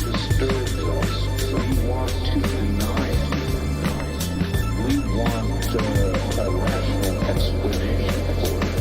disturbs us, we want to deny it. We want a rational explanation for it.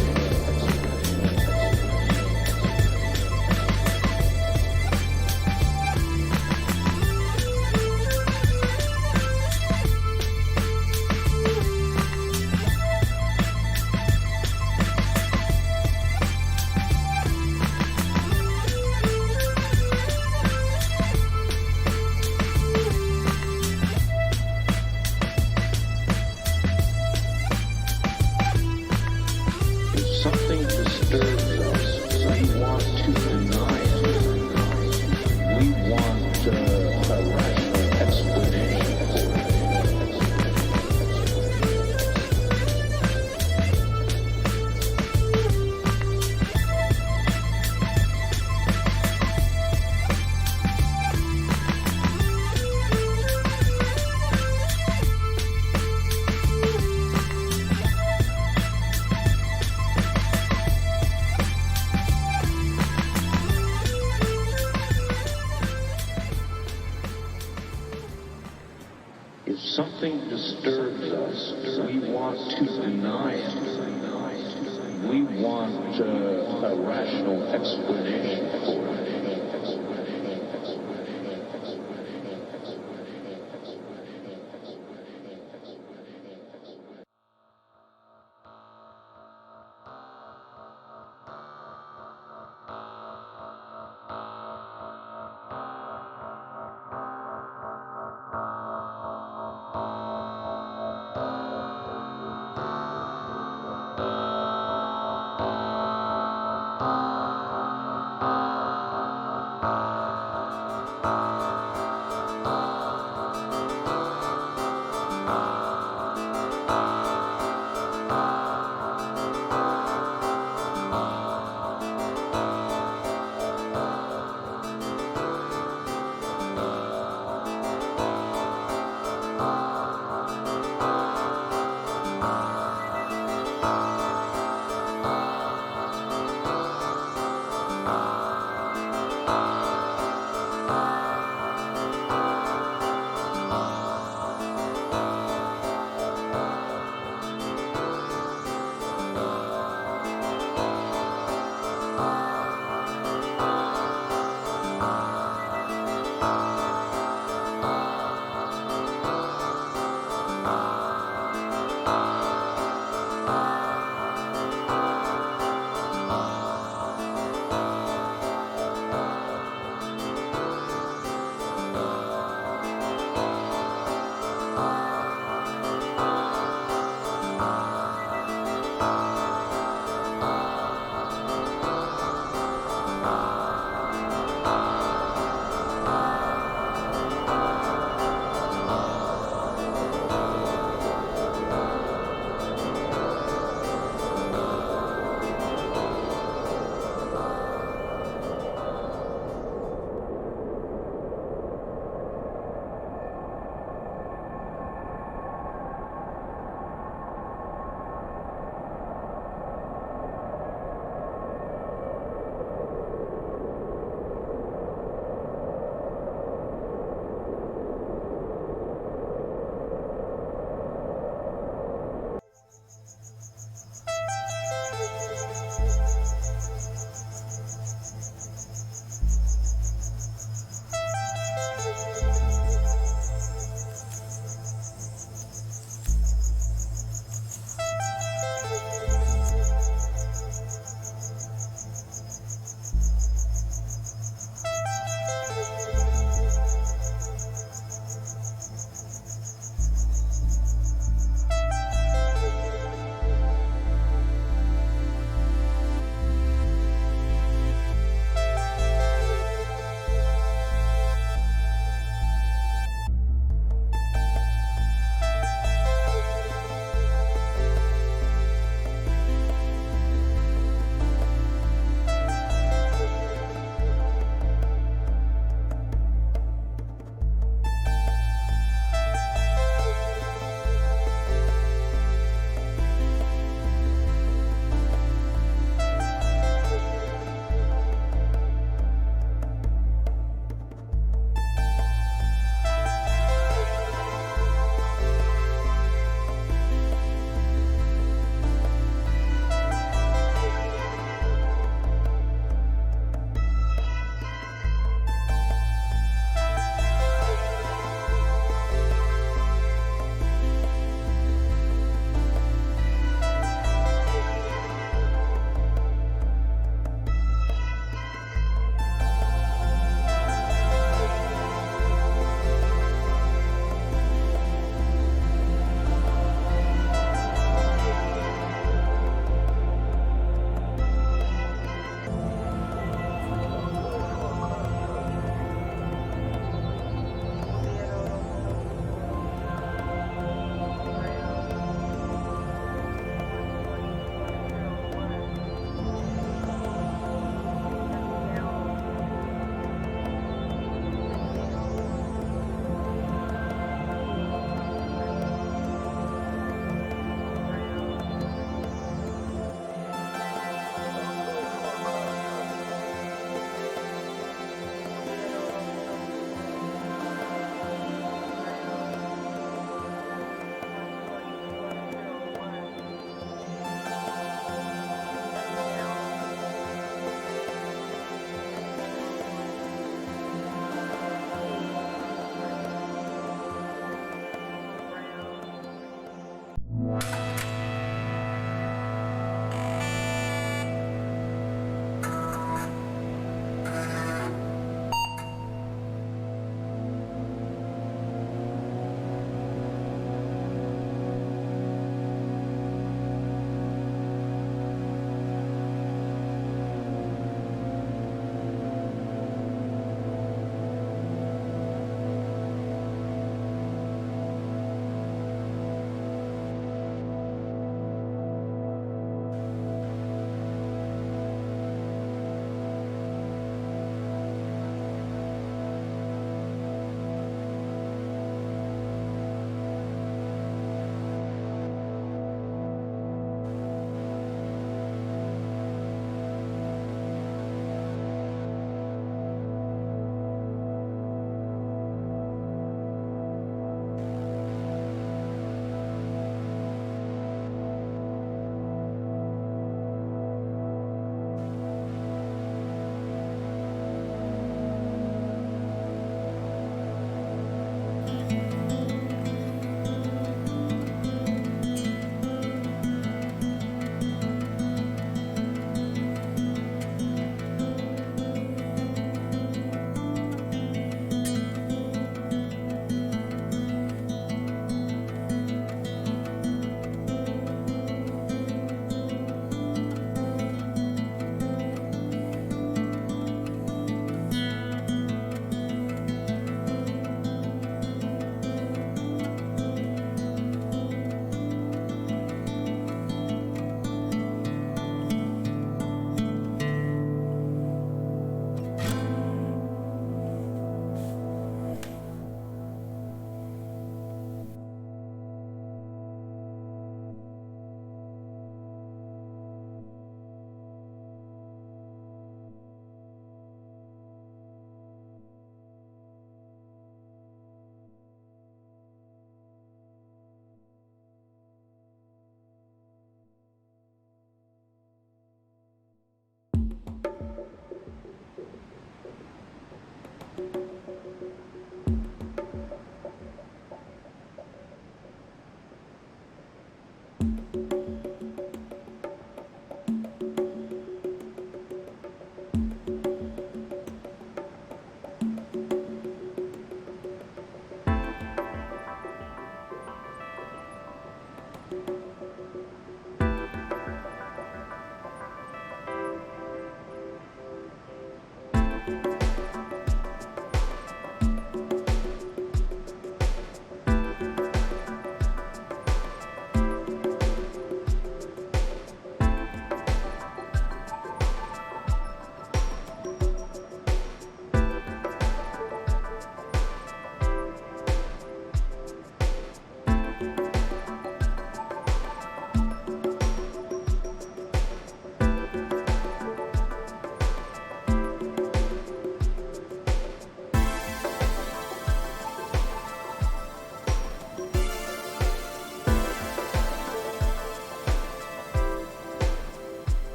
Something disturbs us, we want to deny it. We want a rational explanation for it. If something disturbs us, we want to deny it. We want a rational explanation for it.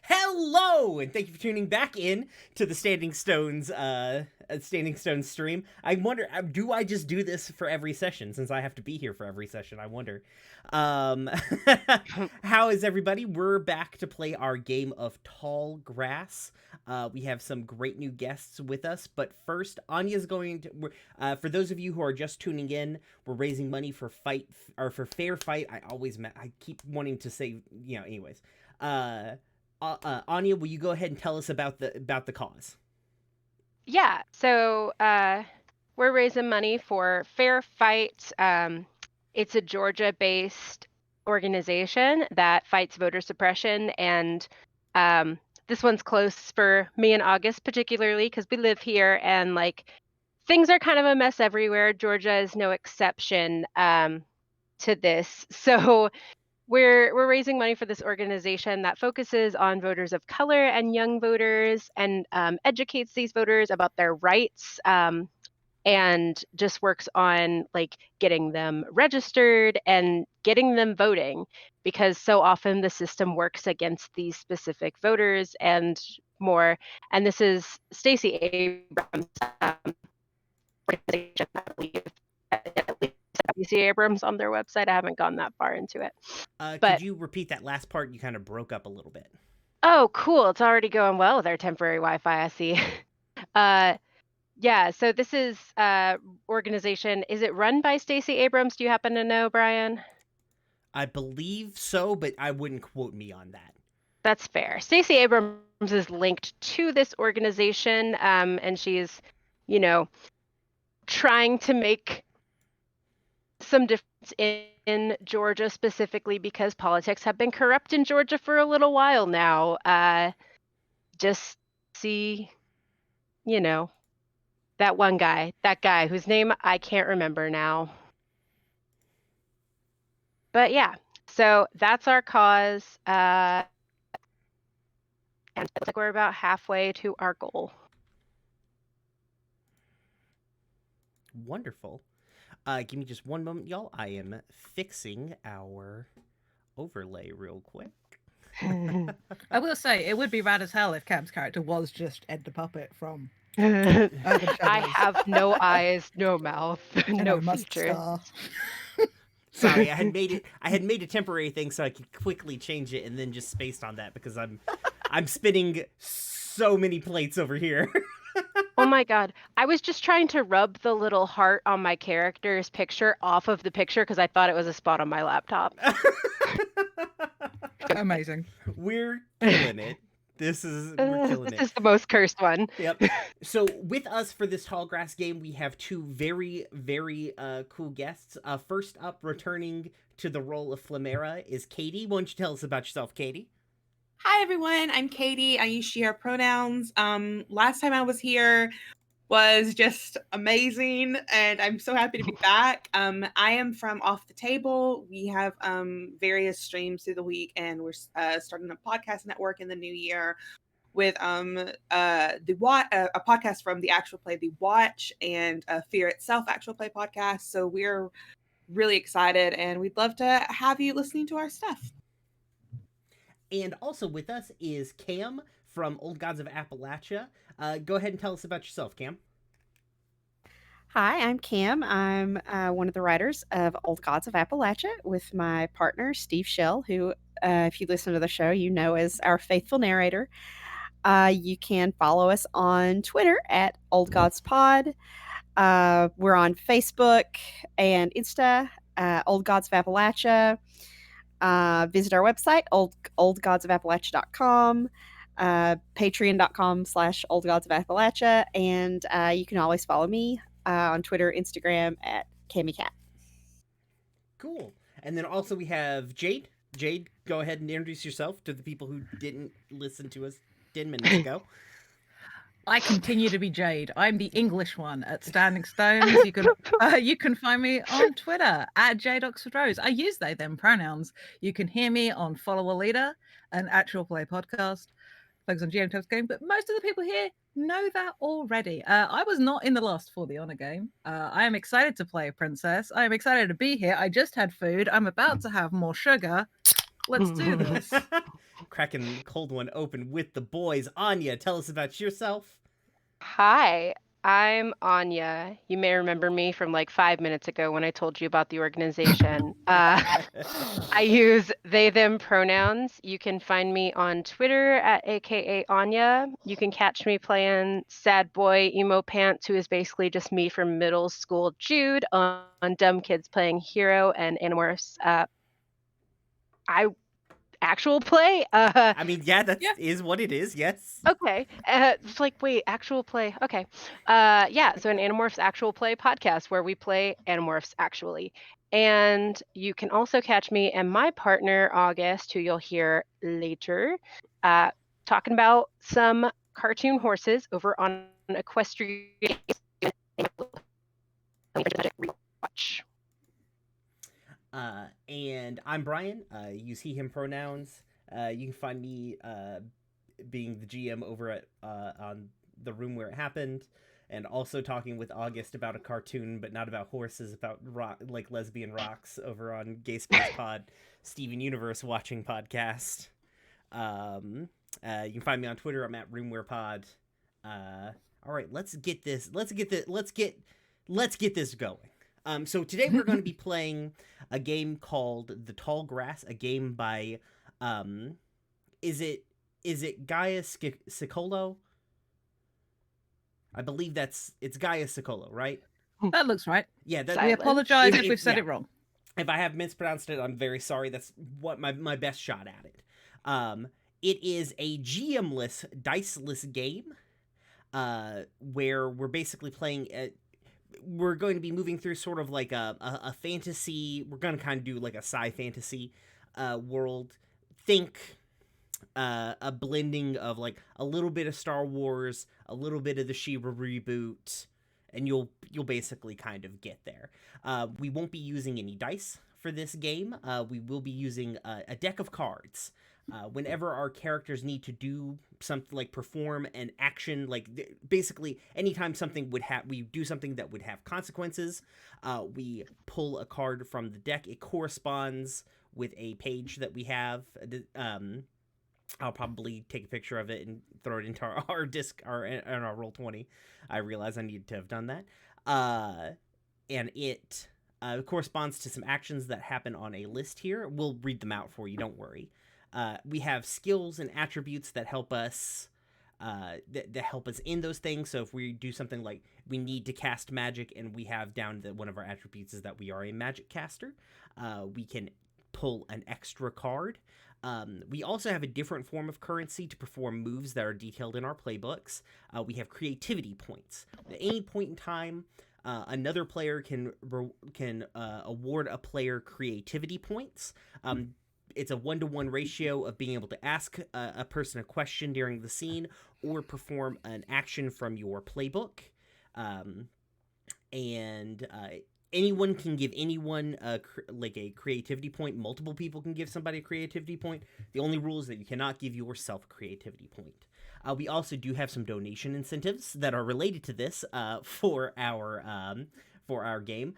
Hello, and thank you for tuning back in to the Standing Stones stream. I wonder, do I just do this for every session since I have to be here for every session? I wonder. Um, how is everybody? We're back to play our game of Tall Grass. We have some great new guests with us, but first, Anya's going to. For those of you who are just tuning in, we're raising money for Fair Fight. I keep wanting to say, anyways. Anya, will you go ahead and tell us about the cause? Yeah, so we're raising money for Fair Fight. It's a Georgia-based organization that fights voter suppression, and this one's close for me and August particularly because we live here, and things are kind of a mess everywhere. Georgia is no exception to this. So we're raising money for this organization that focuses on voters of color and young voters and educates these voters about their rights and just works on getting them registered and getting them voting because so often the system works against these specific voters and more. And this is Stacey Abrams' organization, I believe. Stacey Abrams on their website. I haven't gone that far into it. Could you repeat that last part? You kind of broke up a little bit. Oh, cool. It's already going well with our temporary Wi-Fi, I see. Yeah, so this is organization. Is it run by Stacey Abrams? Do you happen to know, Brian? I believe so, but I wouldn't quote me on that. That's fair. Stacey Abrams is linked to this organization, and she's, trying to make some difference in Georgia specifically because politics have been corrupt in Georgia for a little while now. Just see, that one guy, that guy whose name I can't remember now. But yeah, so that's our cause. And it looks like we're about halfway to our goal. Wonderful. Give me just one moment, y'all. I am fixing our overlay real quick. I will say, it would be rad as hell if Cam's character was just Ed the Puppet from I have no eyes, no mouth, no features. Sorry, I had made a temporary thing so I could quickly change it and then just spaced on that because I'm spinning so many plates over here. Oh my god. I was just trying to rub the little heart on my character's picture off of the picture because I thought it was a spot on my laptop. Amazing. We're killing it. We're killing it. This is the most cursed one. Yep. So with us for this Tall Grass game, we have two very, very cool guests. First up, returning to the role of Flamera is Katie. Why don't you tell us about yourself, Katie? Hi everyone, I'm Katie. I use she/her pronouns. Last time I was here was just amazing, and I'm so happy to be back. I am from Off the Table. We have various streams through the week, and we're starting a podcast network in the new year with a podcast from the actual play The Watch and Fear Itself actual play podcast. So we're really excited, and we'd love to have you listening to our stuff. And also with us is Cam from Old Gods of Appalachia. Go ahead and tell us about yourself, Cam. Hi, I'm Cam. I'm one of the writers of Old Gods of Appalachia with my partner, Steve Shell, who, if you listen to the show, you know is our faithful narrator. You can follow us on Twitter at Old Gods Pod. We're on Facebook and Insta, Old Gods of Appalachia. Visit our website, oldgodsofappalachia.com. Patreon.com/Old Gods of Appalachia. And you can always follow me on Twitter, Instagram at CamiCat. Cool. And then also we have Jade. Jade, go ahead and introduce yourself to the people who didn't listen to us 10 minutes ago. I continue to be Jade. I'm the English one at Standing Stones. You can find me on Twitter at Jade Oxford Rose. I use they them pronouns. You can hear me on Follow a Leader, an actual play podcast focused on GM Tales game. But most of the people here know that already. I was not in the last For the Honor game. I am excited to play a princess. I am excited to be here. I just had food. I'm about to have more sugar. Let's do this. Cracking the cold one open with the boys. Anya, tell us about yourself. Hi, I'm Anya. You may remember me from like 5 minutes ago when I told you about the organization. I use they, them pronouns. You can find me on Twitter at AKA Anya. You can catch me playing Sad Boy Emo Pants, who is basically just me from middle school Jude on Dumb Kids Playing Hero and Animorphs. Actual play? I mean, that is what it is, yes. Okay. It's like, wait, actual play. Okay. So an Animorphs actual play podcast where we play Animorphs actually. And you can also catch me and my partner, August, who you'll hear later, talking about some cartoon horses over on Equestrian Watch. And I'm Brian. Use he, him pronouns. You can find me being the GM over at on the room where it happened, and also talking with August about a cartoon, but not about horses, about like lesbian rocks over on Gay Space Pod, Steven Universe watching podcast. You can find me on Twitter. I'm at RoomWherePod. All right, let's get this going. So today we're going to be playing a game called The Tall Grass, a game by, is it Gaius Sicolo? I believe it's Gaius Sicolo, right? That looks right. Yeah. We apologize if we've said it wrong. If I have mispronounced it, I'm very sorry. That's what my best shot at it. It is a GM-less, dice-less game, where we're basically playing we're going to be moving through sort of like a fantasy. We're going to kind of do like a sci fantasy world. Think a blending of like a little bit of Star Wars, a little bit of the She-Ra reboot, and you'll basically kind of get there. We won't be using any dice for this game. We will be using a deck of cards. Whenever our characters need to do something like perform an action, like basically anytime we do something that would have consequences, we pull a card from the deck. It corresponds with a page that we have. I'll probably take a picture of it and throw it into our disc, our Roll20. I realize I need to have done that. And it corresponds to some actions that happen on a list here. We'll read them out for you, don't worry. We have skills and attributes that help us that help us in those things. So if we do something like we need to cast magic and we have down that one of our attributes is that we are a magic caster, we can pull an extra card. We also have a different form of currency to perform moves that are detailed in our playbooks. We have creativity points. At any point in time, another player can award a player creativity points. It's a 1-to-1 ratio of being able to ask a person a question during the scene or perform an action from your playbook. Anyone can give anyone a creativity point. Multiple people can give somebody a creativity point. The only rule is that you cannot give yourself a creativity point. We also do have some donation incentives that are related to this for our game.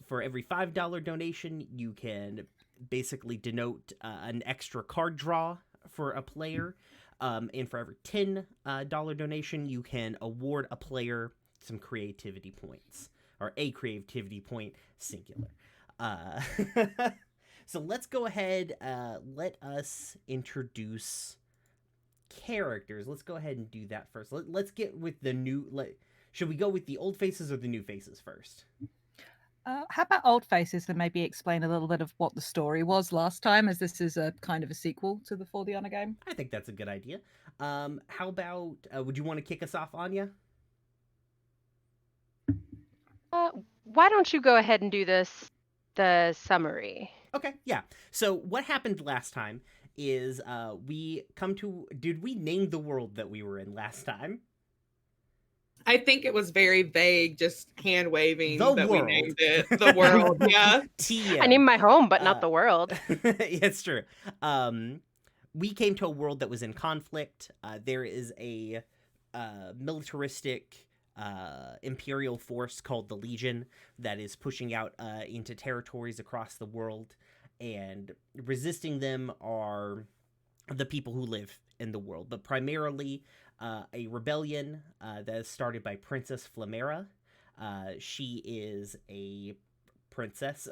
For every $5 donation, you can basically denote an extra card draw for a player, and for every $10 donation you can award a player some creativity points, or a creativity point singular. So let's go ahead, let us introduce characters. Let's go ahead and do that first. Let's get with the new, should we go with the old faces or the new faces first? How about Old Faces and maybe explain a little bit of what the story was last time, as this is a kind of a sequel to the For the Honor game? I think that's a good idea. How about, would you want to kick us off, Anya? Why don't you go ahead and do the summary? Okay, yeah. So what happened last time is we come to... Did we name the world that we were in last time? I think it was very vague, just hand waving The that world. we named it. The world, yeah. TM. I named my home, but not the world. It's true. We came to a world that was in conflict. There is a militaristic imperial force called the Legion that is pushing out into territories across the world, and resisting them are the people who live in the world, but primarily a rebellion that is started by Princess Flamera. She is a princess,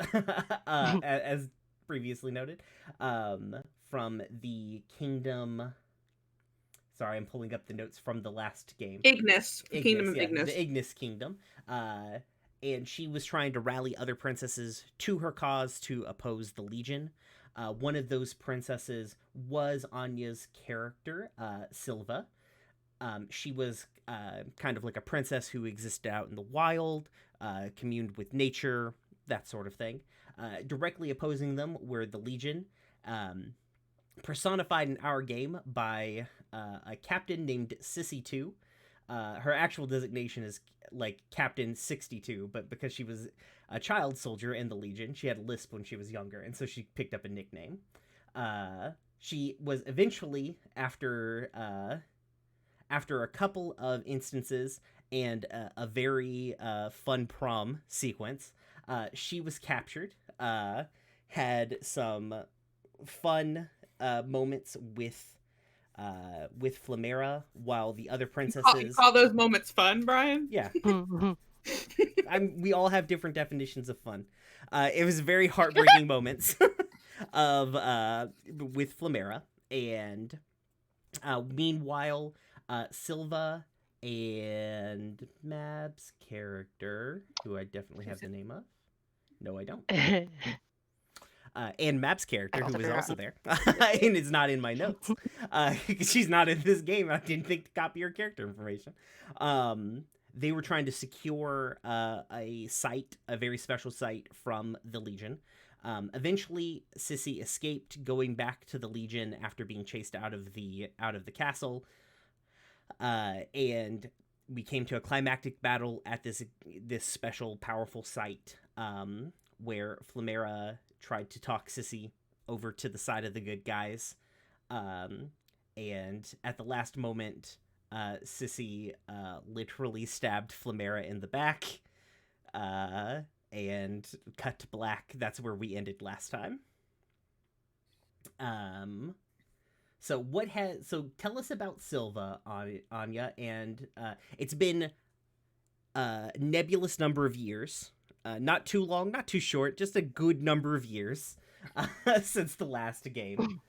as previously noted, from the kingdom... Sorry, I'm pulling up the notes from the last game. Ignis, Kingdom of yeah, Ignis. The Ignis Kingdom. And she was trying to rally other princesses to her cause to oppose the Legion. One of those princesses was Anya's character, Silva. She was kind of like a princess who existed out in the wild, communed with nature, that sort of thing. Directly opposing them were the Legion, personified in our game by a captain named Sissy 2. Her actual designation is like Captain 62, but because she was a child soldier in the Legion, she had a lisp when she was younger, and so she picked up a nickname. She was eventually, after a couple of instances and a very fun prom sequence, she was captured, had some fun moments with Flamera, while the other princesses... You call those moments fun, Brian? Yeah. We all have different definitions of fun. It was very heartbreaking moments with Flamera, and meanwhile, Silva and Mab's character, who I definitely have the name of. No, I don't. And Map's character, who was also there, and is not in my notes. She's not in this game. I didn't think to copy her character information. They were trying to secure a site, a very special site from the Legion. Eventually, Sissy escaped, going back to the Legion after being chased out of the castle. And we came to a climactic battle at this special, powerful site, where Flamera tried to talk Sissy over to the side of the good guys. And at the last moment, Sissy literally stabbed Flamera in the back, and cut to black. That's where we ended last time. So tell us about Silva, Anya, and it's been a nebulous number of years. Not too long, not too short, just a good number of years since the last game.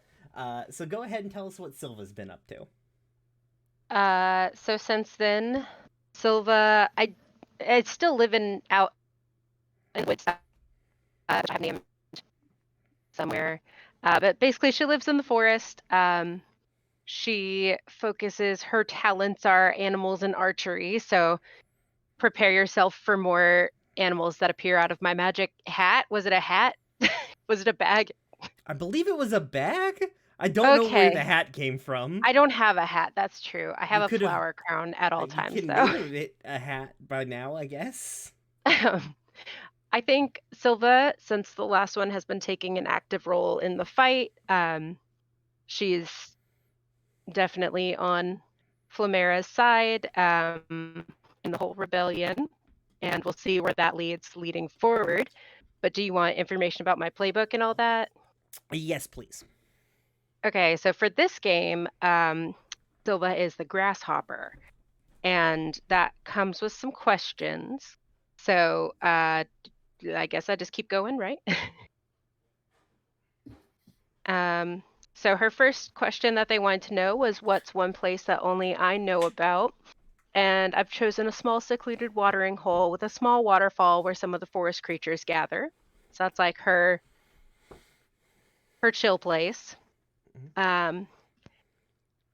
So go ahead and tell us what Silva's been up to. So since then, Silva, I still living out in Woodstock. I have named somewhere, but basically she lives in the forest. She focuses, her talents are animals and archery. So prepare yourself for more animals that appear out of my magic hat. Was it a hat? Was it a bag? I believe it was a bag. I don't know where the hat came from. I don't have a hat. That's true. I have You a flower crown at all times, you though. could have made it a hat by now, I guess. I think Silva, since the last one, has been taking an active role in the fight. She's definitely on Flamera's side in the whole rebellion, and we'll see where that leading forward. But do you want information about my playbook and all that? Yes, please. Okay, so for this game, Silva is the grasshopper, and that comes with some questions. So I guess I just keep going, right? So her first question that they wanted to know was, what's one place that only I know about? and I've chosen a small secluded watering hole with a small waterfall where some of the forest creatures gather. So that's like her chill place. Um,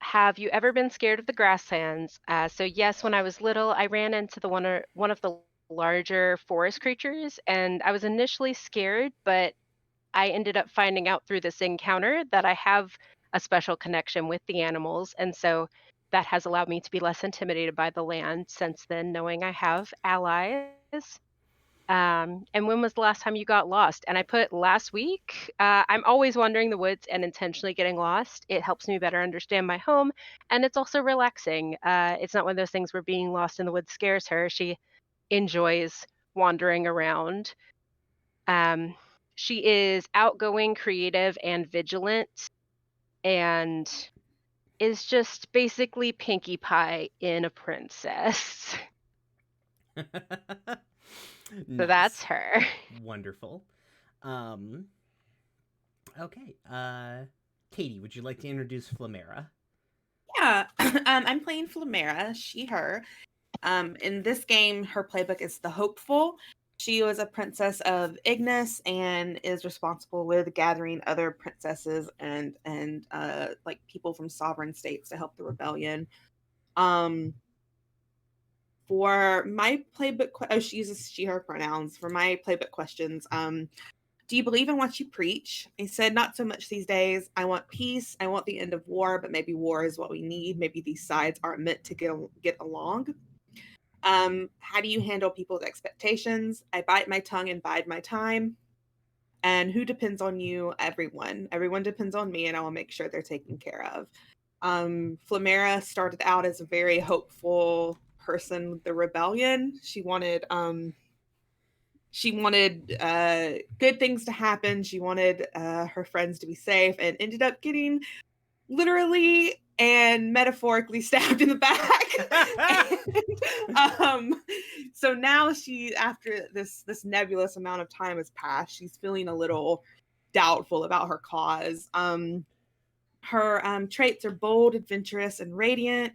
have you ever been scared of the grasslands? So yes, when I was little, I ran into one of the larger forest creatures, and I was initially scared, but I ended up finding out through this encounter that I have a special connection with the animals, and so that has allowed me to be less intimidated by the land since then, knowing I have allies. And when was the last time you got lost? And I put last week. I'm always wandering the woods and intentionally getting lost. It helps me better understand my home, and it's also relaxing. It's not one of those things where being lost in the woods scares her. She enjoys wandering around. Um, she is outgoing, creative, and vigilant, and is just basically Pinkie Pie in a princess. So that's Nice. her. Wonderful. Okay. Katie, would you like to introduce Flamera? Yeah, I'm playing Flamera, she, her. In this game, her playbook is the Hopeful. She was a princess of Ignis and is responsible with gathering other princesses and like people from sovereign states to help the rebellion. For my playbook, she uses she/her pronouns. For my playbook questions, do you believe in what you preach? I said, not so much these days. I want peace. I want the end of war, but maybe war is what we need. Maybe these sides aren't meant to get along. How do you handle people's expectations? I bite my tongue and bide my time. And who depends on you? Everyone. Everyone depends on me, and I will make sure they're taken care of. Flamera started out as a very hopeful person with the rebellion. She wanted good things to happen. She wanted her friends to be safe, and ended up getting literally and metaphorically stabbed in the back. And, so now she, after this nebulous amount of time has passed, she's feeling a little doubtful about her cause. Her traits are bold, adventurous, and radiant,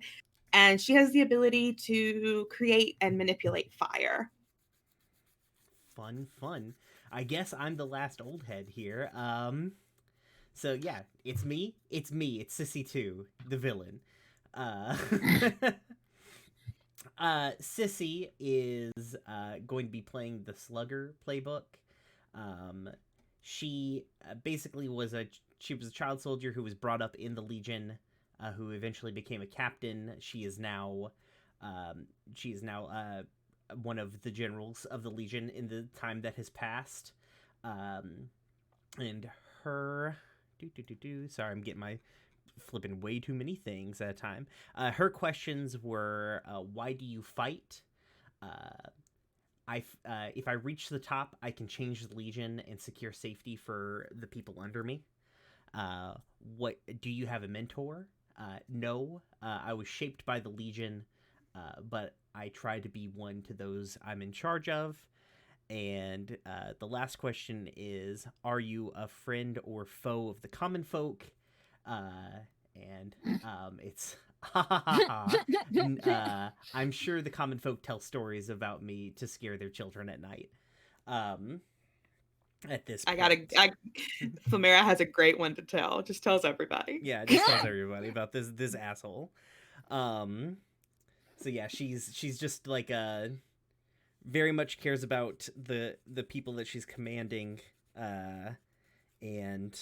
and she has the ability to create and manipulate fire. Fun. I guess I'm the last old head here. So yeah, it's me. It's Sissy 2, the villain. Sissy is going to be playing the Slugger playbook. She basically was a child soldier who was brought up in the Legion, who eventually became a captain. She is now one of the generals of the Legion in the time that has passed. And her sorry, I'm getting my flipping way too many things at a time. Her questions were, why do you fight? If I reach the top, I can change the Legion and secure safety for the people under me. What do you have a mentor? No. I was shaped by the Legion, but I try to be one to those I'm in charge of. And the last question is, are you a friend or foe of the common folk? And it's I'm sure the common folk tell stories about me to scare their children at night. At this point. Flamera has a great one to tell. Just tells everybody. Yeah, just tells everybody about this asshole. So yeah, she's just like very much cares about the people that she's commanding, and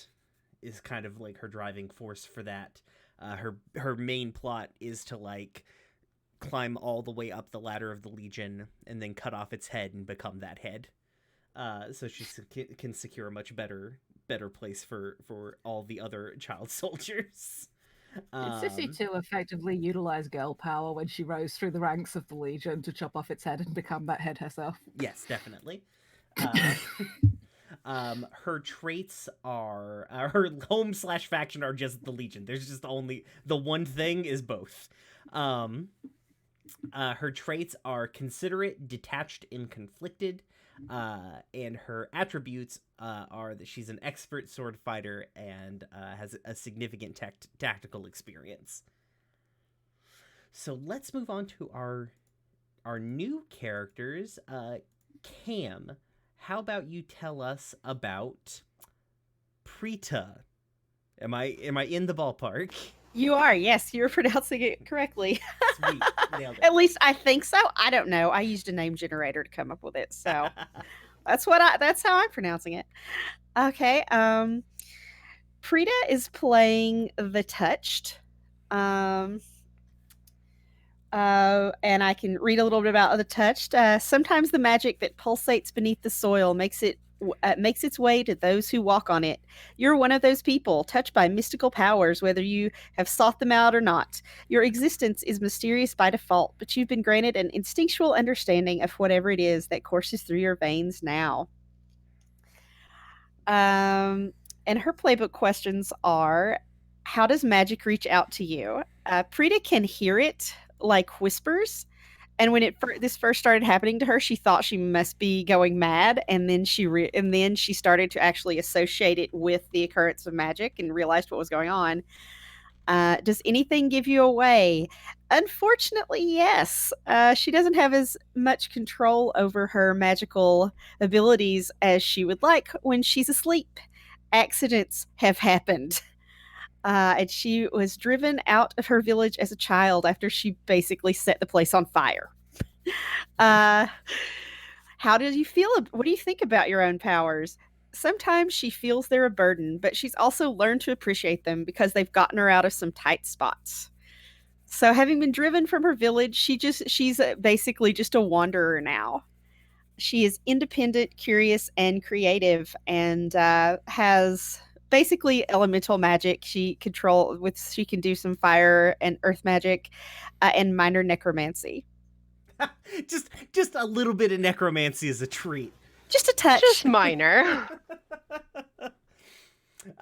is kind of like her driving force for that. Her main plot is to like climb all the way up the ladder of the Legion and then cut off its head and become that head. So she can secure a much better place for all the other child soldiers. Did Sissy 2 effectively utilize girl power when she rose through the ranks of the Legion to chop off its head and become that head herself? Yes, definitely. Her traits are her home/faction are just the Legion. There's just only the one thing is both. Her traits are considerate, detached, and conflicted. And her attributes are that she's an expert sword fighter and has a significant tactical experience. So let's move on to our new characters. Cam, how about you tell us about Preeta? Am I in the ballpark? You are, yes, you're pronouncing it correctly. Sweet, nailed At it. least I think so. I don't know. I used a name generator to come up with it, so that's how I'm pronouncing it. Okay. Preeta is playing the Touched. And I can read a little bit about the Touched. Sometimes the magic that pulsates beneath the soil makes its way to those who walk on it. You're one of those people, touched by mystical powers, whether you have sought them out or not. Your existence is mysterious by default, but you've been granted an instinctual understanding of whatever it is that courses through your veins now. And her playbook questions are: how does magic reach out to you? Preeta can hear it like whispers. And when this first started happening to her, she thought she must be going mad, and then she started to actually associate it with the occurrence of magic and realized what was going on. Does anything give you away? Unfortunately, yes. She doesn't have as much control over her magical abilities as she would like when she's asleep. Accidents have happened. And she was driven out of her village as a child after she basically set the place on fire. How do you feel? What do you think about your own powers? Sometimes she feels they're a burden, but she's also learned to appreciate them because they've gotten her out of some tight spots. So, having been driven from her village, she's basically just a wanderer now. She is independent, curious, and creative, and has basically elemental magic. She can do some fire and earth magic, and minor necromancy. just a little bit of necromancy is a treat. Just a touch. Just minor.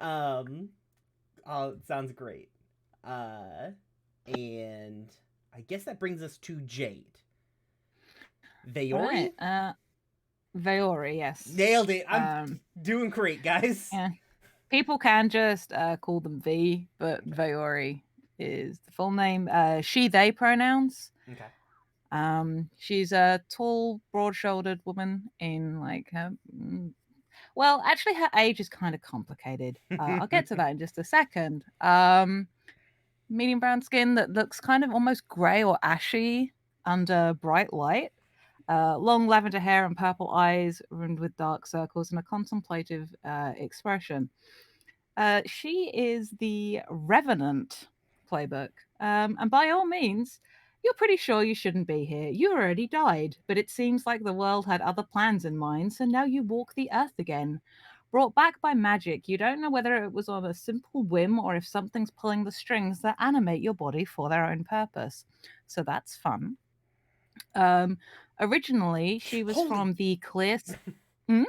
Oh, sounds great. And I guess that brings us to Jade. Vaori? Right. Vaori, yes. Nailed it. I'm doing great, guys. Yeah. People can just call them V, but Vaori is the full name. She, they pronouns. Okay. She's a tall, broad-shouldered woman in well, actually, her age is kind of complicated. I'll get to that in just a second. Medium brown skin that looks kind of almost grey or ashy under bright light. Long lavender hair and purple eyes rimmed with dark circles and a contemplative expression. She is the Revenant playbook. And by all means, you're pretty sure you shouldn't be here. You already died, but it seems like the world had other plans in mind, so now you walk the earth again. Brought back by magic, you don't know whether it was on a simple whim or if something's pulling the strings that animate your body for their own purpose. So that's fun. Originally, she was from the Clear... No,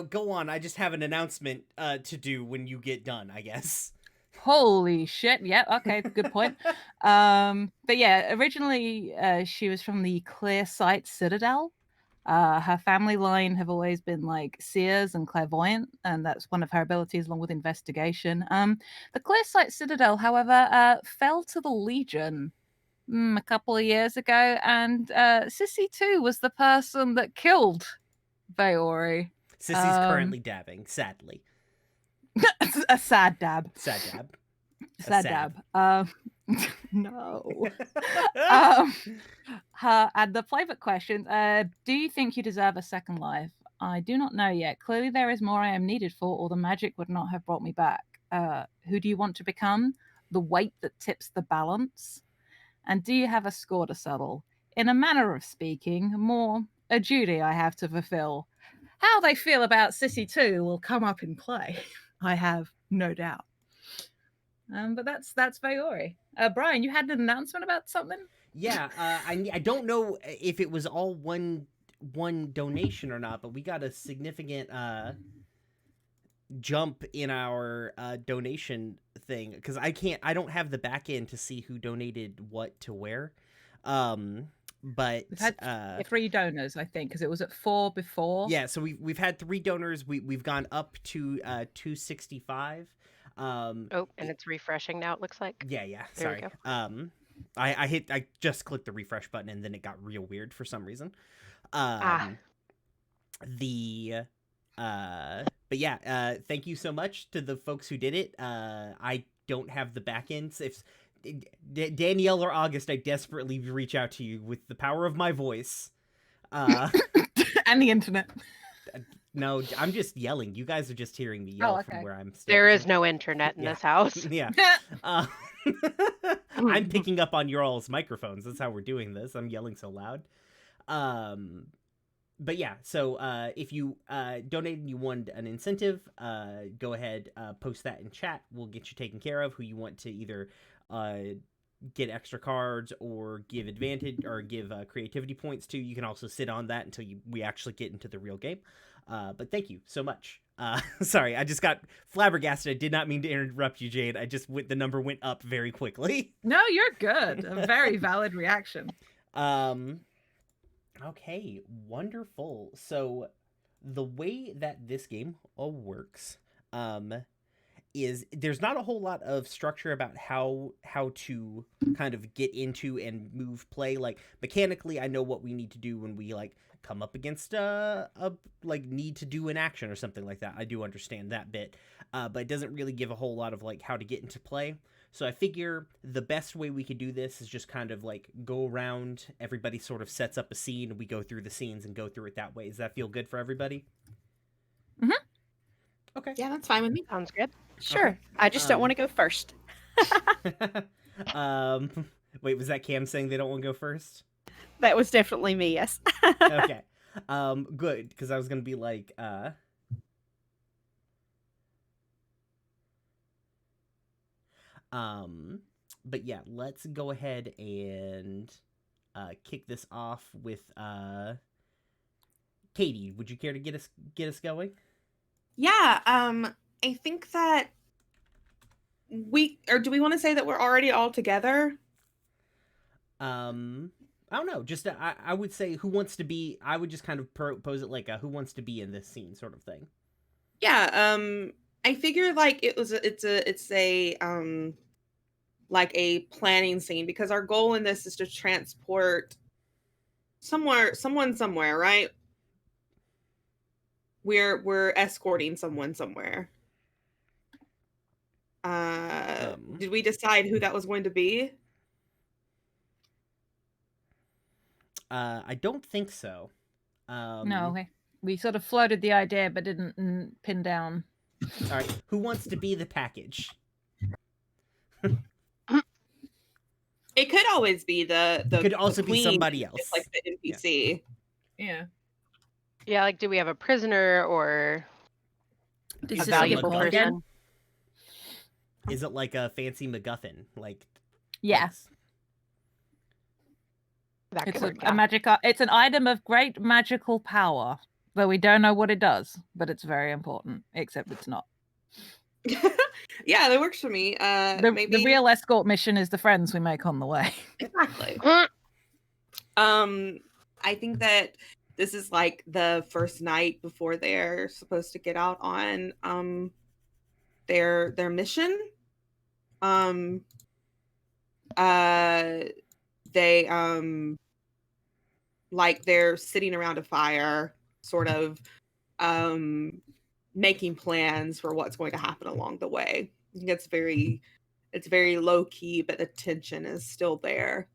go on. I just have an announcement to do when you get done, I guess. Holy shit. Yeah, okay, good point. But yeah, originally she was from the Clear Sight Citadel. Her family line have always been like seers and clairvoyant, and that's one of her abilities along with investigation. The Clear Sight Citadel, however, fell to the Legion a couple of years ago, and Sissy 2 was the person that killed Vaori. Sissy's currently dabbing, sadly. A sad dab. Sad dab. Sad dab. No. And the playbook questions. Do you think you deserve a second life? I do not know yet. Clearly there is more I am needed for, or the magic would not have brought me back. Who do you want to become? The weight that tips the balance? And do you have a score to settle? In a manner of speaking, more a duty I have to fulfill. How they feel about Sissy 2 will come up in play. I have no doubt. But that's Vaori. Brian, you had an announcement about something? Yeah, I don't know if it was all one donation or not, but we got a significant jump in our donation thing because I don't have the back end to see who donated what to where. But we've had 3 donors, I think, because it was at 4 before. Yeah, so we've had 3 donors. We've gone up to 265. And it's refreshing now, it looks like. Yeah, There sorry. I just clicked the refresh button and then it got real weird for some reason. Ah. But yeah, thank you so much to the folks who did it. I don't have the back ends. If Danielle or August, I desperately reach out to you with the power of my voice. And the internet. No, I'm just yelling. You guys are just hearing me yell from okay. where I'm standing. There is no internet in Yeah. this house. Yeah. I'm picking up on your all's microphones. That's how we're doing this. I'm yelling so loud. But yeah, so if you donated and you want an incentive, go ahead, post that in chat. We'll get you taken care of. Who you want to either get extra cards or give advantage or give creativity points to. You can also sit on that until we actually get into the real game. But thank you so much. Sorry, I just got flabbergasted. I did not mean to interrupt you, Jade. The number went up very quickly. No, you're good. A very valid reaction. Okay, wonderful. So the way that this game all works is there's not a whole lot of structure about how to kind of get into and move play. Like mechanically, I know what we need to do when we like come up against a like need to do an action or something like that. I do understand that bit, but it doesn't really give a whole lot of like how to get into play. So I figure the best way we could do this is just kind of like go around, everybody sort of sets up a scene, and we go through the scenes and go through it that way. Does that feel good for everybody? Mhm. Okay. Yeah, that's fine with me. Sounds good. Sure. Okay. I just don't want to go first. Wait, was that Cam saying they don't want to go first? That was definitely me, yes. Okay. Good, because I was gonna be like, but yeah, let's go ahead and kick this off with Katie. Would you care to get us going? Yeah, I think that do we want to say that we're already all together? I don't know. Just I would say who wants to be. I would just kind of propose it like a who wants to be in this scene sort of thing. Yeah, I figured like it's a like a planning scene because our goal in this is to transport someone somewhere, right? We're escorting someone somewhere. Did we decide who that was going to be? I don't think so. No, we sort of floated the idea, but didn't pin down. All right. Who wants to be the package? It could always be the Could also the be queen, somebody else. just like the NPC. Yeah. Yeah, like do we have a prisoner or This a is valuable MacGuffin? person? Is it like a fancy MacGuffin? Like Yeah. yes. That It's could work, a yeah. magic. It's an item of great magical power, though we don't know what it does. But it's very important. Except it's not. Yeah, that works for me. Maybe The real escort mission is the friends we make on the way. exactly. I think that this is like the first night before they're supposed to get out on their mission. They like they're sitting around a fire, sort of making plans for what's going to happen along the way. I think it's very low key, but the tension is still there.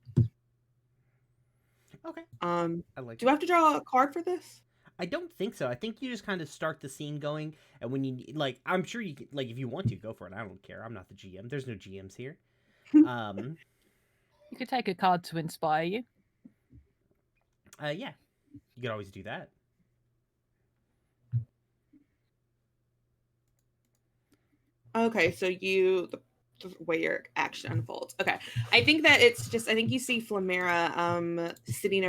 Okay. I like do I have to draw a card for this? I don't think so. I think you just kind of start the scene going, and when you like, I'm sure you can, like if you want to go for it. I don't care. I'm not the GM. There's no GMs here. You could take a card to inspire you. Yeah, you could always do that. Okay, so the way your action unfolds. Okay, I think that it's just I think you see Flamera sitting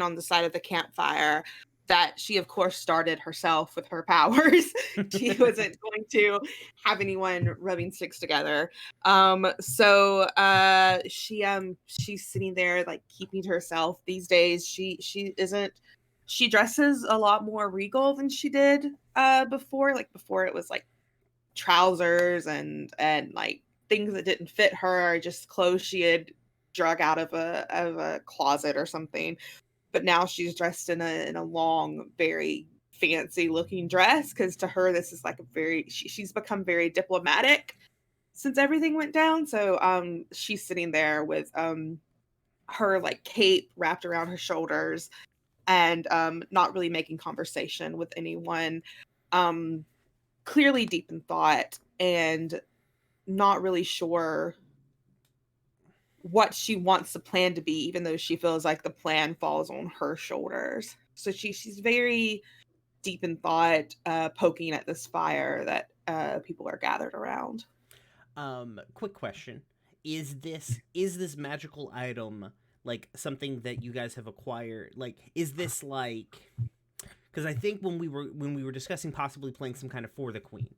on the side of the campfire that she of course started herself with her powers. She wasn't going to have anyone rubbing sticks together. So she's sitting there like keeping to herself these days. She dresses a lot more regal than she did before. Like before it was like trousers and like things that didn't fit her, just clothes she had drug out of a closet or something. But now she's dressed in a long, very fancy looking dress, because to her this is like a very she's become very diplomatic since everything went down. So she's sitting there with her like cape wrapped around her shoulders, and not really making conversation with anyone, clearly deep in thought and not really sure what she wants the plan to be, even though she feels like the plan falls on her shoulders. So she's very deep in thought, poking at this fire that people are gathered around. Quick question. Is this magical item like something that you guys have acquired? Like, is this like, because I think when we were discussing possibly playing some kind of For the Queen,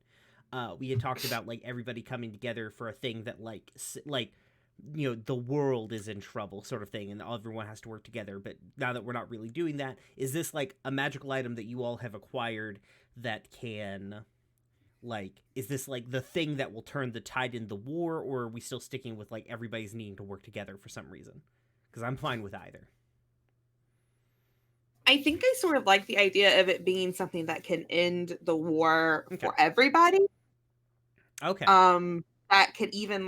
we had talked about like everybody coming together for a thing that like you know, the world is in trouble sort of thing, and everyone has to work together. But now that we're not really doing that, is this like a magical item that you all have acquired that can, like, is this like the thing that will turn the tide in the war, or are we still sticking with like everybody's needing to work together for some reason? Because I'm fine with either. I think I sort of like the idea of it being something that can end the war Okay. for everybody. Okay. That could even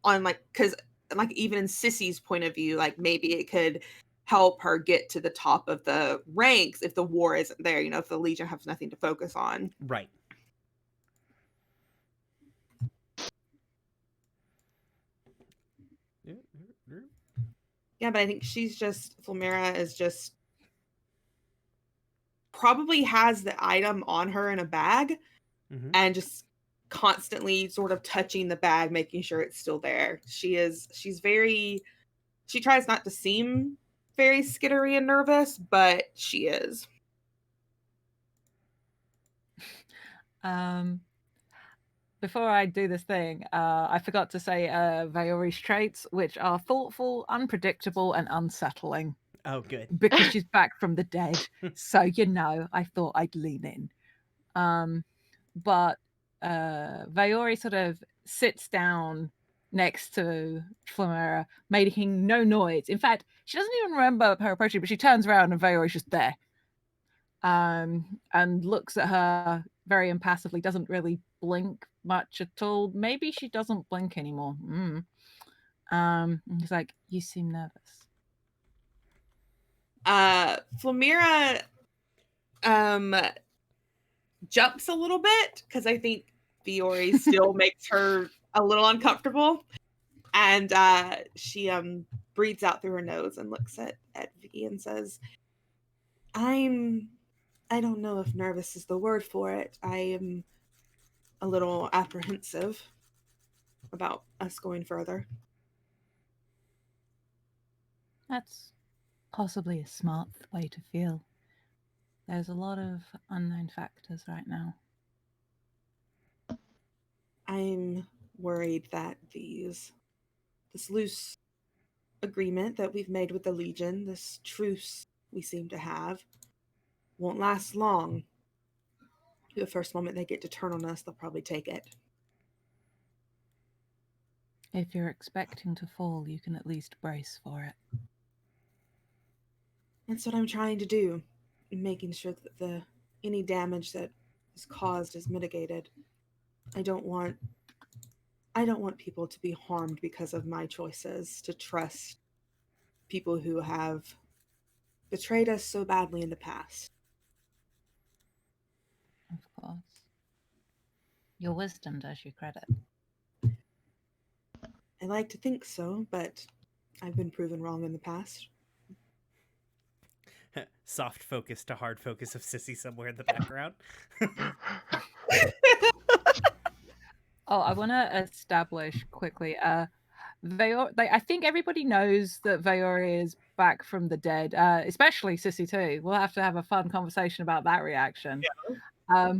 on like, because like even in Sissy's point of view, like maybe it could help her get to the top of the ranks if the war isn't there, you know, if the Legion has nothing to focus on. Right. Yeah, but I think Flamira is just probably has the item on her in a bag, Mhm. and just constantly sort of touching the bag, making sure it's still there. She tries not to seem very skittery and nervous, but she is. Before I do this thing, I forgot to say Vaori's traits, which are thoughtful, unpredictable, and unsettling. Oh, good. Because she's back from the dead. So, you know, I thought I'd lean in. But Vaori sort of sits down next to Flamera, making no noise. In fact, she doesn't even remember her approaching, but she turns around and Vaori's just there. And looks at her very impassively, doesn't really blink much at all. Maybe she doesn't blink anymore. He's like, you seem nervous. Flamira jumps a little bit, because I think Vaori still makes her a little uncomfortable, and she breathes out through her nose and looks at V and says, I don't know if nervous is the word for it. I am a little apprehensive about us going further. That's possibly a smart way to feel. There's a lot of unknown factors right now. I'm worried that this loose agreement that we've made with the Legion, this truce we seem to have, won't last long. The first moment they get to turn on us, they'll probably take it. If you're expecting to fall, you can at least brace for it. That's what I'm trying to do, making sure that any damage that is caused is mitigated. I don't want people to be harmed because of my choices, to trust people who have betrayed us so badly in the past. Of course. Your wisdom does you credit. I like to think so, but I've been proven wrong in the past. Soft focus to hard focus of Sissy somewhere in the background. Oh, I want to establish quickly. I think everybody knows that Vaori is back from the dead, especially Sissy too. We'll have to have a fun conversation about that reaction. Yeah.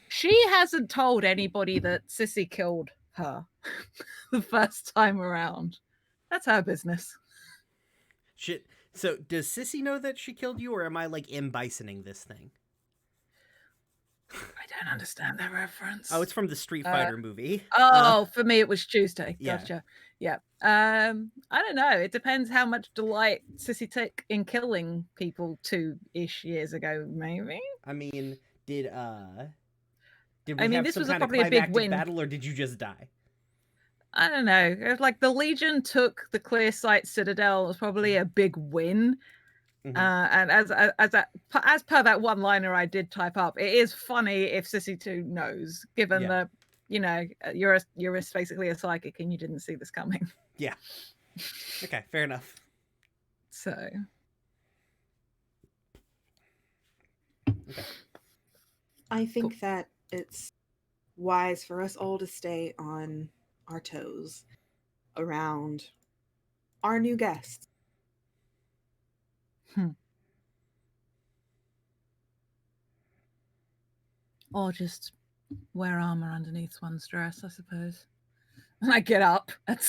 She hasn't told anybody that Sissy killed her the first time around. That's her business. Shit. So does Sissy know that she killed you, or am I like imbisoning this thing? I don't understand that reference. Oh, it's from the Street Fighter movie. For me it was Tuesday. yeah. Gotcha. Yeah. I don't know. It depends how much delight Sissy took in killing people 2-ish years ago, maybe. I mean, did we I have mean, this some was kind of probably a big climactic win. battle, or did you just die? I don't know. It was like the Legion took the Clear Sight Citadel. It was probably a big win. Mhm. And as per that one liner I did type up, it is funny if Sissy 2 knows, given Yeah. that you're basically a psychic and you didn't see this coming. Yeah. Okay, fair enough. So I think that it's wise for us all to stay on our toes around our new guests. or just wear armor underneath one's dress, I suppose. And I get up and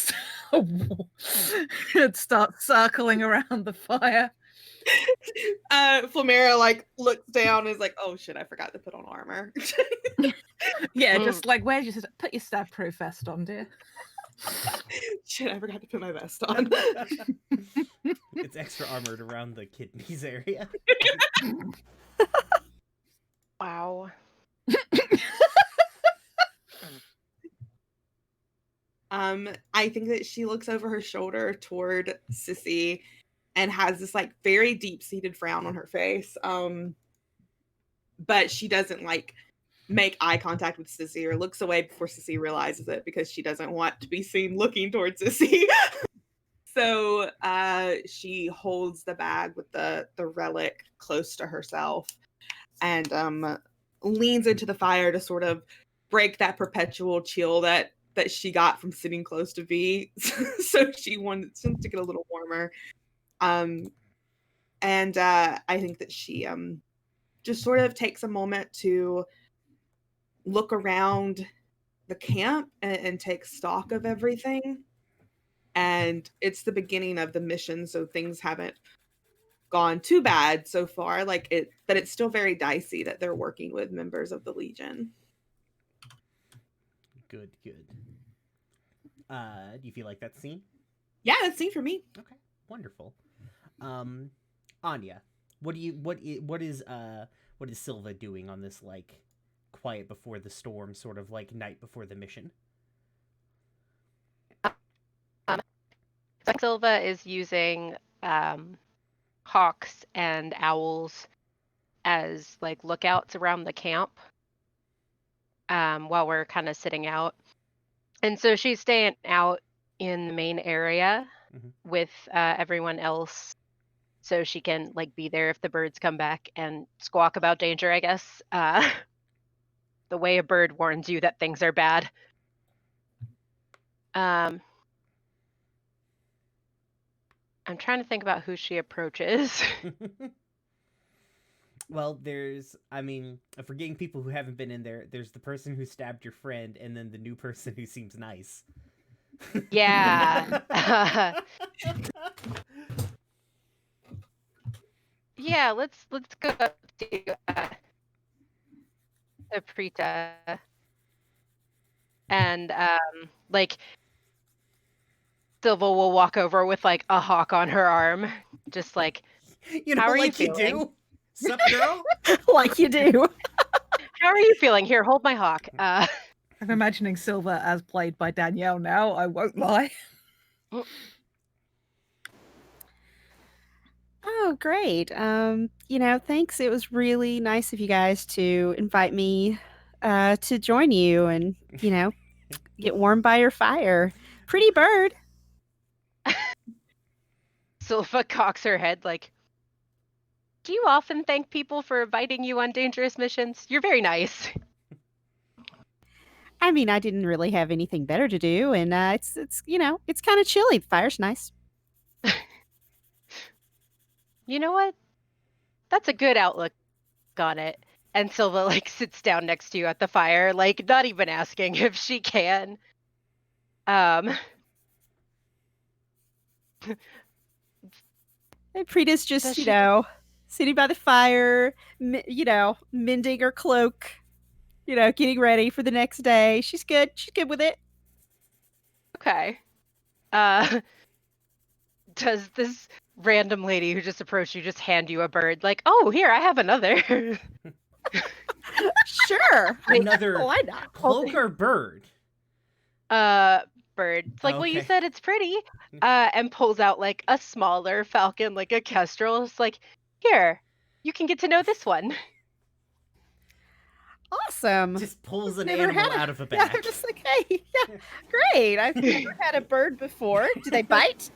start circling around the fire. Flamera like looks down and is like, oh shit, I forgot to put on armor. Yeah, just like, where's your put your stab proof vest on, dear? Shit, I forgot to put my vest on. It's extra armored around the kidneys area. Wow. I think that she looks over her shoulder toward Sissy and has this like very deep-seated frown on her face. But she doesn't like make eye contact with Sissy or looks away before Sissy realizes it because she doesn't want to be seen looking towards Sissy. So she holds the bag with the relic close to herself and leans into the fire to sort of break that perpetual chill that she got from sitting close to V. So she wanted to get a little warmer. And I think that she just sort of takes a moment to look around the camp and take stock of everything. And it's the beginning of the mission, so things haven't gone too bad so far. But it's still very dicey that they're working with members of the Legion. Good. Do you feel like that scene? Yeah, that's scene for me. Okay, wonderful. Anya, what is Silva doing on this like quiet before the storm, sort of like night before the mission? Silva is using hawks and owls as like lookouts around the camp while we're kind of sitting out. And so she's staying out in the main area with everyone else so she can like be there if the birds come back and squawk about danger, I guess. The way a bird warns you that things are bad. I'm trying to think about who she approaches. Well, if we're getting people who haven't been in there, there's the person who stabbed your friend, and then the new person who seems nice. Yeah. Yeah, let's go up to Aprita. And like Silva will walk over with like a hawk on her arm, just like, You know, how are like you you feeling? do. Sup, girl? Like you do. How are you feeling? Here, hold my hawk. I'm imagining Silva as played by Danielle now, I won't lie. Oh, great. Thanks. It was really nice of you guys to invite me to join you and, get warm by your fire. Pretty bird. Silva cocks her head like, do you often thank people for inviting you on dangerous missions? You're very nice. I mean, I didn't really have anything better to do, and it's kind of chilly. The fire's nice. You know what? That's a good outlook on it. And Silva like sits down next to you at the fire, like not even asking if she can. And Prita's just, Does she- sitting by the fire, mending her cloak, getting ready for the next day. She's good. She's good with it. Okay. Does this random lady who just approached you just hand you a bird? Like, oh, here, I have another. Sure. Another Why not? cloak or bird? Bird. It's like, well, you Okay. said it's pretty. And pulls out like a smaller falcon, like a kestrel. It's like, here, you can get to know this one. Awesome. Just pulls an Never animal had a- out of a Yeah, bag. I'm just like, hey, yeah, great. I've never had a bird before. Do they bite?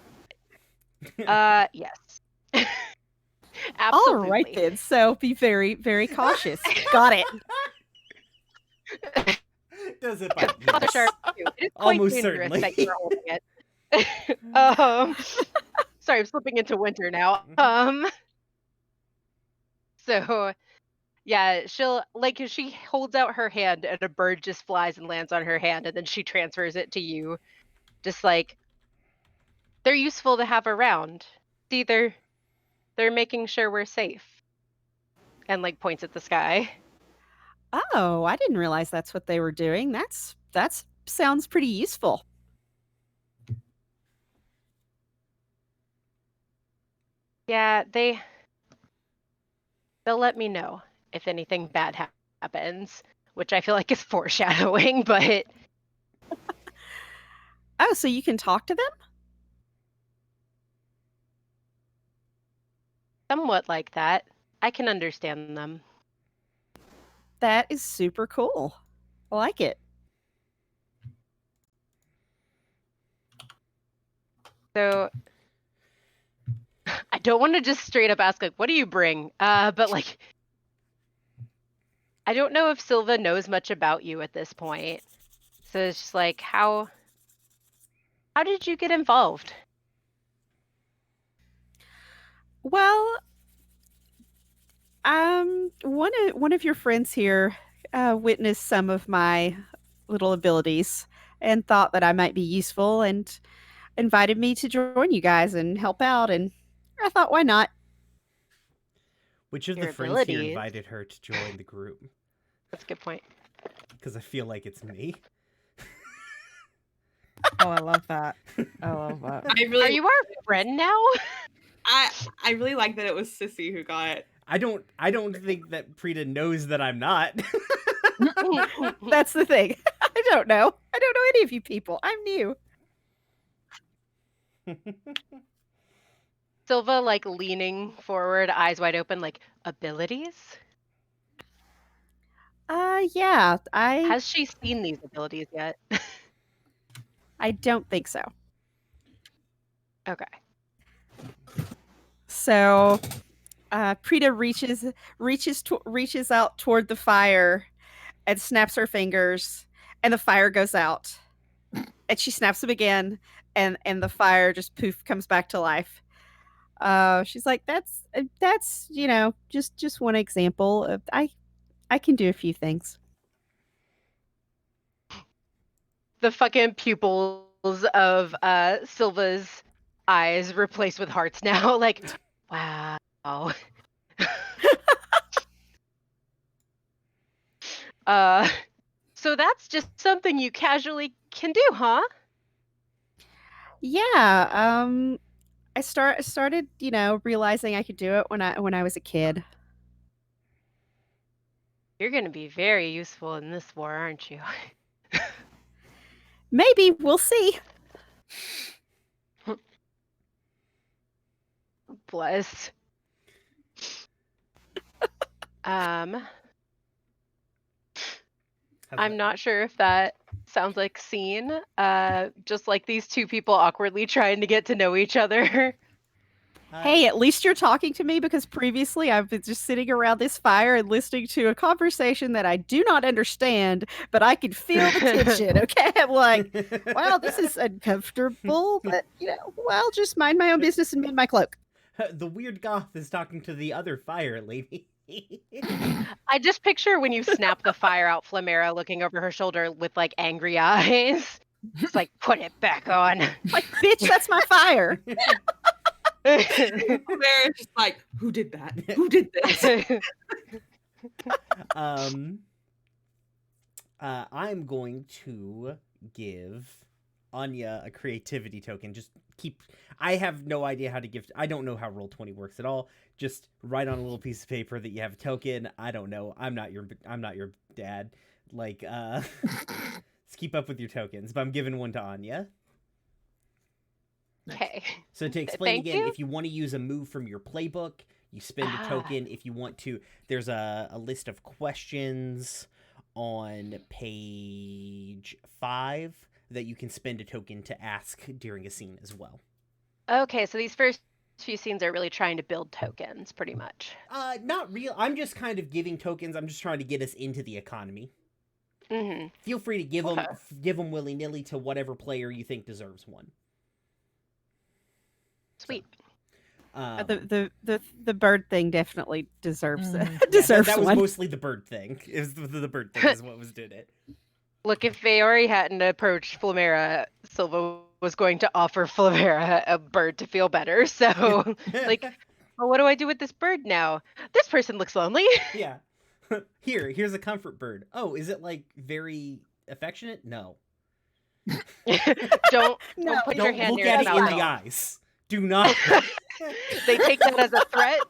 Yes. Absolutely. All right then. So be very, very cautious. Got it. Does it bite? Not Yes. sure. It is quite Almost dangerous certainly. that you're holding it. Sorry, I'm slipping into winter now. So yeah, she holds out her hand and a bird just flies and lands on her hand, and then she transfers it to you. Just like, they're useful to have around. See, they're making sure we're safe. And like points at the sky. Oh, I didn't realize that's what they were doing. That's sounds pretty useful. Yeah, they'll let me know if anything bad happens, which I feel like is foreshadowing, but Oh, so you can talk to them? somewhat like that. I can understand them. That is super cool. I like it. So I don't want to just straight up ask like, what do you bring? But like, I don't know if Silva knows much about you at this point. So it's just like, how did you get involved? Well, one of your friends here witnessed some of my little abilities and thought that I might be useful and invited me to join you guys and help out, and I thought, why not? Which of Your the friends here abilities. invited her to join the group? That's a good point. Because I feel like it's me. Oh, I love that. I love that. I Are really, you our friend now? I really like that it was Sissy who got. I don't think that Prita knows that I'm not. That's the thing. I don't know. I don't know any of you people. I'm new. Silva like leaning forward, eyes wide open, like, abilities? Yeah, I Has she seen these abilities yet? don't think so. Okay. So, Prita reaches out toward the fire and snaps her fingers, and the fire goes out. And she snaps them again, and the fire just poof comes back to life. She's like, that's just one example of I can do a few things. The fucking pupils of Silva's eyes replaced with hearts now. Like, wow. So that's just something you casually can do, huh? Yeah, I started, realizing I could do it when I was a kid. You're gonna be very useful in this war, aren't you? Maybe we'll see. Bless. I'm not sure if that sounds like scene. Just like these two people awkwardly trying to get to know each other. Hey, at least you're talking to me, because previously I've been just sitting around this fire and listening to a conversation that I do not understand, but I can feel the tension. Okay, I'm like, wow, this is uncomfortable, but well, just mind my own business and mend my cloak. The weird goth is talking to the other fire lady. I just picture when you snap the fire out, Flamera looking over her shoulder with like angry eyes. It's like, put it back on. Like, bitch, that's my fire. They're just like, who did that? Who did this? I'm going to give Anya a creativity token. Just keep. I have no idea how to give. I don't know how Roll20 works at all. Just write on a little piece of paper that you have a token. I don't know. I'm not your dad. Like, just keep up with your tokens. But I'm giving one to Anya. Okay. So to explain Thank again, you. if you want to use a move from your playbook, you spend a token. If you want to, there's a list of questions on page 5 that you can spend a token to ask during a scene as well. Okay, so these first few scenes are really trying to build tokens, pretty much. Not real. I'm just kind of giving tokens. I'm just trying to get us into the economy. Mm-hmm. Feel free to give Okay. them willy-nilly to whatever player you think deserves one. Sweet. The bird thing definitely deserves Mhm. Yeah, deserves that was one. mostly the bird thing. It was the bird thing is what was doing it. Look, if Vaori hadn't approached Flamera, Silva was going to offer Flamera a bird to feel better. So, like, well, what do I do with this bird now? This person looks lonely. Yeah. Here's a comfort bird. Oh, is it like very affectionate? No. don't No, put your Don't hand look near at its it in mouth the at all. eyes. Do not. They take that as a threat.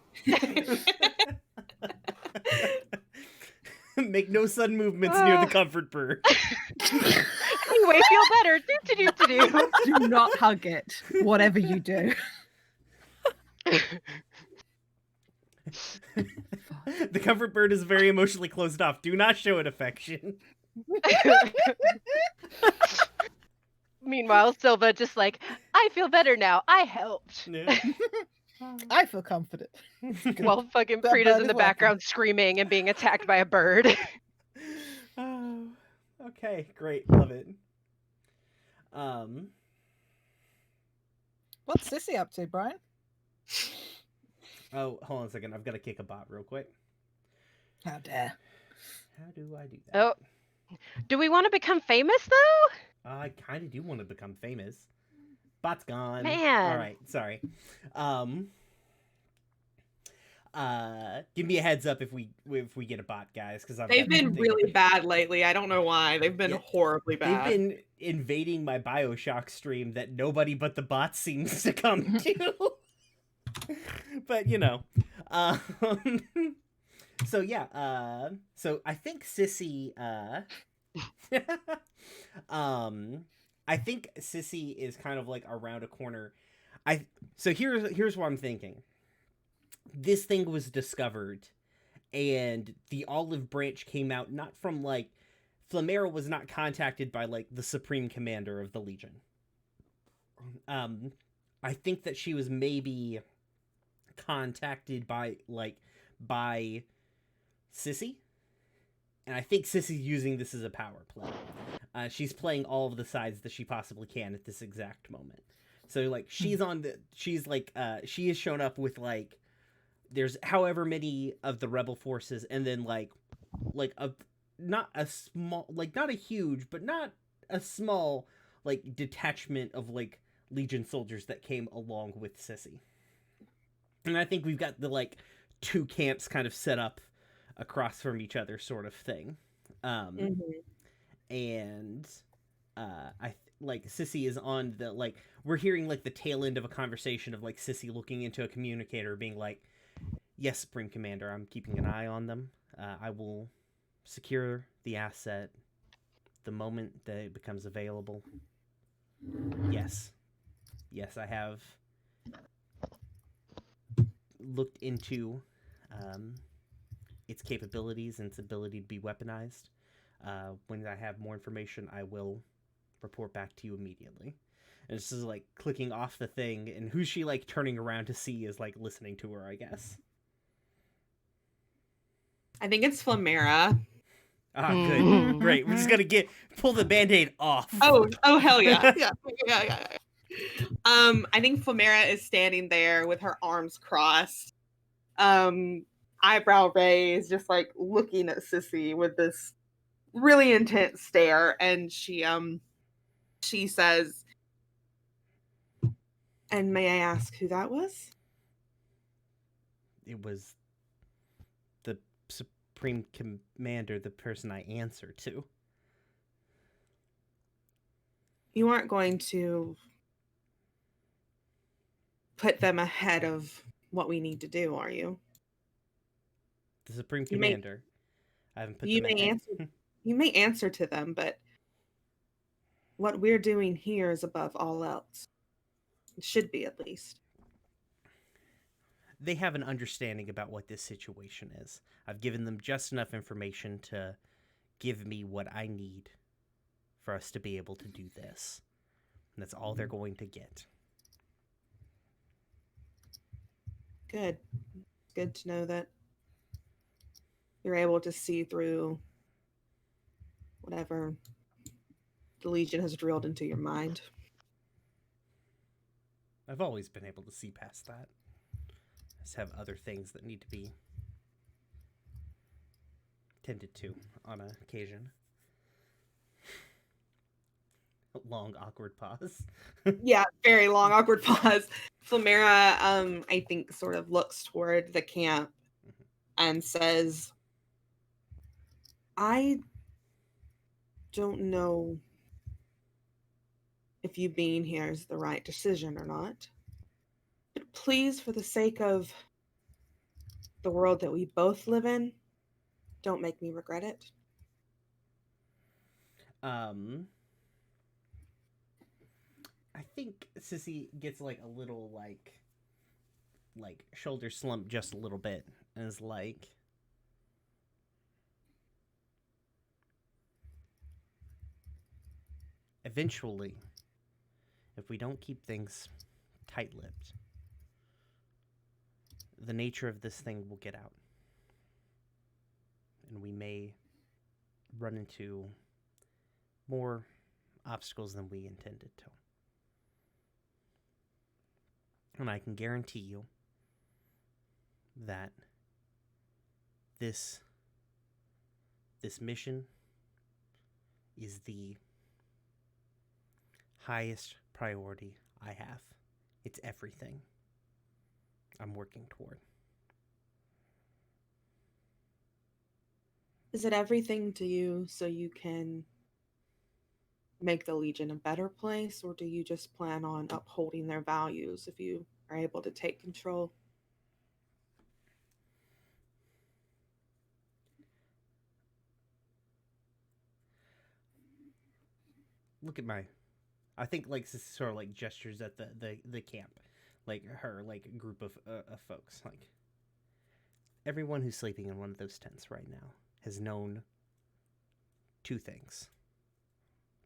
Make no sudden movements near the comfort bird. Anyway, feel better. Do. Do not hug it, whatever you do. The comfort bird is very emotionally closed off. Do not show it affection. Meanwhile, Silva just like, I feel better now. I helped. Yeah. I feel comforted. While fucking That Frida's bird in is the welcome. background screaming and being attacked by a bird. Oh, okay, great, love it. What's Sissy up to, Brian? Oh, hold on a second. I've got to kick a bot real quick. How dare. How do I do that? Oh. Do we want to become famous though? I kind of do want to become famous. Bot's gone. Man. All right, sorry. Give me a heads up if we get a bot, guys, because They've been really bad lately. I don't know why. They've been Yeah. horribly They've bad. been invading my BioShock stream that nobody but the bot seems to come to. But you know, so yeah, so I think Sissy, I think Sissy is kind of like around a corner. So here's what I'm thinking. This thing was discovered, and the olive branch came out not from like Flamera was not contacted by like the Supreme Commander of the Legion. I think that she was maybe contacted by Sissy, and I think Sissy's using this as a power play. She's playing all of the sides that she possibly can at this exact moment. So like she has shown up with like there's however many of the rebel forces, and then like not a huge but not a small like detachment of like Legion soldiers that came along with Sissy. And I think we've got the like two camps kind of set up across from each other sort of thing. And like Sissy is on the like we're hearing like the tail end of a conversation of like Sissy looking into a communicator being like, yes, Supreme Commander, I'm keeping an eye on them. I will secure the asset the moment that it becomes available. Yes, I have looked into its capabilities and its ability to be weaponized. When I have more information, I will report back to you immediately. And this is like clicking off the thing, and who's she like turning around to see is like listening to her, I guess. I think it's Flamera. Ah, good. Great. We're just gonna pull the Band-Aid off. Oh hell yeah. yeah. I think Flamera is standing there with her arms crossed, eyebrow raised, just like looking at Sissy with this really intense stare, and she says, "And may I ask who that was?" It was the Supreme Commander, the person I answer to. You aren't going to put them ahead of what we need to do, are you? The Supreme You may- Commander. I haven't put You them may ahead. answer. You may answer to them, but what we're doing here is above all else. It should be, at least. They have an understanding about what this situation is. I've given them just enough information to give me what I need for us to be able to do this. And that's all they're going to get. Good. Good to know that you're able to see through whatever the Legion has drilled into your mind. I've always been able to see past that. I just have other things that need to be tended to on occasion. Long, awkward pause. Yeah, very long, awkward pause. Flamera, I think, sort of looks toward the camp and says, I don't know if you being here is the right decision or not. But please, for the sake of the world that we both live in, don't make me regret it. I think Sissy gets like a little like shoulder slump just a little bit and is like, eventually, if we don't keep things tight-lipped, the nature of this thing will get out. And we may run into more obstacles than we intended to. And I can guarantee you that this mission is the highest priority I have. It's everything I'm working toward. Is it everything to you so you can make the Legion a better place, or do you just plan on upholding their values if you are able to take control? Look at my, I think like this sort of like gestures at the camp, like her like group of folks. Like everyone who's sleeping in one of those tents right now has known two things: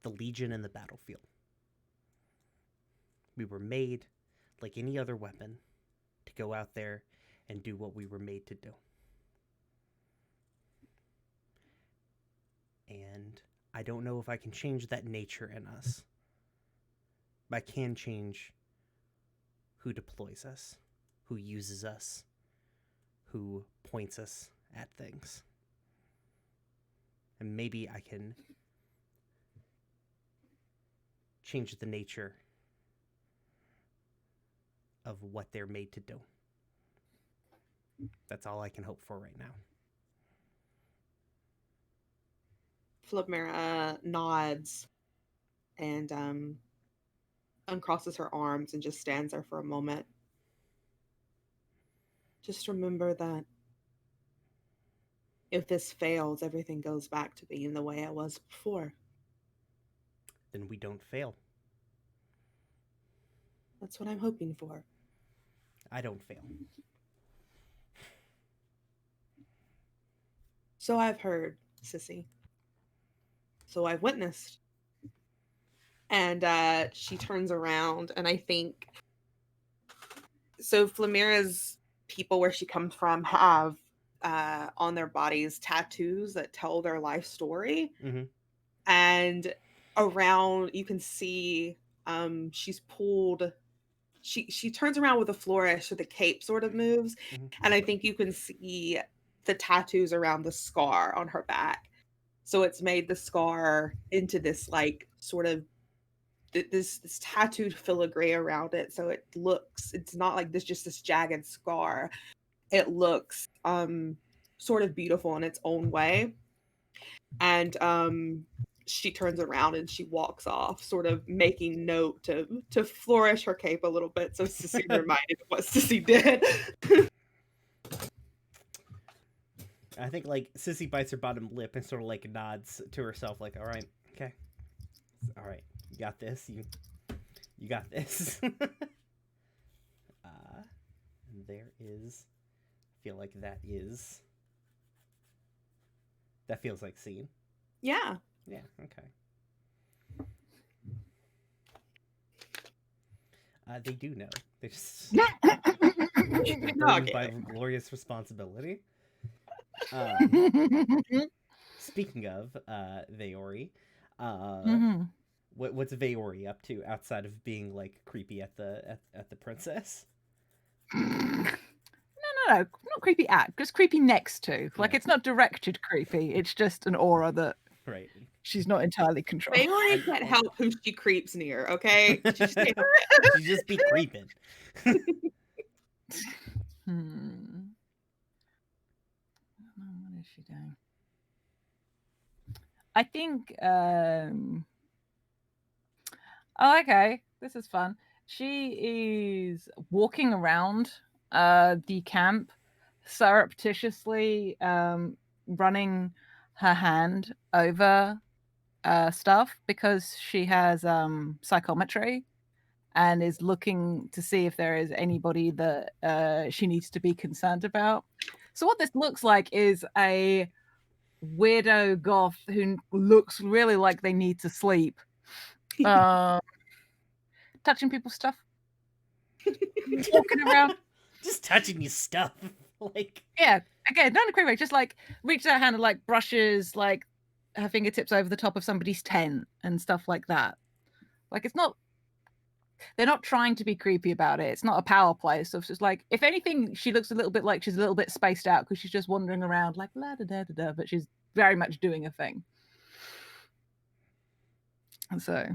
the Legion and the battlefield. We were made, like any other weapon, to go out there and do what we were made to do. And I don't know if I can change that nature in us, but I can change who deploys us, who uses us, who points us at things. And maybe I can change the nature of what they're made to do. That's all I can hope for right now. Flipmera nods and uncrosses her arms and just stands there for a moment. Just remember that if this fails, everything goes back to being the way it was before. Then we don't fail. That's what I'm hoping for. I don't fail. So I've heard, Sissy. So I've witnessed. And she turns around, and I think so. Flamera's people, where she comes from, have on their bodies tattoos that tell their life story. Mm-hmm. And around, you can see she's pulled. She turns around with a flourish, so the cape sort of moves, Mm-hmm. and I think you can see the tattoos around the scar on her back. So it's made the scar into this like sort of this tattooed filigree around it. So it's not like this jagged scar. It looks sort of beautiful in its own way. And she turns around and she walks off, sort of making note to flourish her cape a little bit so Sissy reminded of what Sissy did. I think like Sissy bites her bottom lip and sort of like nods to herself, like, "All right, okay, all right, you got this. You got this." There is. I feel like that feels like scene. Yeah. Yeah. Okay. They do know. They just they're burdened by glorious responsibility. Speaking of Veori, Mhm. what's Veori up to outside of being like creepy at the princess? No, not creepy at, just creepy next to. Like Yeah. it's not directed creepy. It's just an aura that Right. she's not entirely controlled. Veori can't help who she creeps near, okay? She just can't. She just be creeping. What is she doing? I think oh, okay, this is fun. She is walking around the camp surreptitiously running her hand over stuff because she has psychometry and is looking to see if there is anybody that she needs to be concerned about. So what this looks like is a weirdo goth who looks really like they need to sleep. Touching people's stuff. Walking around. Just touching your stuff. Like, yeah, again, not in a creepy way, just like reaches her hand and like brushes like her fingertips over the top of somebody's tent and stuff like that. Like it's not, they're not trying to be creepy about it. It's not a power play. So it's just like, if anything, she looks a little bit like she's a little bit spaced out because she's just wandering around like la da da da da, but she's very much doing a thing. And so,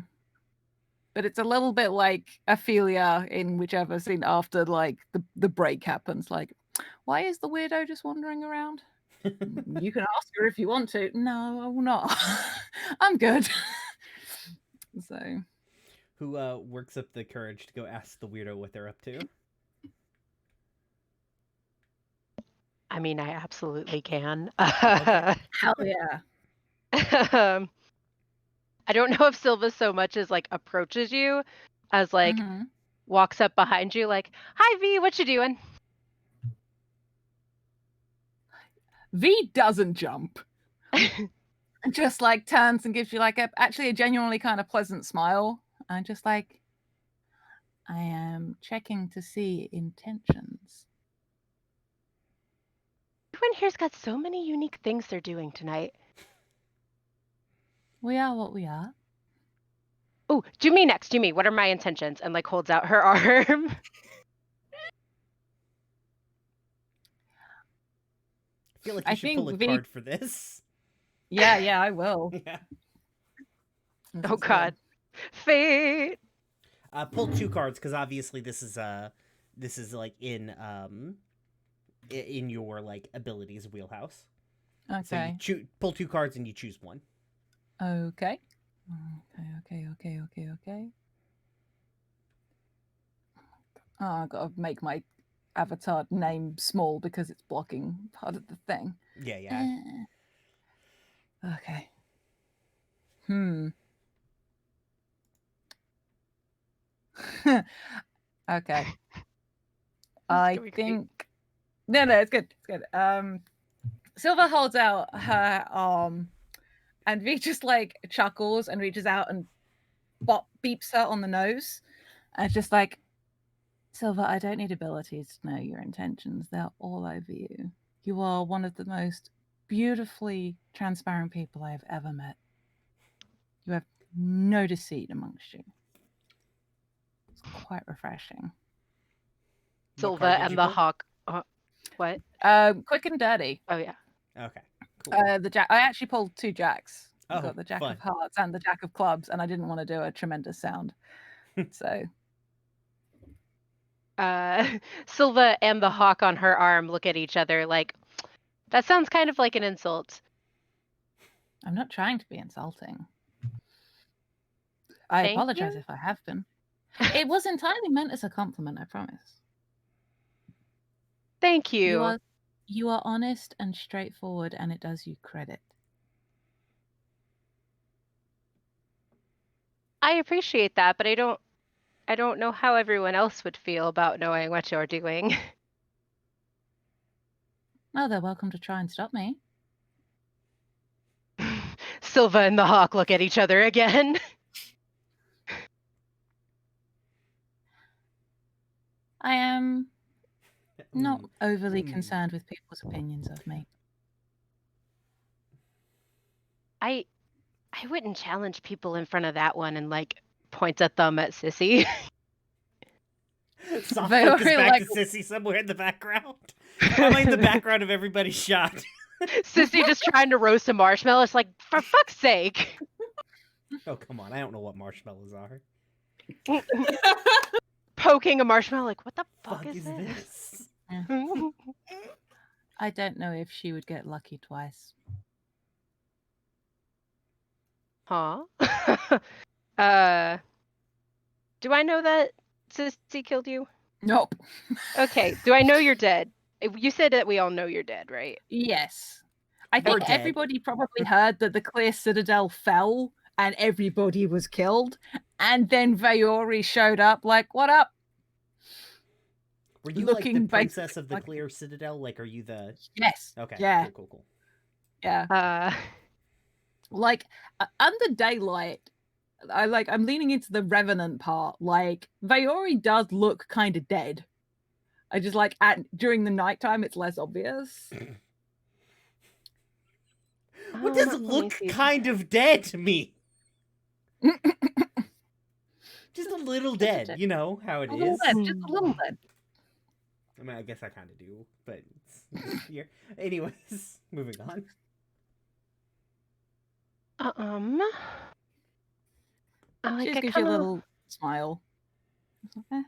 but it's a little bit like Ophelia in whichever scene after like the break happens. Like, why is the weirdo just wandering around? You can ask her if you want to. No, I will not. I'm good. So, who works up the courage to go ask the weirdo what they're up to? I mean, I absolutely can. hell yeah. I don't know if Silva so much as like approaches you as like Mhm. walks up behind you like, "Hi V, what you doing?" V doesn't jump. Just like turns and gives you like actually a genuinely kind of pleasant smile and just like, I am checking to see intentions. Everyone here's got so many unique things they're doing tonight. We are what we are. Oh, do me next. Do me. What are my intentions? And like holds out her arm. I feel like you should pull a V- card for this. Yeah, I will. Yeah. Oh God, fate. Pull 2 cards because obviously this is like in your like abilities wheelhouse. Okay. So you pull 2 cards and you choose one. Okay. Oh, I've got to make my avatar name small because it's blocking part of the thing. Yeah. Okay. Okay. I think no, it's good. It's good. Silva holds out her arm and V just like chuckles and reaches out and beeps her on the nose. And it's just like, Silva, I don't need abilities to know your intentions. They're all over you. You are one of the most beautifully transparent people I have ever met. You have no deceit amongst you. It's quite refreshing. Silva and the hawk. What? Quick and dirty. Oh yeah. Okay. Cool. The jack. I actually pulled 2 jacks. I Oh, got the jack fun. of hearts and the jack of clubs, and I didn't want to do a tremendous sound. So. Silva and the hawk on her arm look at each other like, that sounds kind of like an insult. I'm not trying to be insulting. I Thank apologize you. if I have been. It was entirely meant as a compliment, I promise. Thank you. You are honest and straightforward, and it does you credit. I appreciate that, but I don't know how everyone else would feel about knowing what you're doing. Oh, they're welcome to try and stop me. Silva and the Hawk look at each other again. I am not Mm, overly mm. concerned with people's opinions of me. I wouldn't challenge people in front of that one and like points a thumb at Sissy. Soft They focus were back like- to Sissy somewhere in the background. I'm like in the background of everybody's shot. Sissy just trying to roast a marshmallow. It's like, for fuck's sake. Oh, come on. I don't know what marshmallows are. Poking a marshmallow like, what the fuck, Fuck is this? I don't know if she would get lucky twice. Huh? Do I know that Sissy killed you? Nope. Okay. Do I know you're dead? You said that we all know you're dead, right? Yes. I We're think dead. everybody probably heard that the Clear Citadel fell and everybody was killed. And then Vaori showed up like, what up? Were you like Looking the basically princess of the like- Clear Citadel? Like, are you the... Yes. Okay, Yeah. cool. Yeah. Like under daylight, I'm leaning into the Revenant part. Like Vaori does look kind of dead. I just like during the nighttime it's less obvious. What does let me look see. kind of dead to me? Just a little dead. dead. You know how it A little is. dead, just a little dead. I mean, I guess I kind of do, but it's here. Anyways, moving on. Like, She just I gives you a kinda- little smile. Eh.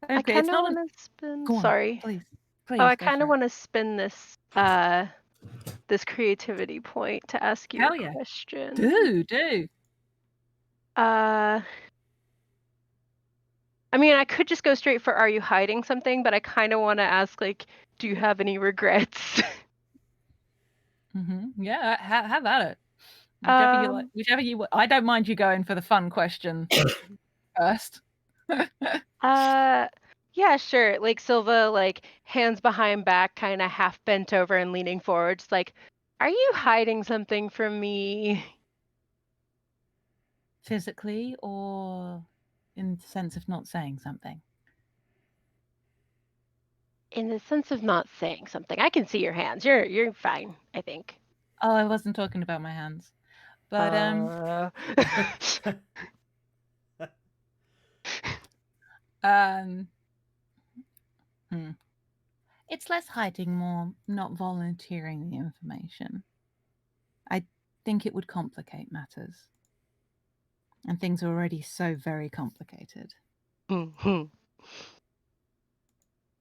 I Okay, kind it's of not. want to spin. Go on, Sorry. Please. Oh, I go kind for of it. want to spin this this creativity point to ask you Hell a yeah. question. Do. I mean, I could just go straight for are you hiding something, but I kind of want to ask like, do you have any regrets? Yeah, have at it. Whichever you like. Whichever you. I don't mind you going for the fun question first. Yeah, sure. Like Silva, like hands behind back, kind of half bent over and leaning forward. Just like, are you hiding something from me? Physically or in the sense of not saying something? In the sense of not saying something. I can see your hands. You're fine, I think. Oh, I wasn't talking about my hands. But it's less hiding, more not volunteering the information. I think it would complicate matters. And things are already so very complicated.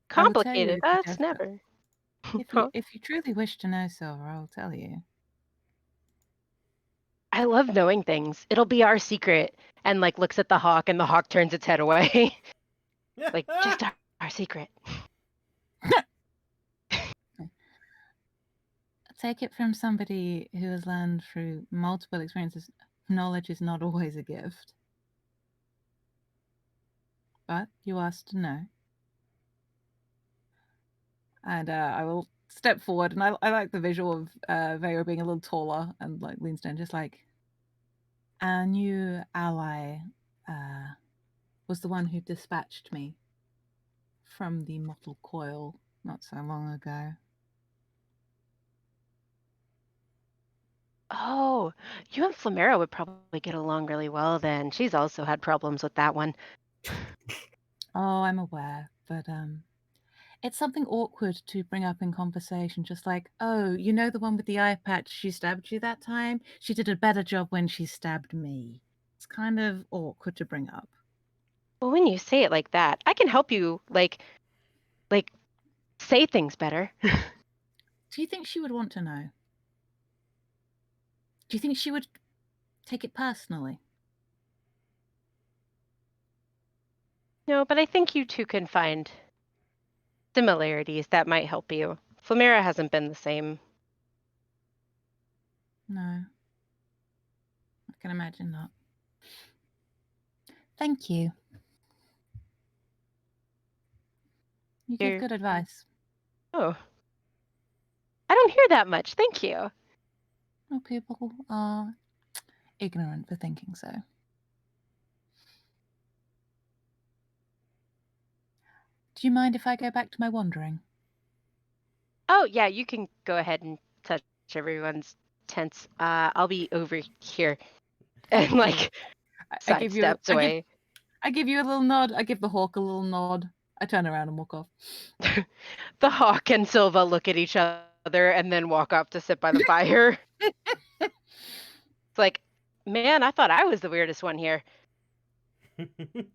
Complicated. if you That's just- never. If you truly wish to know, Silver, I'll tell you. I love knowing things. It'll be our secret. And like looks at the hawk, and the hawk turns its head away. Like just our secret. Take it from somebody who has learned through multiple experiences. Knowledge is not always a gift. But you asked to know. And I will step forward, and I like the visual of Veo being a little taller and like leans down, just like our new ally was the one who dispatched me from the mottled coil not so long ago. Oh, you and Flamera would probably get along really well then. She's also had problems with that one. Oh, I'm aware, but it's something awkward to bring up in conversation, just like, oh, you know the one with the eye patch, she stabbed you that time? She did a better job when she stabbed me. It's kind of awkward to bring up. Well, when you say it like that, I can help you like say things better. Do you think she would want to know? Do you think she would take it personally. No, but I think you two can find similarities that might help you. Flamira hasn't been the same. No. I can imagine that. Thank you. You give You're- good advice. Oh. I don't hear that much. Thank you. No, people are ignorant for thinking so. Do you mind if I go back to my wandering? Oh, yeah, you can go ahead and touch everyone's tents. I'll be over here. And like I give you sidesteps away. I give you a little nod. I give the hawk a little nod. I turn around and walk off. The hawk and Silva look at each other and then walk off to sit by the fire. It's like, man, I thought I was the weirdest one here. Good.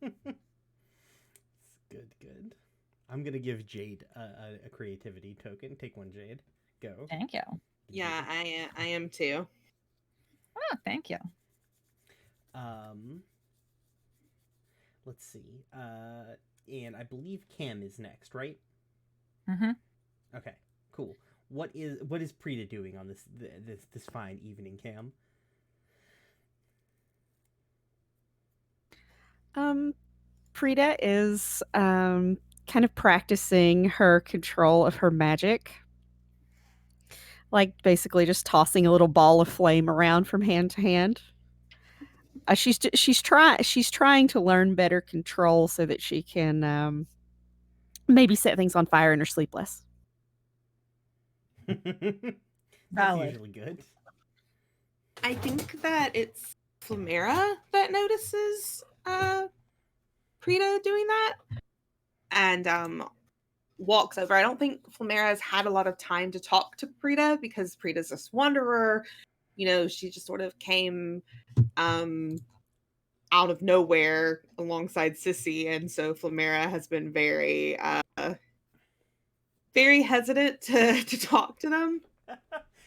I'm gonna give Jade a creativity token. Take one, Jade. Go. Thank you. Yeah, I am too. Oh, thank you. Let's see. And I believe Cam is next, right? Mm-hmm. Okay, cool. What is Prita doing on this fine evening, Cam? Prita is kind of practicing her control of her magic. Like basically just tossing a little ball of flame around from hand to hand. She's trying to learn better control so that she can maybe set things on fire in her sleep less. That's Valid. usually good. I think that it's Flamira that notices Prita doing that and walks over. I don't think Flamira has had a lot of time to talk to Prita because Prita's this wanderer. You know, she just sort of came out of nowhere alongside Sissy, and so Flamira has been very hesitant to talk to them.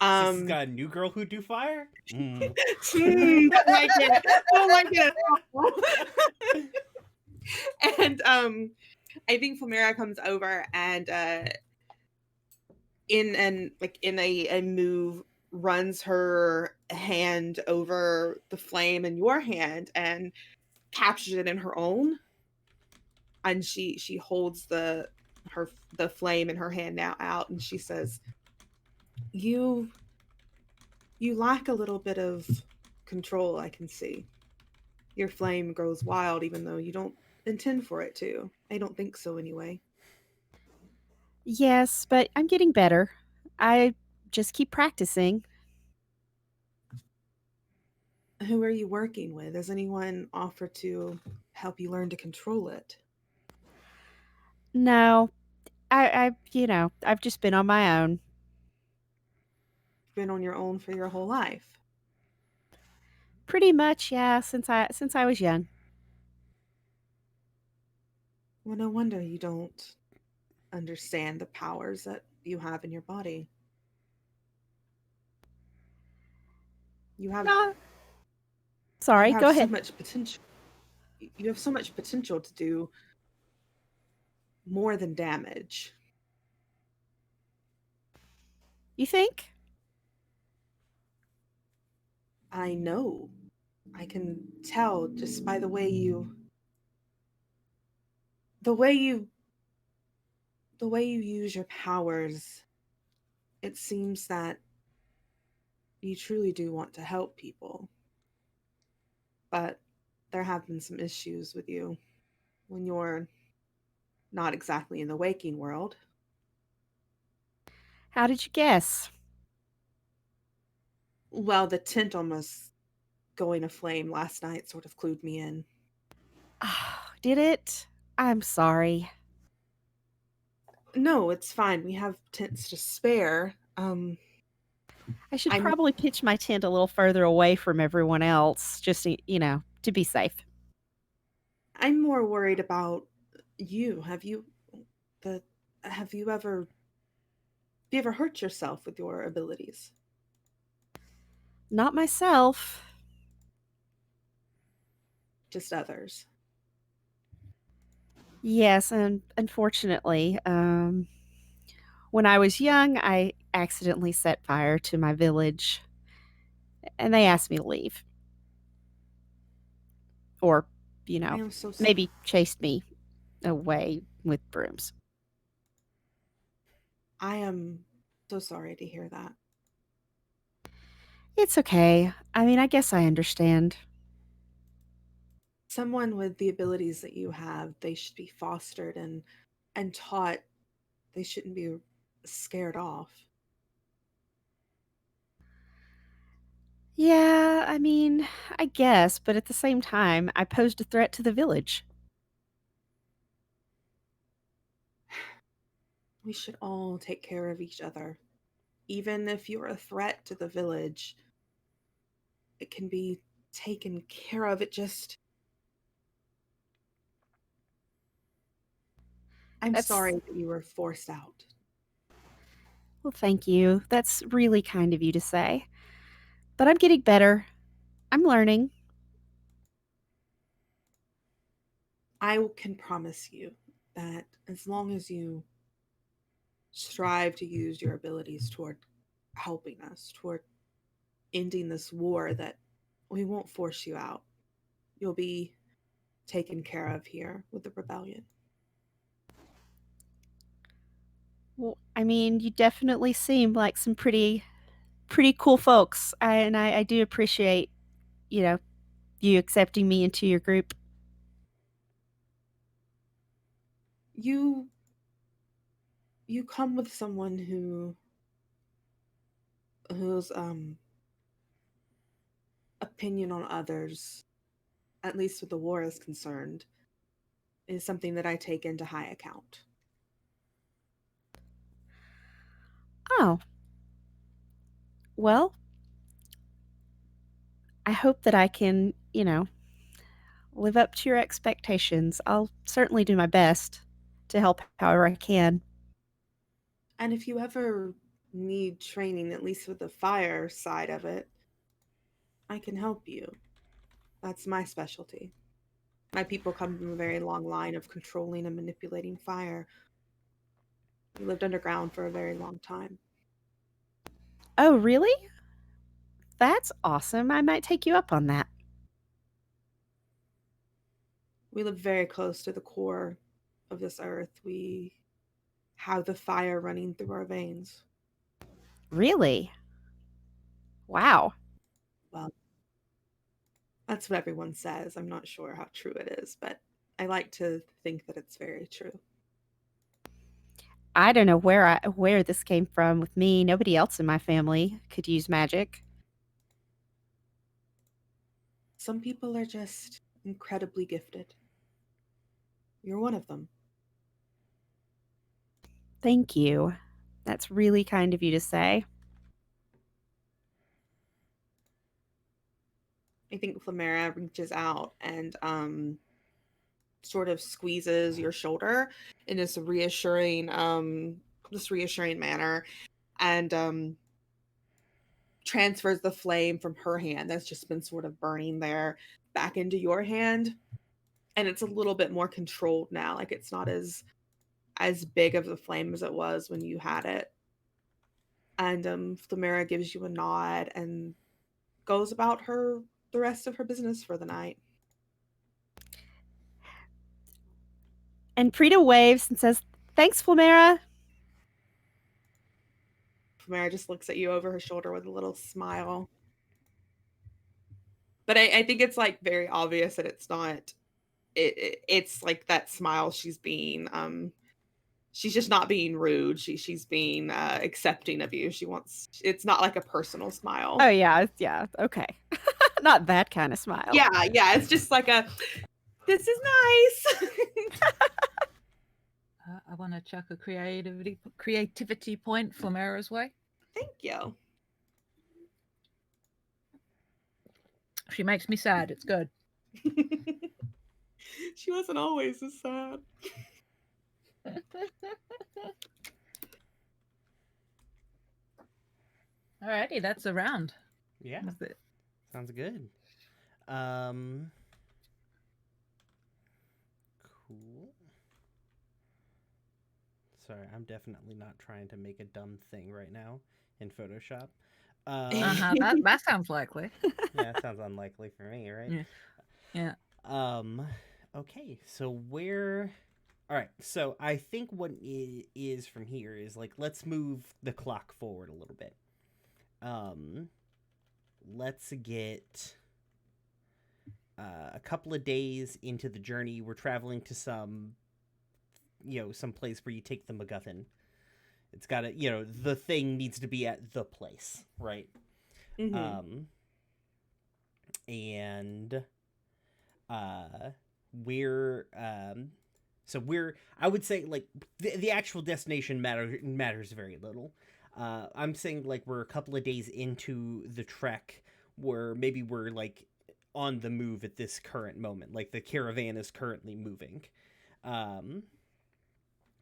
Sissy's got a new girl who do fire? Don't like it. Don't like it at all. And I think Flamira comes over and in a move runs her hand over the flame in your hand and captures it in her own. And she holds the flame in her hand now out, and she says, You lack a little bit of control, I can see. Your flame grows wild even though you don't intend for it to. I don't think so anyway. Yes, but I'm getting better. I just keep practicing. Who are you working with? Has anyone offered to help you learn to control it? No, I've just been on my own. Been on your own for your whole life. Pretty much, yeah, since I was young. Well, no wonder you don't understand the powers that you have in your body. You have No. Sorry, you have go so ahead. much potential. You have so much potential to do more than damage. You think? I know. I can tell just by the way you use your powers. It seems that you truly do want to help people. But there have been some issues with you when you're not exactly in the waking world. How did you guess? Well, the tent almost going aflame last night sort of clued me in. Oh, did it? I'm sorry. No, it's fine. We have tents to spare. I should I'm- probably pitch my tent a little further away from everyone else, just to be safe. I'm more worried about you. Have you ever hurt yourself with your abilities? Not myself. just others. Yes, and unfortunately, when I was young, I accidentally set fire to my village, and they asked me to leave. Or, you I know, am so sorry. maybe chased me away with brooms. I am so sorry to hear that. It's okay. I mean, I guess I understand. Someone with the abilities that you have, they should be fostered and taught. They shouldn't be scared off. Yeah, I mean, I guess, but at the same time, I posed a threat to the village. We should all take care of each other. Even if you're a threat to the village, it can be taken care of. I'm That's sorry that you were forced out. Well, thank you. That's really kind of you to say. But I'm getting better. I'm learning. I can promise you that as long as you strive to use your abilities toward helping us, toward ending this war, that we won't force you out. You'll be taken care of here with the rebellion. Well, I mean, you definitely seem like some pretty cool folks. I do appreciate, you know, you accepting me into your group. You come with someone whose opinion on others, at least with the war is concerned, is something that I take into high account. Oh, well, I hope that I can, live up to your expectations. I'll certainly do my best to help however I can. And if you ever need training, at least with the fire side of it, I can help you. That's my specialty. My people come from a very long line of controlling and manipulating fire. We lived underground for a very long time. Oh, really? That's awesome. I might take you up on that. We live very close to the core of this earth. We have the fire running through our veins. Really? Wow. Well, that's what everyone says. I'm not sure how true it is, but I like to think that it's very true. I don't know where this came from with me. Nobody else in my family could use magic. Some people are just incredibly gifted. You're one of them. Thank you. That's really kind of you to say. I think Flamera reaches out and sort of squeezes your shoulder in this reassuring manner, and transfers the flame from her hand that's just been sort of burning there back into your hand, and it's a little bit more controlled now. Like, it's not as big of a flame as it was when you had it. And Flamera gives you a nod and goes about the rest of her business for the night. And Prita waves and says, "Thanks, Flamera." Flamera just looks at you over her shoulder with a little smile. But I think it's like very obvious that it's not. It's like that smile. She's being she's just not being rude. She's being accepting of you. It's not like a personal smile. Oh yeah, okay. Not that kind of smile. Yeah, it's just like a, this is nice. I want to chuck a creativity point Flamera's way. Thank you. She makes me sad. It's good. She wasn't always this sad. Alrighty, that's a round. Yeah, That's it. sounds good. Sorry, I'm definitely not trying to make a dumb thing right now in Photoshop. That sounds likely. Yeah, it sounds unlikely for me, right? Yeah. Okay, so where... All right, so I think what is from here is, like, let's move the clock forward a little bit. Let's get a couple of days into the journey. We're traveling to some place where you take the MacGuffin. It's got to, the thing needs to be at the place, right? Mhm. And we're I would say, like, the actual destination matters very little. I'm saying, like, we're a couple of days into the trek where maybe we're, like, on the move at this current moment. Like, the caravan is currently moving.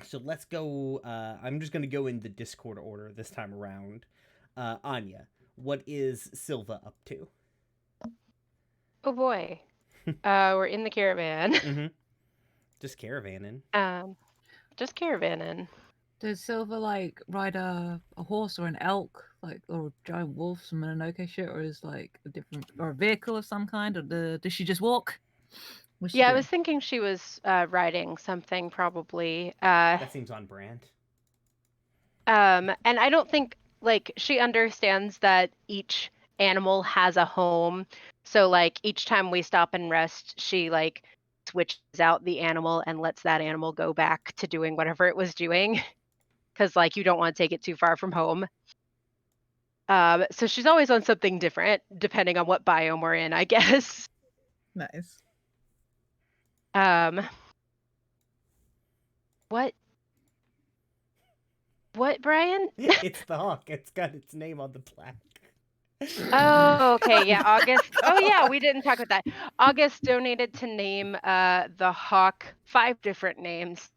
So let's go. I'm just going to go in the Discord order this time around. Anya, what is Silva up to? Oh boy. We're in the caravan. Mm-hmm. Just caravanning. Just caravanning. Does Silver like ride a horse or an elk, like, or a giant wolf, some Mononoke shit, or is like a different, or a vehicle of some kind, or does she just walk? What's she Yeah, I doing? was thinking she was riding something probably. That seems on brand. And I don't think, like, she understands that each animal has a home. So, like, each time we stop and rest, she, like, switches out the animal and lets that animal go back to doing whatever it was doing. Because, like, you don't want to take it too far from home. So she's always on something different, depending on what biome we're in, I guess. Nice. What, Brian? It's the hawk. It's got its name on the plaque. Oh, okay. Yeah, August. Oh, yeah, we didn't talk about that. August donated to name the hawk 5 different names.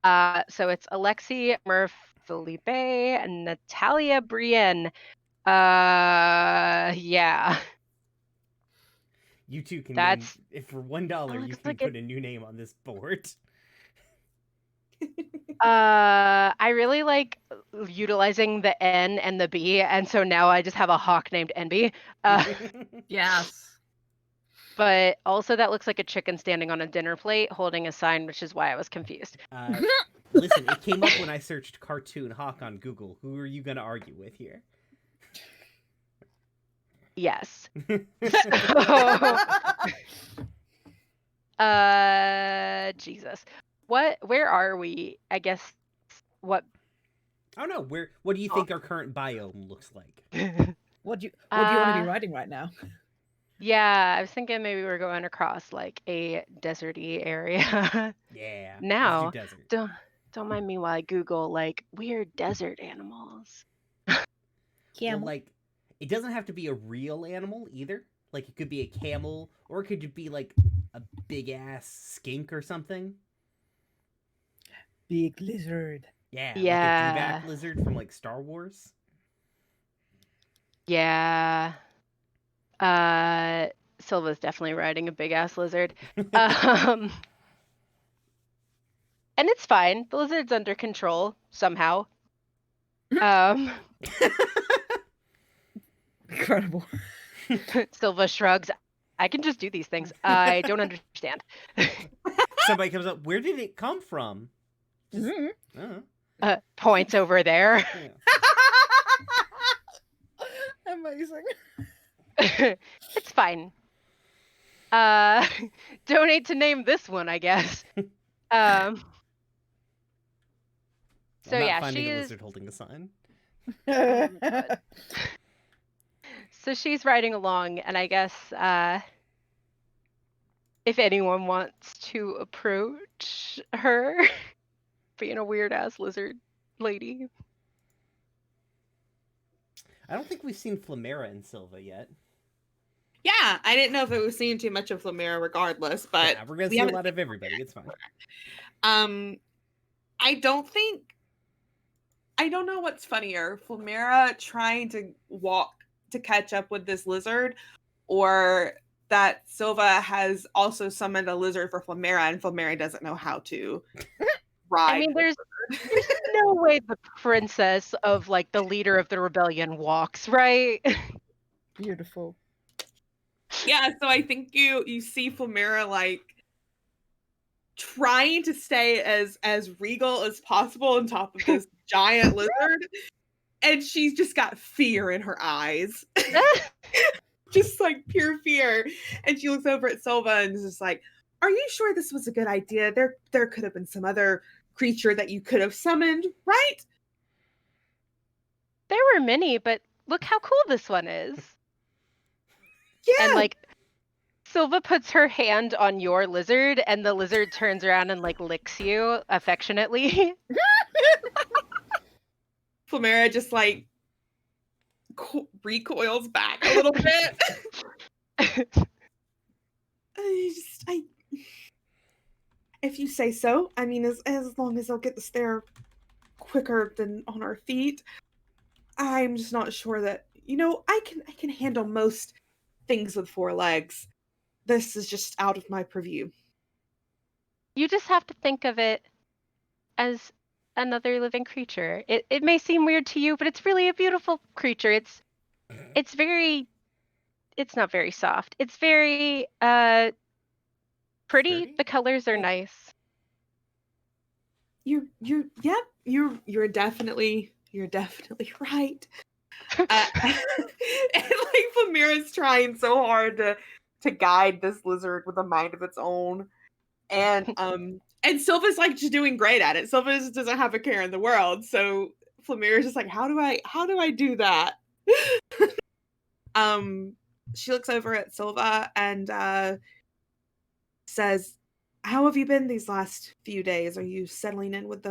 So it's Alexi, Murph, Felipe, and Natalia Brienne. Yeah. You two can That's- name, if for $1, you looks can like put a new name on this board. I really like utilizing the N and the B, and so now I just have a hawk named NB. Yes. But also that looks like a chicken standing on a dinner plate holding a sign, which is why I was confused. Listen, it came up when I searched cartoon hawk on Google. Who are you going to argue with here? Yes. Jesus. Where are we? I guess what I don't know. What do you think our current biome looks like? What do you want to be Uh, riding right now? Yeah, I was thinking maybe we're going across like a deserty area. Yeah. Now, Let's do desert. don't mind me while I Google like weird desert animals. Well, like, it doesn't have to be a real animal either. Like, it could be a camel, or it could be like a big ass skink or something. Big lizard. Yeah. Yeah. Like a Dewback lizard from like Star Wars. Yeah. Silva's definitely riding a big ass lizard. And it's fine. The lizard's under control somehow. Incredible. Silva shrugs. I can just do these things. I don't understand. Somebody comes up. Where did it come from? Mhm. Points over there. Yeah. Amazing. It's fine. Donate to name this one, I guess. I'm So not yeah, finding she a is. lizard holding a sign. So she's riding along, and I guess if anyone wants to approach her, being a weird ass lizard lady. I don't think we've seen Flamera and Silva yet. Yeah, I didn't know if it was seeing too much of Flamera regardless, but Yeah, we're gonna we see a haven't lot of everybody. It's fine. I don't know what's funnier, Flamera trying to walk to catch up with this lizard, or that Silva has also summoned a lizard for Flamera and Flamera doesn't know how to ride. I mean, the there's There's no way the princess of like the leader of the rebellion walks, right? Beautiful. Yeah, so I think you see Flamira like trying to stay as regal as possible on top of this giant lizard, and she's just got fear in her eyes. Just like pure fear. And she looks over at Silva and is just like, "Are you sure this was a good idea? There could have been some other creature that you could have summoned, right?" There were many, but look how cool this one is. Yeah. And like Silva puts her hand on your lizard and the lizard turns around and like licks you affectionately. Flamira just like recoils back a little bit. If you say so. I mean, as long as I'll get this there quicker than on our feet. I'm just not sure that I can handle most things with 4 legs. This is just out of my purview. You just have to think of it as another living creature. It may seem weird to you, but it's really a beautiful creature. It's not very soft. It's very pretty. Sturdy? The colors are nice. You're definitely right. And like Flamira's trying so hard to guide this lizard with a mind of its own. And Silva's like just doing great at it. Silva just doesn't have a care in the world. So Flamira's just like, how do I do that? She looks over at Silva and says, "How have you been these last few days? Are you settling in with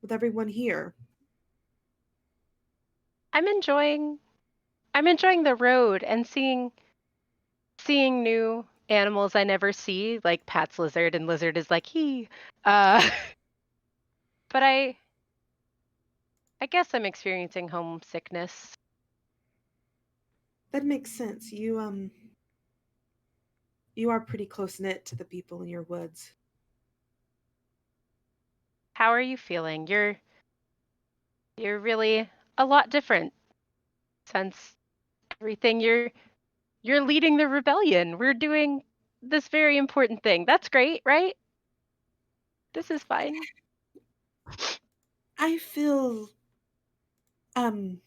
everyone here?" I'm enjoying the road and seeing new animals I never see, like Pat's lizard, and lizard is like he. But I guess I'm experiencing homesickness. That makes sense. You are pretty close knit to the people in your woods. How are you feeling? You're really a lot different since everything you're leading the rebellion. We're doing this very important thing. That's great, right? This is fine. I feel I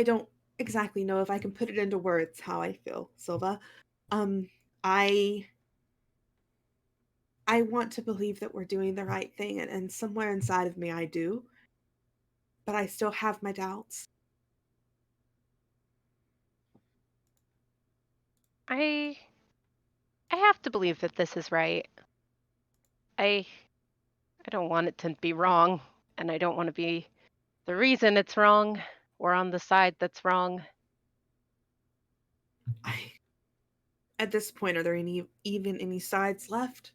don't exactly know if I can put it into words how I feel, Silva. I want to believe that we're doing the right thing, and somewhere inside of me I do. But I still have my doubts. I have to believe that this is right. I don't want it to be wrong, and I don't want to be the reason it's wrong or on the side that's wrong. At this point, are there even any sides left?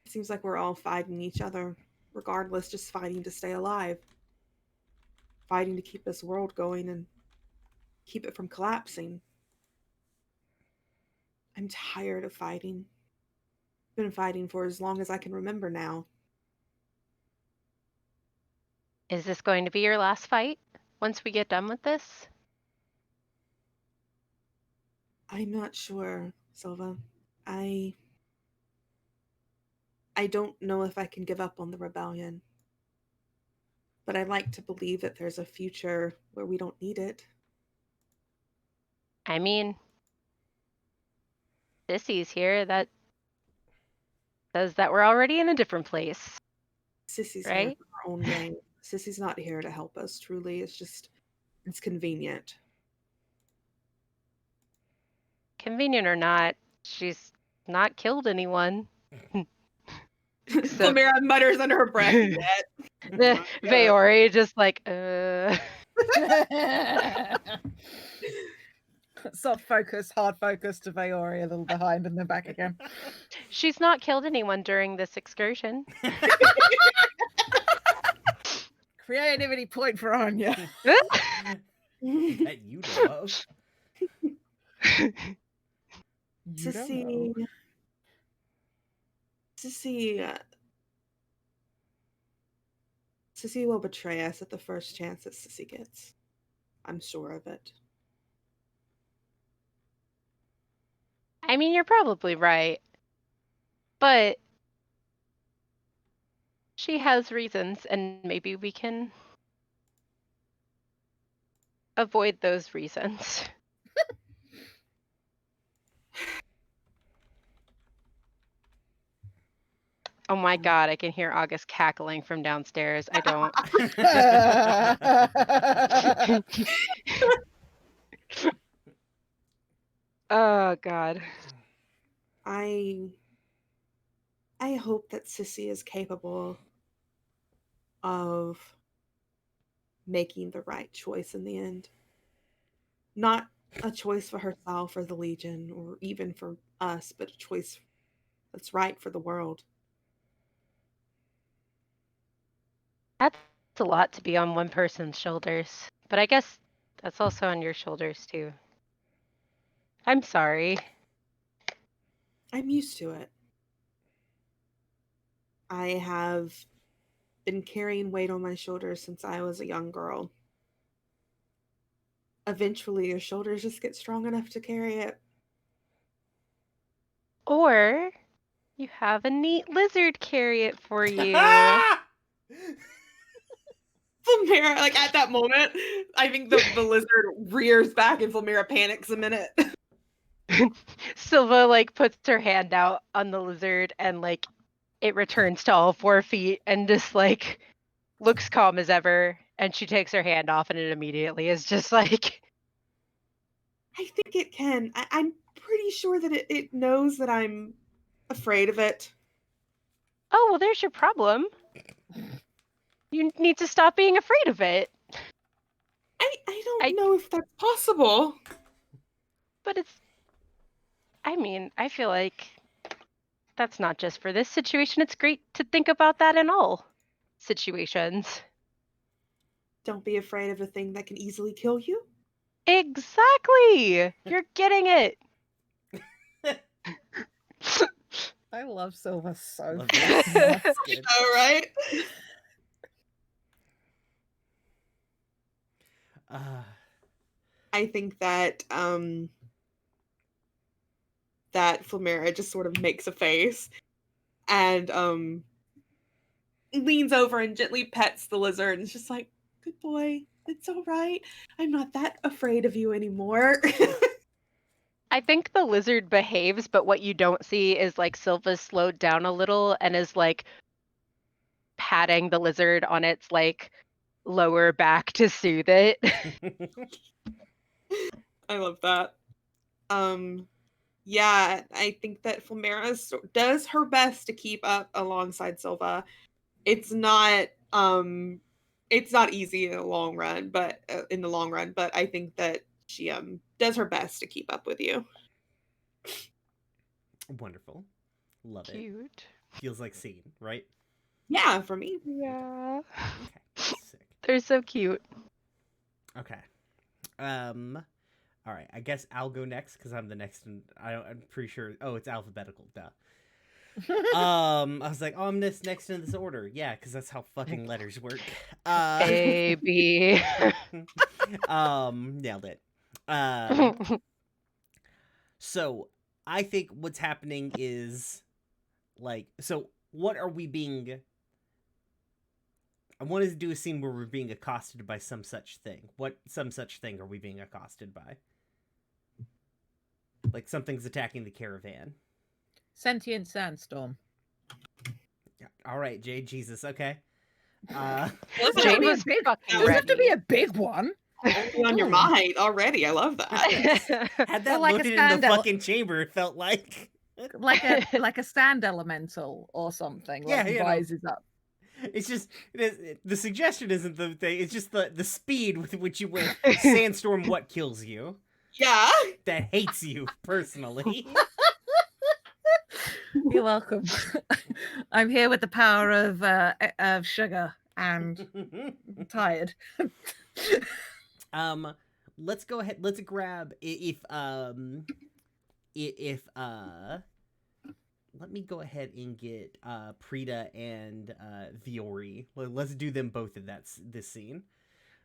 It seems like we're all fighting each other, regardless, just fighting to stay alive. Fighting to keep this world going and keep it from collapsing. I'm tired of fighting. Been fighting for as long as I can remember now. Is this going to be your last fight once we get done with this? I'm not sure, Silva. I don't know if I can give up on the rebellion. But I'd like to believe that there's a future where we don't need it. I mean, Sissy's here. That says that we're already in a different place. Sissy's here right? for her own gain. Sissy's not here to help us, truly. It's convenient. Convenient or not, she's not killed anyone. Flamira mutters under her breath. The Veori just like, Soft focus, hard focus to Veori a little behind and then back again. She's not killed anyone during this excursion. Creativity point for Anya. That you love. Sissy will betray us at the first chance that Sissy gets. I'm sure of it. I mean, you're probably right. But she has reasons, and maybe we can avoid those reasons. Oh my god, I can hear August cackling from downstairs. I don't. Oh god. I hope that Sissy is capable of making the right choice in the end. Not a choice for herself or the Legion or even for us, but a choice that's right for the world. That's a lot to be on one person's shoulders. But I guess that's also on your shoulders too. I'm sorry. I'm used to it. I have been carrying weight on my shoulders since I was a young girl. Eventually, your shoulders just get strong enough to carry it. Or you have a neat lizard carry it for you. Flamera, like at that moment, I think the lizard rears back and Flamera panics a minute. Silva like puts her hand out on the lizard and like it returns to all 4 feet and just like looks calm as ever, and she takes her hand off and it immediately is just like I think it can. I'm pretty sure that it knows that I'm afraid of it. oh well, there's your problem. You need to stop being afraid of it. I don't know if that's possible. But I mean, I feel like that's not just for this situation. It's great to think about that in all situations. Don't be afraid of a thing that can easily kill you. Exactly. You're getting it. I love Silva so Love much. this. That's good. All right. I think that that Flamera just sort of makes a face and leans over and gently pets the lizard and is just like, good boy, it's all right. I'm not that afraid of you anymore. I think the lizard behaves, but what you don't see is like Silva's slowed down a little and is like patting the lizard on its like lower back to soothe it. I love that. Yeah, I think that Flamera does her best to keep up alongside Silva. It's not easy in the long run, but I think that she does her best to keep up with you. Wonderful. Love it. Cute. Feels like scene, right? Yeah, for me. Yeah. Okay. Sick. They're so cute. Okay. All right. I guess I'll go next because I'm the next. I'm pretty sure. Oh, it's alphabetical. Duh. I was like, oh, I'm next in this order. Yeah, because that's how fucking letters work. A, B. Nailed it. So I think what's happening is like, so what are we being? I wanted to do a scene where we're being accosted by some such thing. What some such thing are we being accosted by? Like something's attacking the caravan. Sentient sandstorm. Yeah. All right, Jade. Jesus. Okay. Jade was big. fucking Doesn't have to ready. be a big one. Only on your mind already. I love that. Had that like a loaded in the standout. fucking chamber, it felt like. like a sand elemental or something. Yeah, Like you know. rises up. It's just the suggestion isn't the thing. It's just the speed with which you went. Sandstorm, what kills you? Yeah. That hates you personally. You're welcome. I'm here with the power of sugar and I'm tired. Let's go ahead. Let's grab if let let me go ahead and get Prita and Viore. Let's do them both in this scene.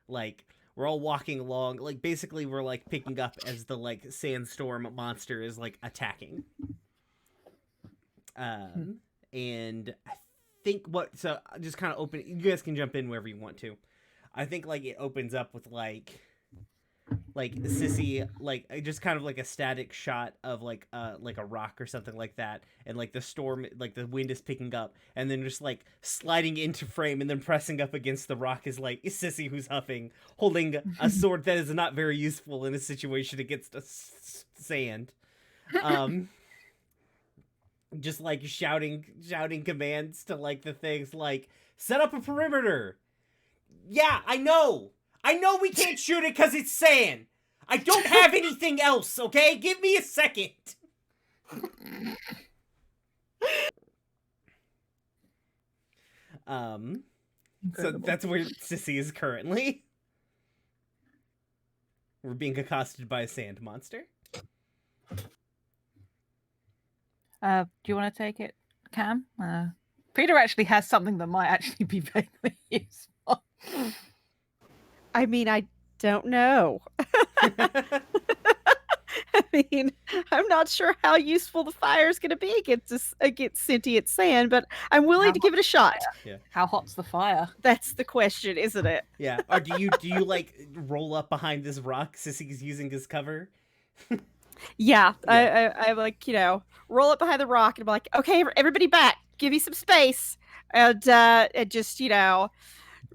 Like, we're all walking along. Like, basically, we're like picking up as the like sandstorm monster is like attacking. And I think so just kind of open. You guys can jump in wherever you want to. I think like it opens up with like Sissy, like just kind of like a static shot of like a rock or something like that, and like the storm, like the wind is picking up, and then just like sliding into frame, and then pressing up against the rock is like Sissy, who's huffing, holding a sword that is not very useful in a situation against sand. Just like shouting commands to like the things like, set up a perimeter. Yeah, I know we can't shoot it because it's sand. I don't have anything else, okay? Give me a second. So that's where Sissy is currently. We're being accosted by a sand monster. Do you want to take it, Cam? Peter actually has something that might actually be vaguely useful. I mean, I don't know. I mean, I'm not sure how useful the fire is going to be against sentient sand, but I'm willing to give it a shot. Yeah. How hot's the fire? That's the question, isn't it? Yeah. Or do you like roll up behind this rock Sissy's using as cover? Yeah. I like, roll up behind the rock and be like, okay, everybody back. Give me some space. And just,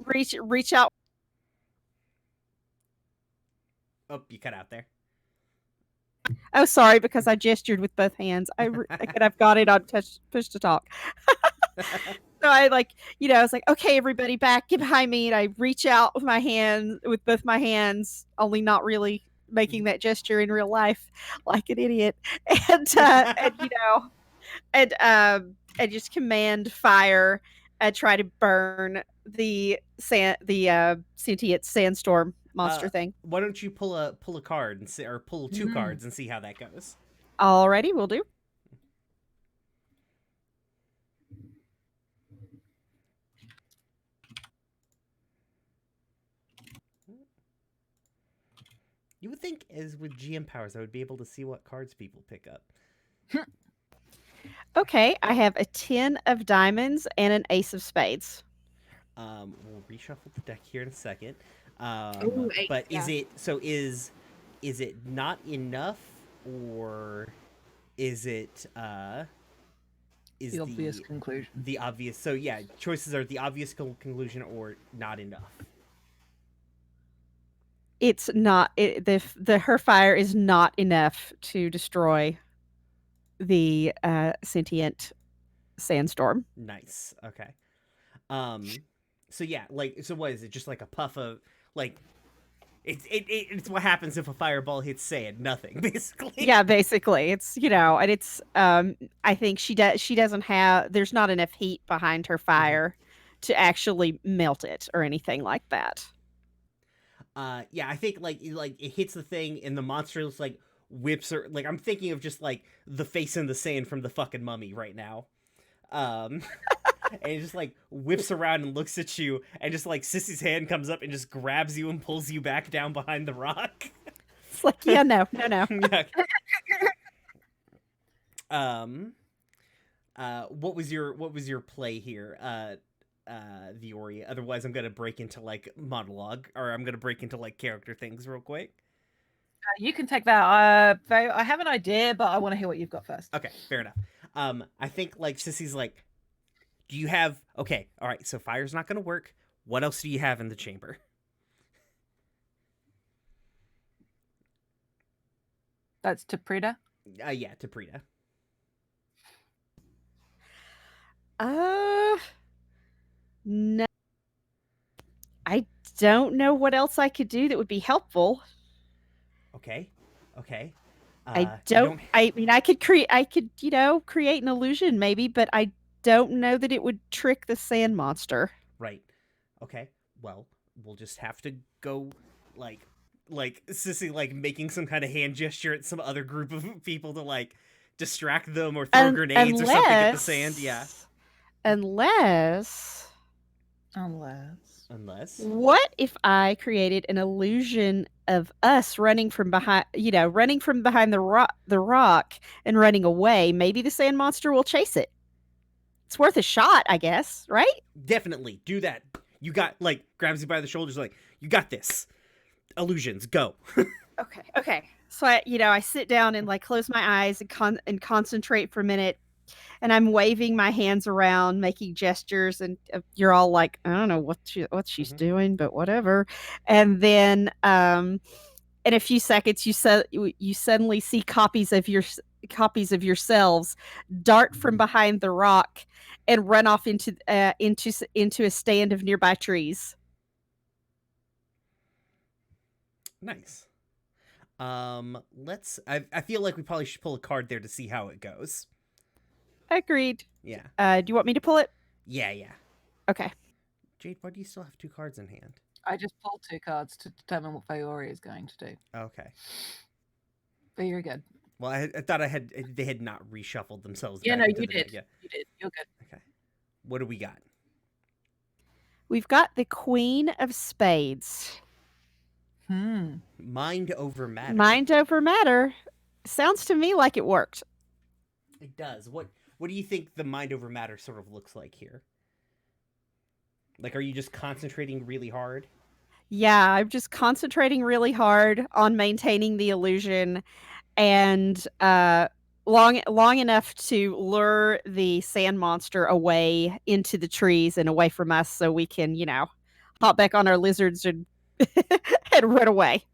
reach out. Oh, you cut out there. Oh, sorry, because I gestured with both hands. I've got it on push to talk. So I I was like, okay, everybody back, get behind me. And I reach out with both my hands, only not really making that gesture in real life like an idiot. And just command fire and try to burn the sentient sandstorm monster thing. Why don't you pull a card and or pull two cards and see how that goes? Alrighty, will do. You would think, as with GM powers, I would be able to see what cards people pick up. Okay, I have a 10 of diamonds and an ace of spades. We'll reshuffle the deck here in a second. Ooh, but yeah. is it not enough, or is it is The obvious conclusion. the obvious? So yeah, choices are the obvious conclusion or not enough. It's not her fire is not enough to destroy the sentient sandstorm. Nice. Okay. So yeah, so what is it? Just like a puff of like. It's what happens if a fireball hits sand. Nothing, basically. Yeah, basically, it's and it's I think she doesn't have. There's not enough heat behind her fire to actually melt it or anything like that. Yeah, I think like it hits the thing and the monster just like whips her. Like I'm thinking of just like the face in the sand from the fucking Mummy right now. And it just like whips around and looks at you, and just like Sissy's hand comes up and just grabs you and pulls you back down behind the rock. It's like, yeah, no. What was your play here, Viore? Otherwise, I'm gonna break into like monologue, or I'm gonna break into like character things real quick. You can take that. I have an idea, but I want to hear what you've got first. Okay, fair enough. I think like Sissy's like, do you have? Okay, all right. So fire's not gonna work. What else do you have in the chamber? That's to Prita. Yeah, to Prita. No. I don't know what else I could do that would be helpful. Okay. I mean, I could create an illusion maybe, but I don't know that it would trick the sand monster. Right. Okay. Well, we'll just have to go like Sissy like making some kind of hand gesture at some other group of people to like distract them or throw grenades or something at the sand. Yeah. Unless, what if I created an illusion of us running from behind, the rock and running away? Maybe the sand monster will chase it. It's worth a shot, I guess, right? Definitely do that. You got, like, grabs you by the shoulders, like, you got this. Illusions, go. Okay. So I sit down and like close my eyes and concentrate for a minute, and I'm waving my hands around, making gestures, and you're all like, I don't know what she's doing, but whatever. And then in a few seconds, you suddenly see copies of yourselves dart from behind the rock and run off into a stand of nearby trees. Nice. I feel like we probably should pull a card there to see how it goes. Agreed. Yeah. Do you want me to pull it? Yeah. Okay. Jade, why do you still have 2 cards in hand? I just pulled 2 cards to determine what Vaori is going to do. Okay. But you're good. Well, I thought they had not reshuffled themselves. Yeah, back no, into you the did. deck yet. You did. You're good. Okay. What do we got? We've got the Queen of Spades. Mind over matter. Mind over matter. Sounds to me like it worked. It does. What do you think the mind over matter sort of looks like here? Like, are you just concentrating really hard? Yeah, I'm just concentrating really hard on maintaining the illusion, and long enough to lure the sand monster away into the trees and away from us, so we can, hop back on our lizards and and run away.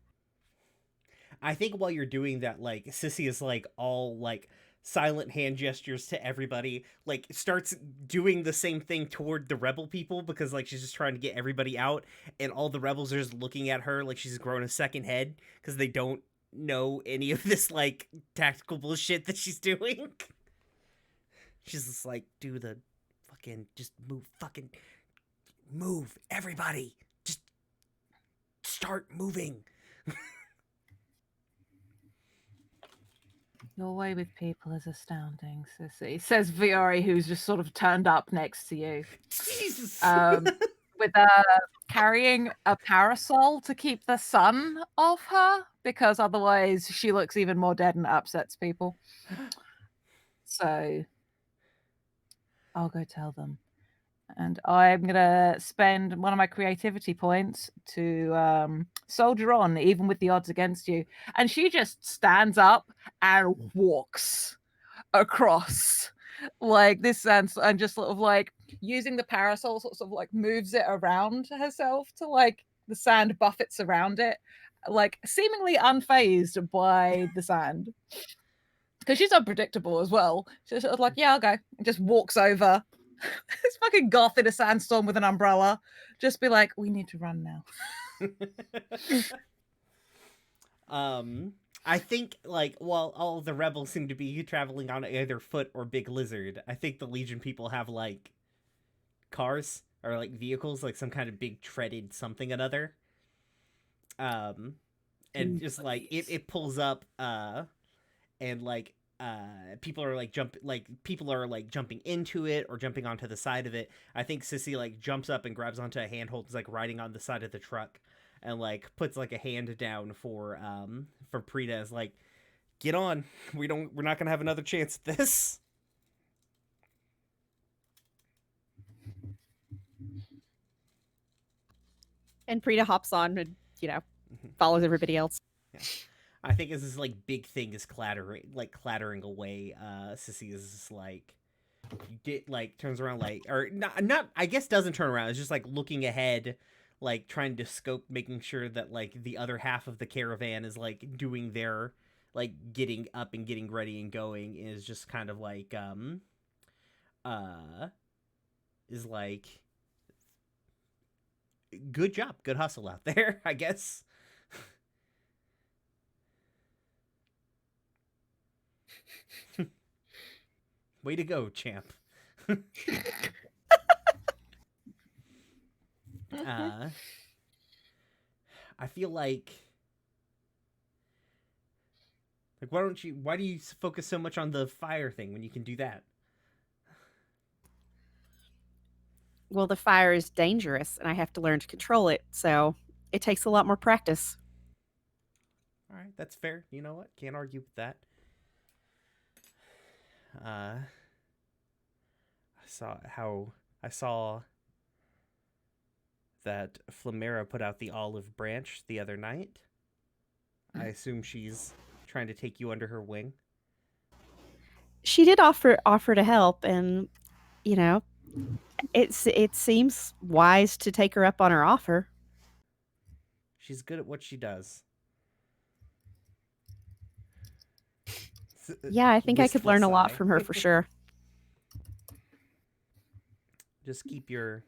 I think while you're doing that, like, Sissy is like all like silent hand gestures to everybody, like starts doing the same thing toward the rebel people, because like she's just trying to get everybody out, and all the rebels are just looking at her like she's grown a second head because they don't know any of this like tactical bullshit that she's doing. She's just like, do the fucking, just move, everybody, just start moving. Your way with people is astounding, Sissy, says Vaori, who's just sort of turned up next to you. Jesus. With carrying a parasol to keep the sun off her, because otherwise she looks even more dead and upsets people. So I'll go tell them. And I'm going to spend one of my creativity points to soldier on, even with the odds against you. And she just stands up and walks across like this, and just sort of like using the parasol, sort of like moves it around herself to like the sand buffets around it, like seemingly unfazed by the sand. Because she's unpredictable as well. She's sort of like, yeah, I'll go. And just walks over. This fucking goth in a sandstorm with an umbrella. Just be like, we need to run now. I think, like, while all the rebels seem to be traveling on either foot or big lizard, I think the Legion people have, like, cars or, like, vehicles, like some kind of big treaded something another. And just, like, it pulls up, and, like, people are like jumping into it or jumping onto the side of it. I think Sissy like jumps up and grabs onto a handhold, is like riding on the side of the truck, and like puts like a hand down for Prita, is like, get on, we're not gonna have another chance at this. And Prita hops on and follows everybody else. Yeah. I think as this like big thing is clattering away, Sissy is just like, turns around, like, or not I guess doesn't turn around, it's just like looking ahead, like trying to scope, making sure that like the other half of the caravan is like doing their like getting up and getting ready and going, is just kind of like is like, good job, good hustle out there, I guess. Way to go, champ. I feel like Like, why do you focus so much on the fire thing when you can do that? Well, the fire is dangerous and I have to learn to control it, so it takes a lot more practice. All right, that's fair. You know what? Can't argue with that. I saw that Flamera put out the olive branch the other night. I assume she's trying to take you under her wing. She did offer to help, and you know, it seems wise to take her up on her offer. She's good at what she does. Yeah, I think I could Wistful learn a lot sigh. from her for sure. Just keep your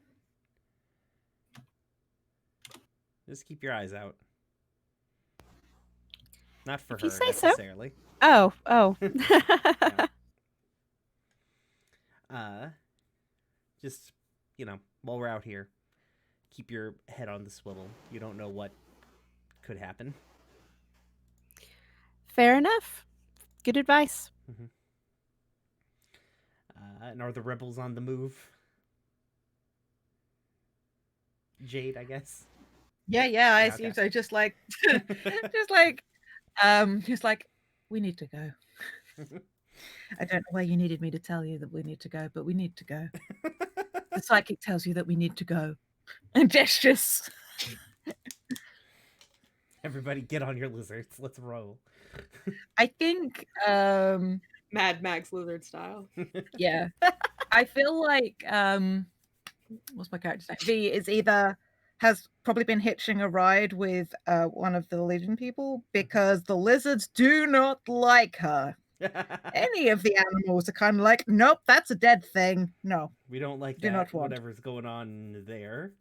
eyes out. Not for If you her say so. necessarily. Oh. Just, while we're out here, keep your head on the swivel. You don't know what could happen. Fair enough. Good advice. And are the rebels on the move? Jade, I guess. Yeah, I Yeah, assume okay. so. Just like, we need to go. I don't know why you needed me to tell you that we need to go, but we need to go. The psychic tells you that we need to go, and gestures. Everybody, get on your lizards. Let's roll. I think, Mad Max lizard style. yeah, I feel like, what's my character's name? V is either has probably been hitching a ride with one of the Legion people because the lizards do not like her. Any of the animals are kind of like, nope, that's a dead thing. No, We don't like Do that. not want. Whatever's going on there.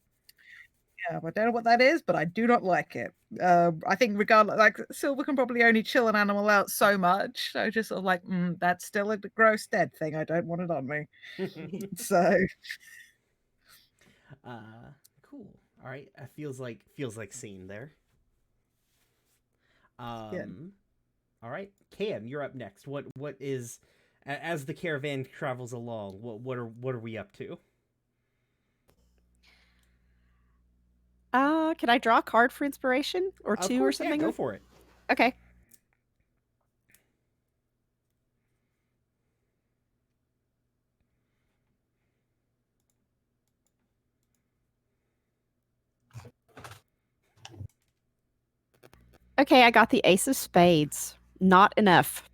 yeah, I don't know what that is, but I do not like it. I think regardless, like Silver can probably only chill an animal out so much. So just sort of like, that's still a gross dead thing. I don't want it on me. So Cool. All right. Feels like scene there. All right, Cam, you're up next. What is, as the caravan travels along? What are we up to? Can I draw a card for inspiration or Of two or course, something? Yeah, go for it. Okay. Okay, I got the Ace of Spades. Not enough.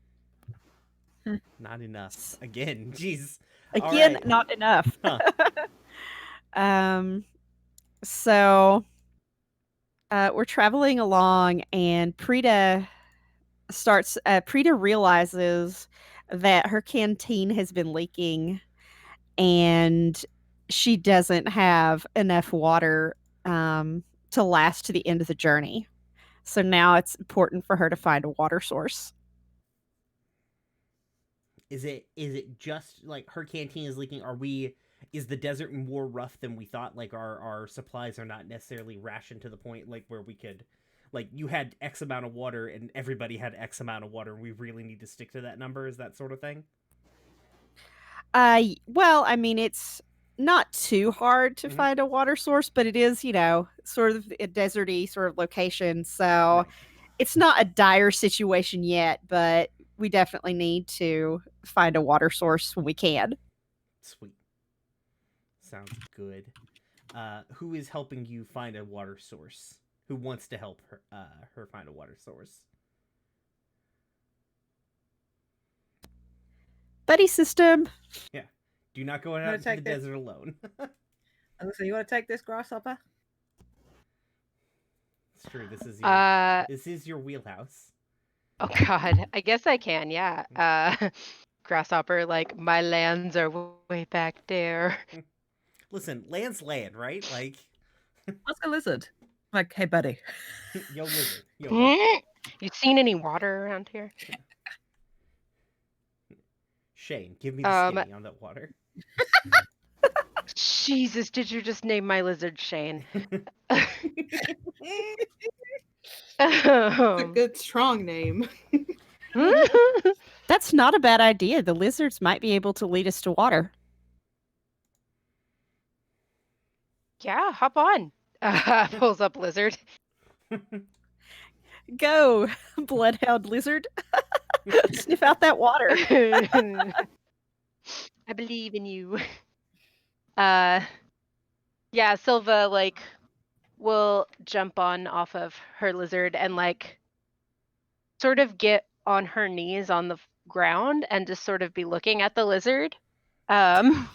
Not enough. Again, jeez. Again, right. not enough. Huh. So we're traveling along, and Prita realizes that her canteen has been leaking, and she doesn't have enough water to last to the end of the journey. So now it's important for her to find a water source. Is it just like her canteen is leaking? Is the desert more rough than we thought? Like our supplies are not necessarily rationed to the point like where we could, like, you had X amount of water and everybody had X amount of water and we really need to stick to that number? Is that sort of thing? Well, I mean, it's not too hard to Mhm. find a water source, but it is, sort of a deserty sort of location. So Right. it's not a dire situation yet, but we definitely need to find a water source when we can. Sweet. Sounds good. Who is helping you find a water source? Who wants to help her find a water source? Buddy system. Do not go out Wanna into the take this? desert alone. So you want to take this grasshopper? It's true. This is your wheelhouse. Oh God, I guess I can. Yeah. Grasshopper, like my lands are way back there. Listen, land's land, right? Like, Ask a lizard. Like, hey, buddy. yo, lizard. Yo, You seen any water around here? Shane, give me the Um, skinny on that water. Jesus, did you just name my lizard Shane? It's a good strong name. That's not a bad idea. The lizards might be able to lead us to water. Yeah, hop on. Pulls up lizard. Go, bloodhound lizard. Sniff out that water. I believe in you. Yeah, Silva like will jump on off of her lizard and like sort of get on her knees on the ground and just sort of be looking at the lizard. And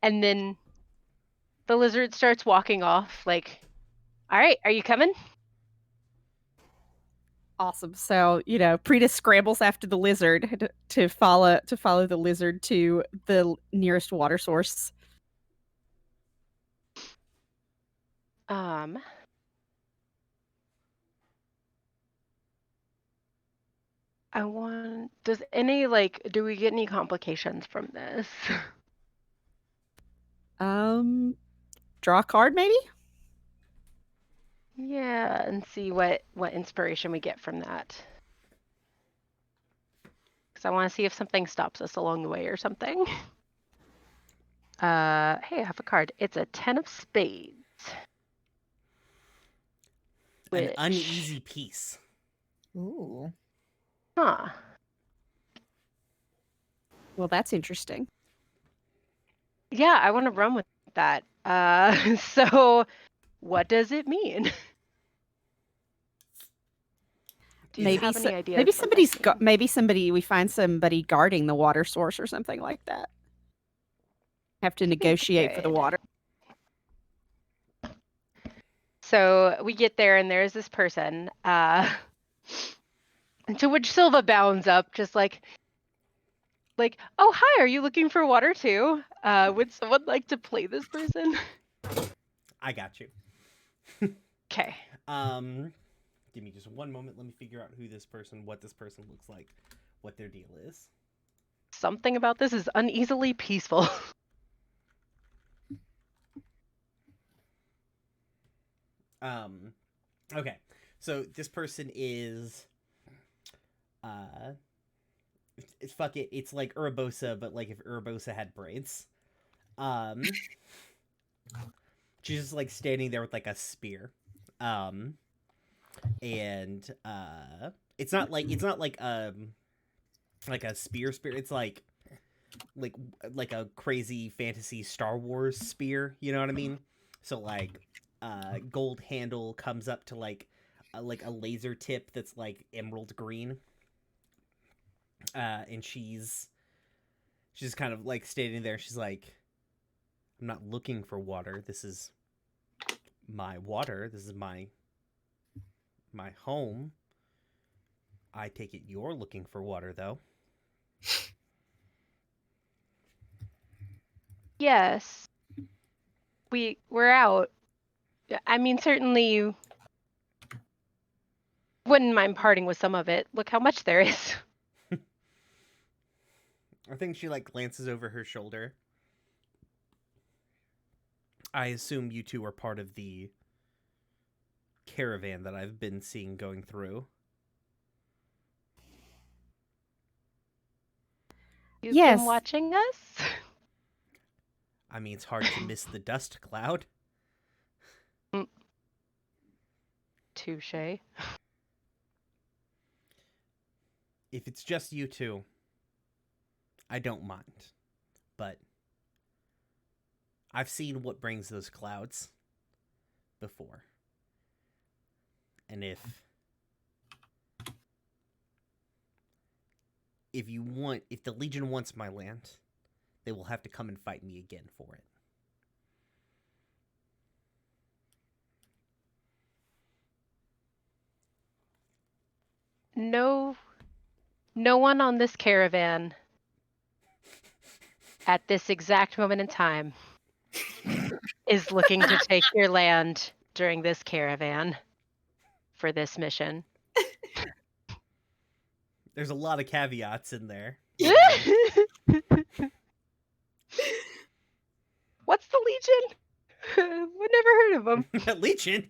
then the lizard starts walking off like, all right, are you coming? Awesome. So, Preta scrambles after the lizard to follow the lizard to the nearest water source. Do we get any complications from this? Draw a card maybe? Yeah, and see what inspiration we get from that. Because I want to see if something stops us along the way or something. Hey, I have a card. It's a 10 of spades. An uneasy piece. Ooh. Huh. Well, that's interesting. Yeah, I want to run with that. So what does it mean? Do you have any ideas maybe what that means? we find somebody guarding the water source or something like that. Have to negotiate for the good. water. So we get there and there's this person, to which Silva bounds up, just like, oh hi, are you looking for water too? Would someone like to play this person? I got you. Okay. Give me just one moment. Let me figure out what this person looks like, what their deal is. Something about this is uneasily peaceful. Okay. So this person is, fuck it. It's like Urbosa, but like if Urbosa had braids. She's just like standing there with like a spear. And it's not like a spear. It's like a crazy fantasy Star Wars spear, you know what I mean? So like gold handle comes up to like a laser tip that's like emerald green. And she's kind of like standing there. She's like, I'm not looking for water. This is my water. This is my home. I take it you're looking for water, though. Yes. We're out. I mean, certainly you wouldn't mind parting with some of it. Look how much there is. I think she like glances over her shoulder. I assume you two are part of the caravan that I've been seeing going through. You've Yes. been watching us? I mean, it's hard to miss the dust cloud. Touche. If it's just you two, I don't mind. But I've seen what brings those clouds before. And if the Legion wants my land, they will have to come and fight me again for it. No one on this caravan at this exact moment in time is looking to take your land during this caravan for this mission. There's a lot of caveats in there. What's the Legion? We never heard of them. Legion?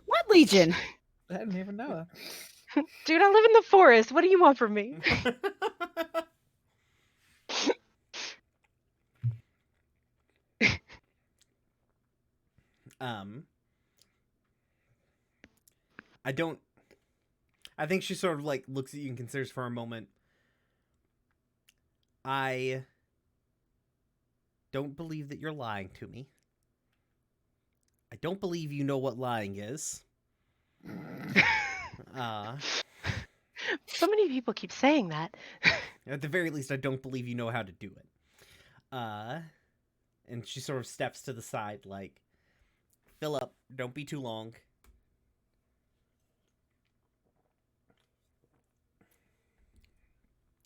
What Legion? I didn't even know her. Dude, I live in the forest. What do you want from me? I think she sort of like looks at you and considers for a moment. I don't believe that you're lying to me. I don't believe you know what lying is. So many people keep saying that. At the very least, I don't believe you know how to do it. And she sort of steps to the side, like, fill up, don't be too long.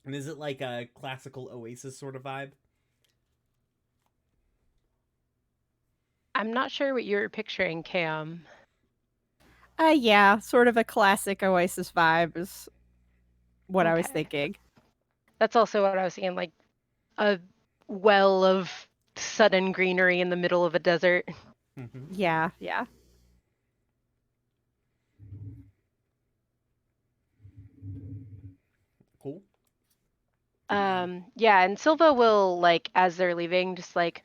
And is it like a classical Oasis sort of vibe? I'm not sure what you're picturing, Cam. Yeah, sort of a classic Oasis vibe is what I was Okay. thinking. That's also what I was saying, like a well of sudden greenery in the middle of a desert. Mm-hmm. Yeah, yeah. Cool. Yeah, and Silva will, like, as they're leaving, just like,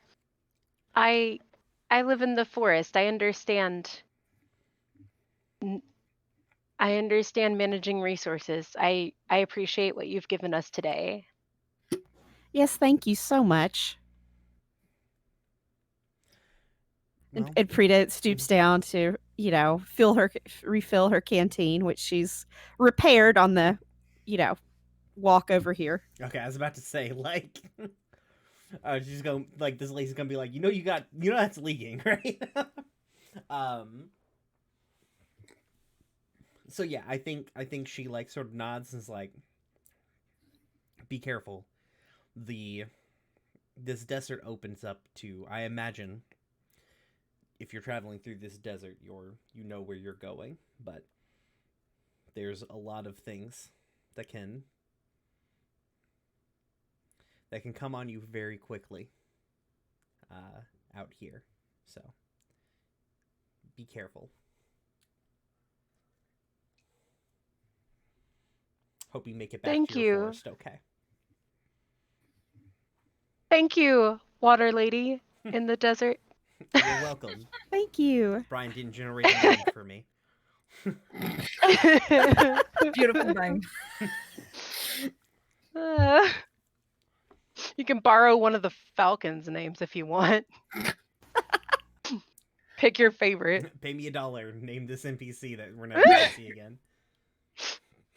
I live in the forest. I understand managing resources. I appreciate what you've given us today. Yes, thank you so much. Well, And Prita stoops down to, refill her canteen, which she's repaired on the, walk over here. okay, I was about to say, like, she's gonna, like, this lady's gonna be like, that's leaking, right? So yeah, I think she, like, sort of nods and is like, be careful. This desert opens up to, I imagine, if you're traveling through this desert, you know where you're going, but there's a lot of things that can come on you very quickly out here. So be careful. Hope you make it back Thank to your you. forest, okay? Thank you, water lady in the desert. You're welcome. Thank you. Brian didn't generate a name for me. Beautiful name. You can borrow one of the Falcons' names if you want. Pick your favorite. Pay me $1. Name this NPC that we're never gonna see again.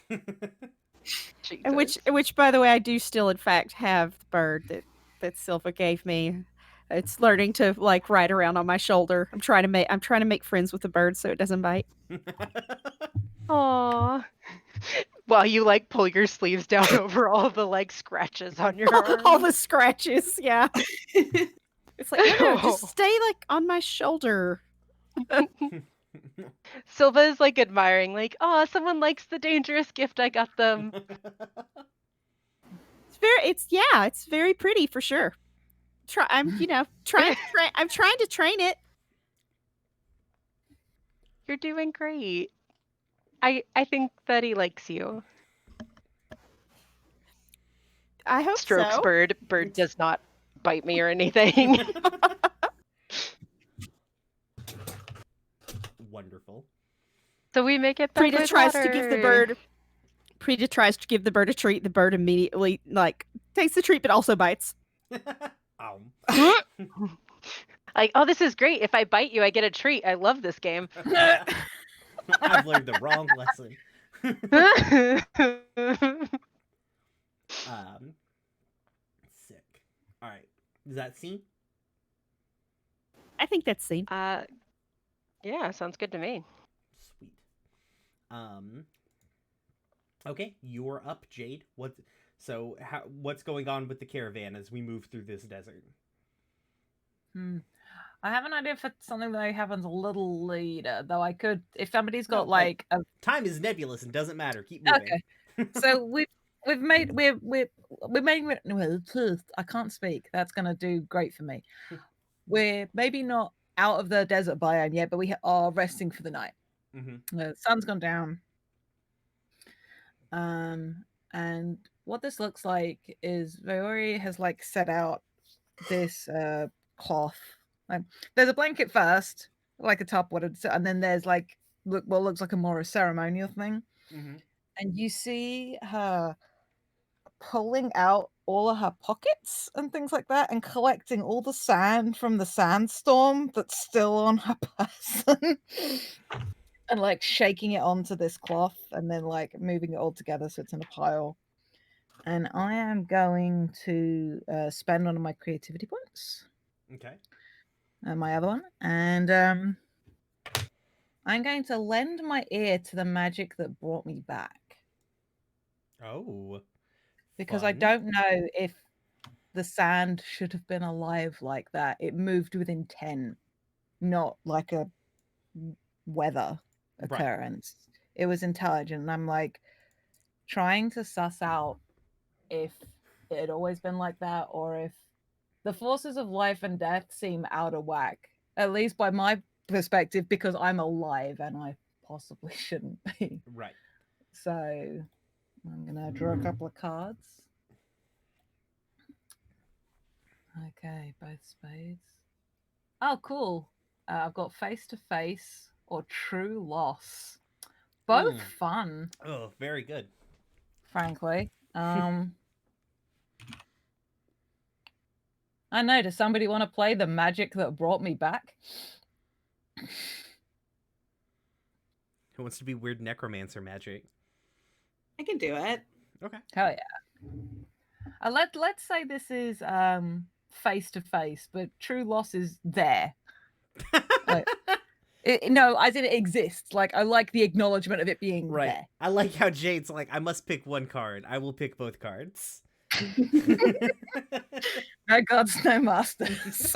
And Jesus. which, by the way, I do still, in fact, have the bird that Silva gave me. It's learning to, like, ride around on my shoulder. I'm trying to make friends with the bird so it doesn't bite. Aww. While you, like, pull your sleeves down over all the, like, scratches on your arm. All the scratches, yeah. It's like, no, just stay, like, on my shoulder. Silva is, like, admiring, like, oh, someone likes the dangerous gift I got them. It's very pretty for sure. I'm trying to train it. You're doing great. I think that he likes you. I hope Strokes so. bird. Bird does not bite me or anything. Wonderful. So we make it back Prita with tries water. to give the bird. Prita tries to give the bird a treat. The bird immediately, like, takes the treat but also bites. Like, oh, this is great. If I bite you, I get a treat. I love this game. I've learned the wrong lesson. Sick. All right. Is that scene? I think that's scene. Yeah, sounds good to me. Sweet. Okay, you're up, Jade. What's going on with the caravan as we move through this desert? I have an idea for something that happens a little later, though. I could, if somebody's got No, like a time is nebulous and doesn't matter. Keep moving. Okay. So we've made well, I can't speak. That's gonna do great for me. We're maybe not out of the desert biome yet, but we are resting for the night. Mm-hmm. The sun's gone down. And what this looks like is Vaori has like set out this cloth. Like, there's a blanket first, like a top, and then there's like what looks like a more ceremonial thing. Mm-hmm. And you see her pulling out all of her pockets and things like that and collecting all the sand from the sandstorm that's still on her person and like shaking it onto this cloth and then like moving it all together so it's in a pile. And I am going to spend one of my creativity points, Okay. my other one, and I'm going to lend my ear to the magic that brought me back. Oh. Because I Fun. don't know if the sand should have been alive like that. It moved with intent, not like a weather Right. occurrence. It was intelligent. And I'm like trying to suss out if it had always been like that or if the forces of life and death seem out of whack, at least by my perspective, because I'm alive and I possibly shouldn't be. Right. So I'm gonna draw a couple of cards. Okay, both spades. Oh, cool. I've got face to face or true loss. Both Mm. fun, Oh, very good. frankly. I know. Does somebody want to play the magic that brought me back? Who wants to be weird necromancer magic? I can do it. Okay. Hell yeah. Let's say this is face to face, but true loss is there. No, as in it exists. Like I like the acknowledgement of it being Right. there. I like how Jade's like, I must pick one card. I will pick both cards. No gods, no masters.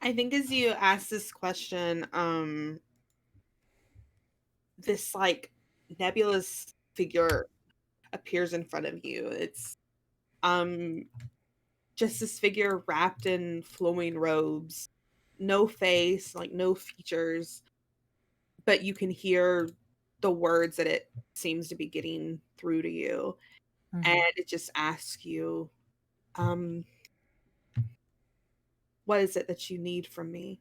I think as you ask this question, this like nebulous figure appears in front of you. It's just this figure wrapped in flowing robes, no face, like no features, but you can hear the words that it seems to be getting through to you. Mhm. And it just asks you, what is it that you need from me?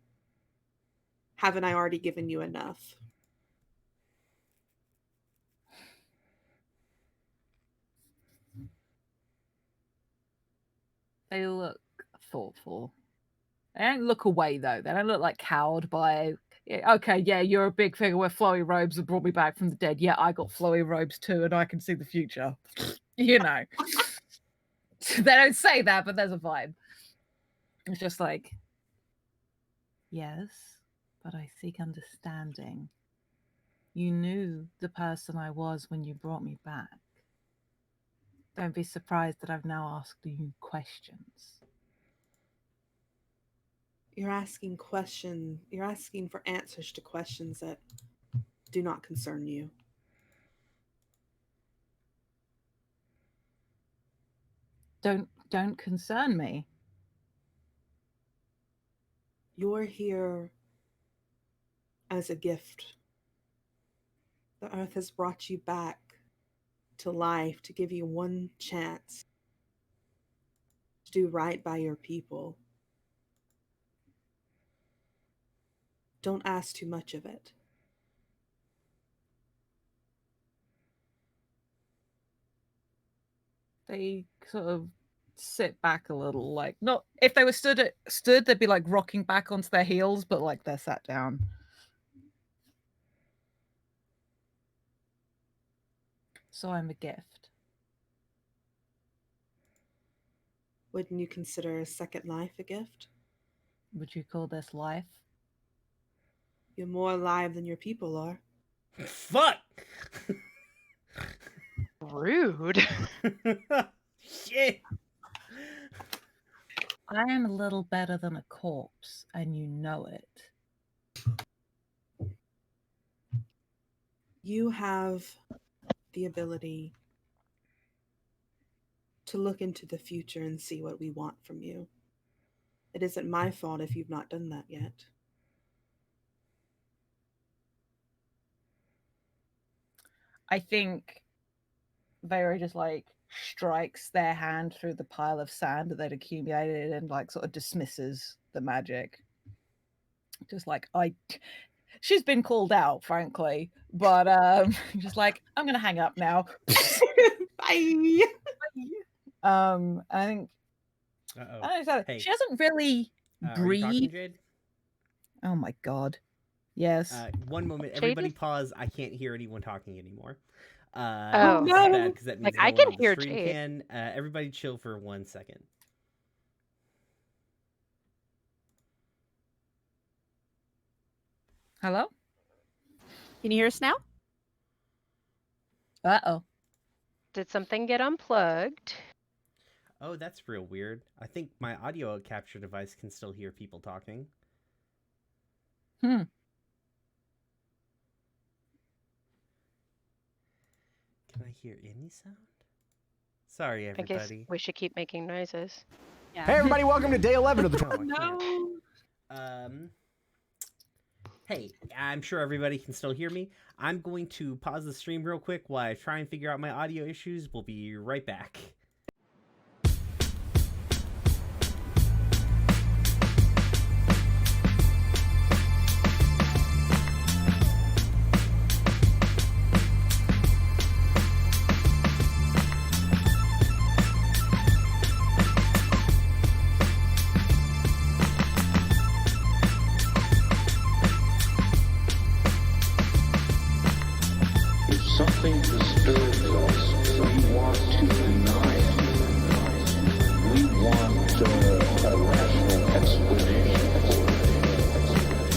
Haven't I already given you enough? They look thoughtful. They don't look away though. They don't look like cowed by. Yeah, okay, yeah, you're a big figure with flowy robes that brought me back from the dead. Yeah, I got flowy robes too, and I can see the future. You know, they don't say that, but there's a vibe. It's just like, yes, but I seek understanding. You knew the person I was when you brought me back. Don't be surprised that I've now asked you questions. You're asking for answers to questions that do not concern you. Don't concern me. You're here as a gift. The earth has brought you back to life to give you one chance to do right by your people. Don't ask too much of it. They sort of sit back a little, like not if they were stood, they'd be like rocking back onto their heels, but like they're sat down. So I'm a gift. Wouldn't you consider a second life a gift? Would you call this life? You're more alive than your people are. Fuck! Rude. Shit! I am a little better than a corpse, and you know it. You have the ability to look into the future and see what we want from you. It isn't my fault if you've not done that yet. I think Veyre just like strikes their hand through the pile of sand that they'd accumulated and like sort of dismisses the magic. Just like she's been called out, frankly, but just like, I'm gonna hang up now. Bye. I think Uh-oh. I don't know, Hey. she hasn't really Are you talking, breathed. Jade? Oh my god. Yes. One moment. Jade Everybody is- pause. I can't hear anyone talking anymore. Oh. This is No. bad because that means Like, no I one can on the hear stream Jade. can. Everybody chill for 1 second. Hello? Can you hear us now? Uh-oh. Did something get unplugged? Oh, that's real weird. I think my audio capture device can still hear people talking. Hmm. Can I hear any sound? Sorry, I guess everybody. we should keep making noises. Yeah. Hey everybody, welcome to day 11 of the No, I can't. No. Hey, I'm sure everybody can still hear me. I'm going to pause the stream real quick while I try and figure out my audio issues. We'll be right back. If something disturbs us, we want to deny it. We want a rational explanation for it.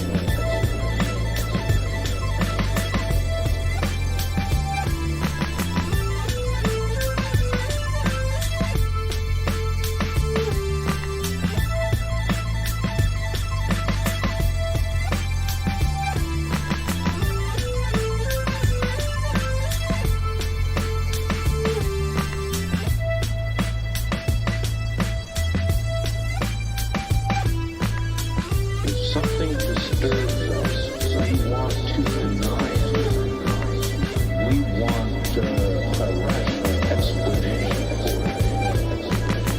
If something disturbs us, we want to deny it. We want a rational explanation for it.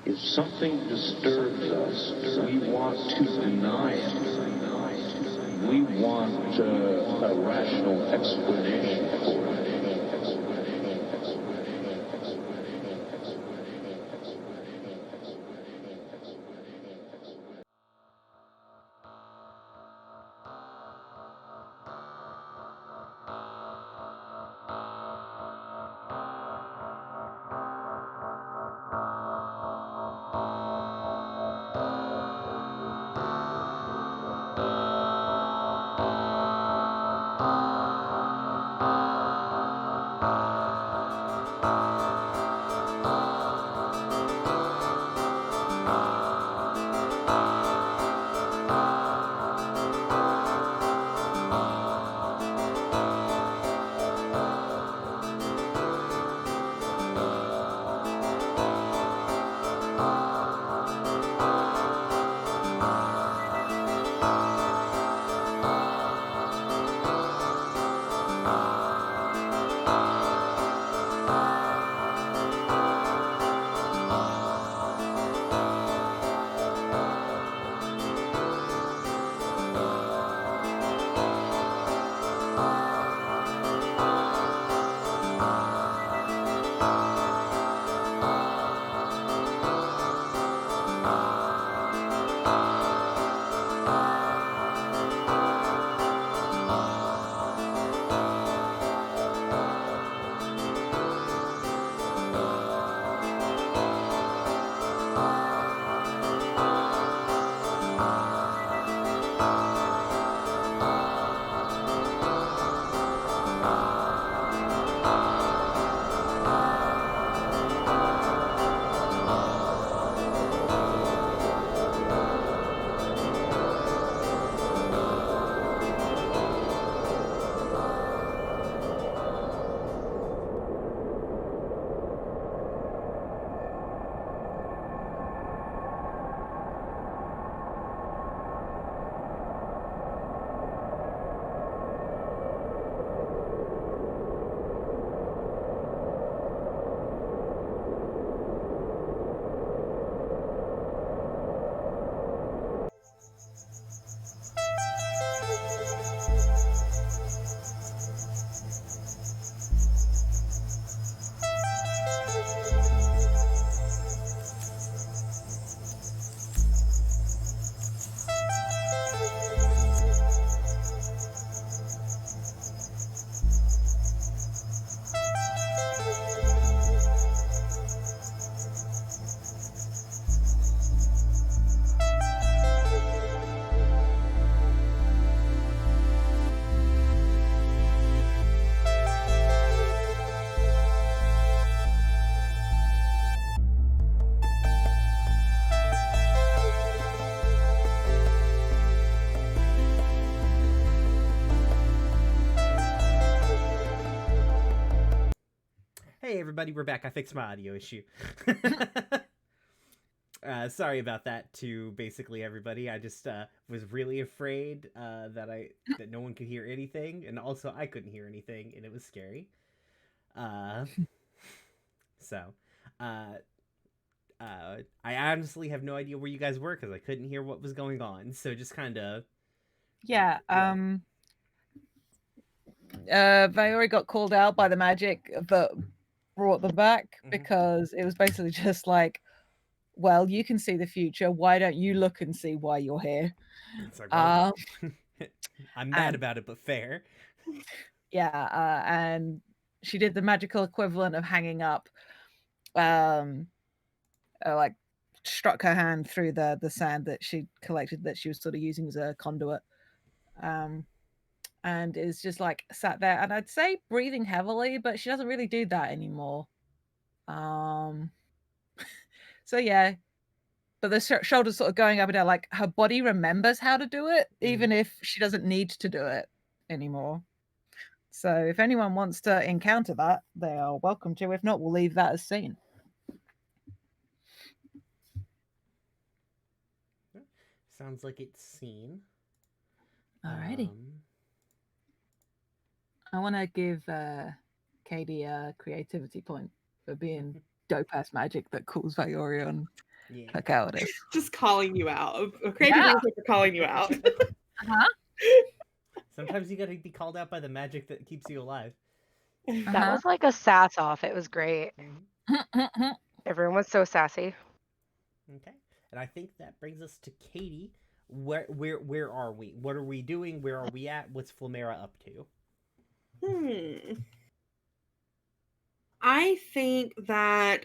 If something disturbs us, we want to deny it. We want a rational explanation for it. everybody, we're back. I fixed my audio issue. Sorry about that to basically everybody. I just was really afraid that no one could hear anything, and also I couldn't hear anything, and it was scary. So, I honestly have no idea where you guys were because I couldn't hear what was going on. So just kind of Yeah. Viori got called out by the magic that brought them back because it was basically just like, well, you can see the future. Why don't you look and see why you're here? It's like, well, I'm mad and- about it, but fair. Yeah, and she did the magical equivalent of hanging up, like struck her hand through the sand that she collected that she was sort of using as a conduit, and is just like sat there, and I'd say breathing heavily, but she doesn't really do that anymore. So yeah, but the shoulders sort of going up and down, like her body remembers how to do it, even if she doesn't need to do it anymore. So if anyone wants to encounter that, they are welcome to. If not, we'll leave that as seen. Sounds like it's seen. Alrighty. I want to give Katie a creativity point for being dope ass magic that calls Viorion Yeah. her cowardice. Just calling you out. Crazy Yeah. for calling you out. Sometimes you gotta be called out by the magic that keeps you alive. That was like a sass off. It was great. Everyone was so sassy. Okay, and I think that brings us to Katie. Where are we? What are we doing? Where are we at? What's Flamera up to? I think that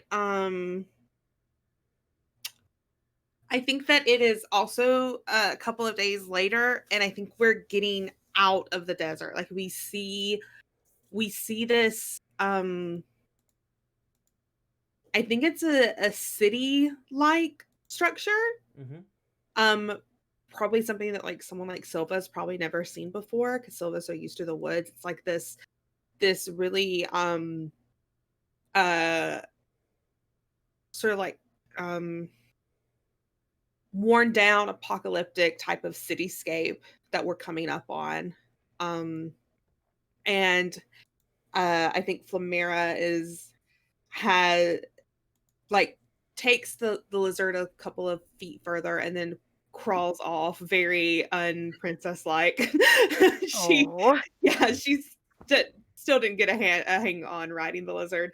it is also a couple of days later, and I think we're getting out of the desert. Like we see this I think it's a city like structure. Probably something that like someone like Silva's probably never seen before, because Silva's so used to the woods. It's like this really sort of like worn down apocalyptic type of cityscape that we're coming up on. And I think Flamera takes the lizard a couple of feet further and then crawls off very unprincess like. She still didn't get a hang on riding the lizard.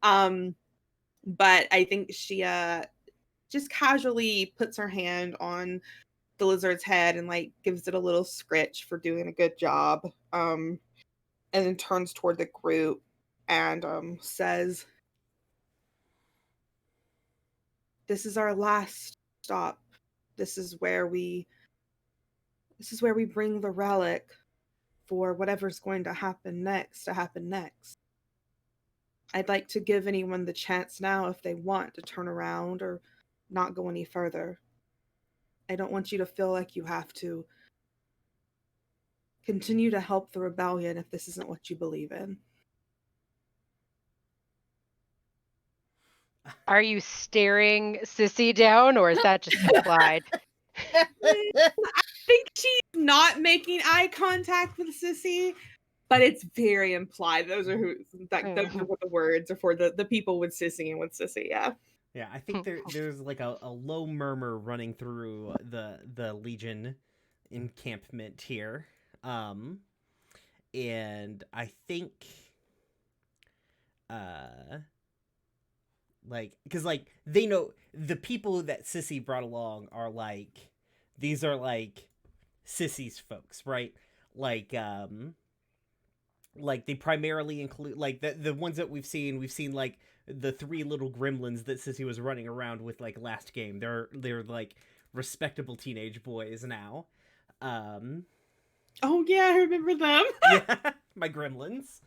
But I think she just casually puts her hand on the lizard's head and like gives it a little scritch for doing a good job. And then turns toward the group and says, "This is our last stop. This is where we bring the relic for whatever's going to happen next. I'd like to give anyone the chance now if they want to turn around or not go any further. I don't want you to feel like you have to continue to help the rebellion if this isn't what you believe in." Are you staring Sissy down, or is that just implied? I think she's not making eye contact with Sissy, but it's very implied. Those are those are what the words are for, the people with Sissy and with Sissy. Yeah. Yeah, I think there's like a low murmur running through the Legion encampment here. And I think because like they know the people that Sissy brought along are like, these are like Sissy's folks, right? Like they primarily include like the ones that we've seen like the three little gremlins that Sissy was running around with like last game. They're like respectable teenage boys now. Oh yeah, I remember them. Yeah, my gremlins.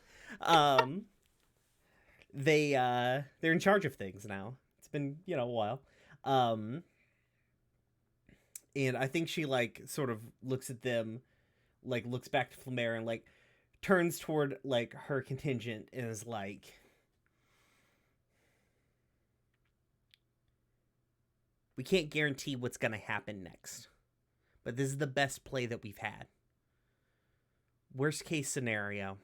They're in charge of things now. It's been, a while. And I think she like sort of looks at them, like looks back to Flamera and like turns toward like her contingent and is like, We can't guarantee what's going to happen next. But this is the best play that we've had. Worst case scenario,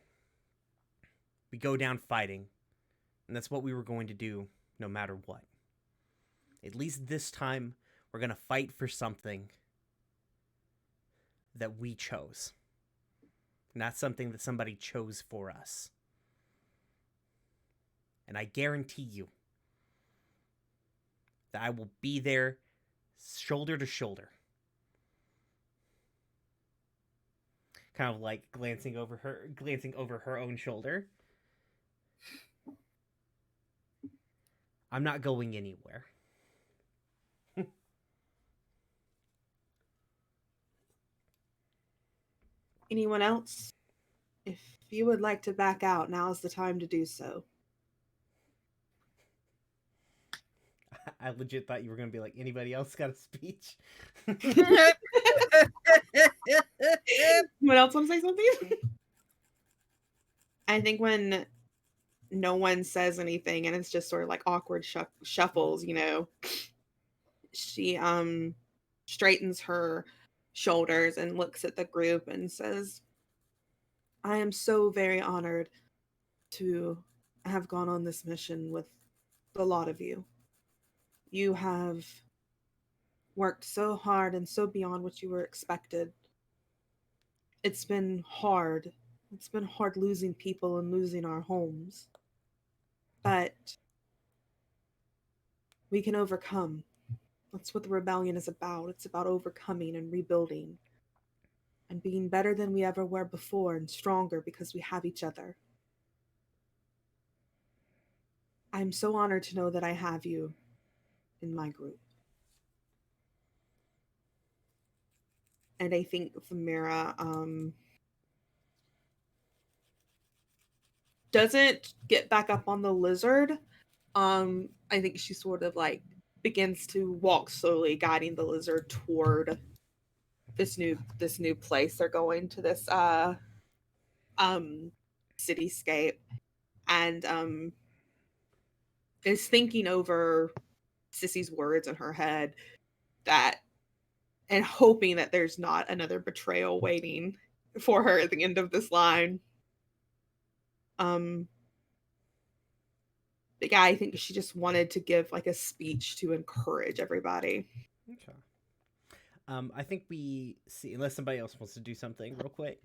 we go down fighting. And that's what we were going to do no matter what. At least this time, we're going to fight for something that we chose. Not something that somebody chose for us. And I guarantee you that I will be there shoulder to shoulder. Kind of like glancing over her own shoulder. I'm not going anywhere. Anyone else? If you would like to back out, now is the time to do so. I legit thought you were going to be like, anybody else got a speech? Anyone else want to say something? I think when no one says anything and it's just sort of like awkward shuffles, you know, she straightens her shoulders and looks at the group and says, I am so very honored to have gone on this mission with the lot of you. You have worked so hard and so beyond what you were expected. It's been hard. It's been hard losing people and losing our homes. But we can overcome. That's what the rebellion is about. It's about overcoming and rebuilding and being better than we ever were before and stronger because we have each other. I'm so honored to know that I have you in my group. And I think Flamira doesn't get back up on the lizard. I think she sort of like begins to walk slowly, guiding the lizard toward this new place they're going to, this cityscape, and is thinking over Sissy's words in her head, that and hoping that there's not another betrayal waiting for her at the end of this line. But yeah, I think she just wanted to give like a speech to encourage everybody. Okay. I think we see, unless somebody else wants to do something real quick.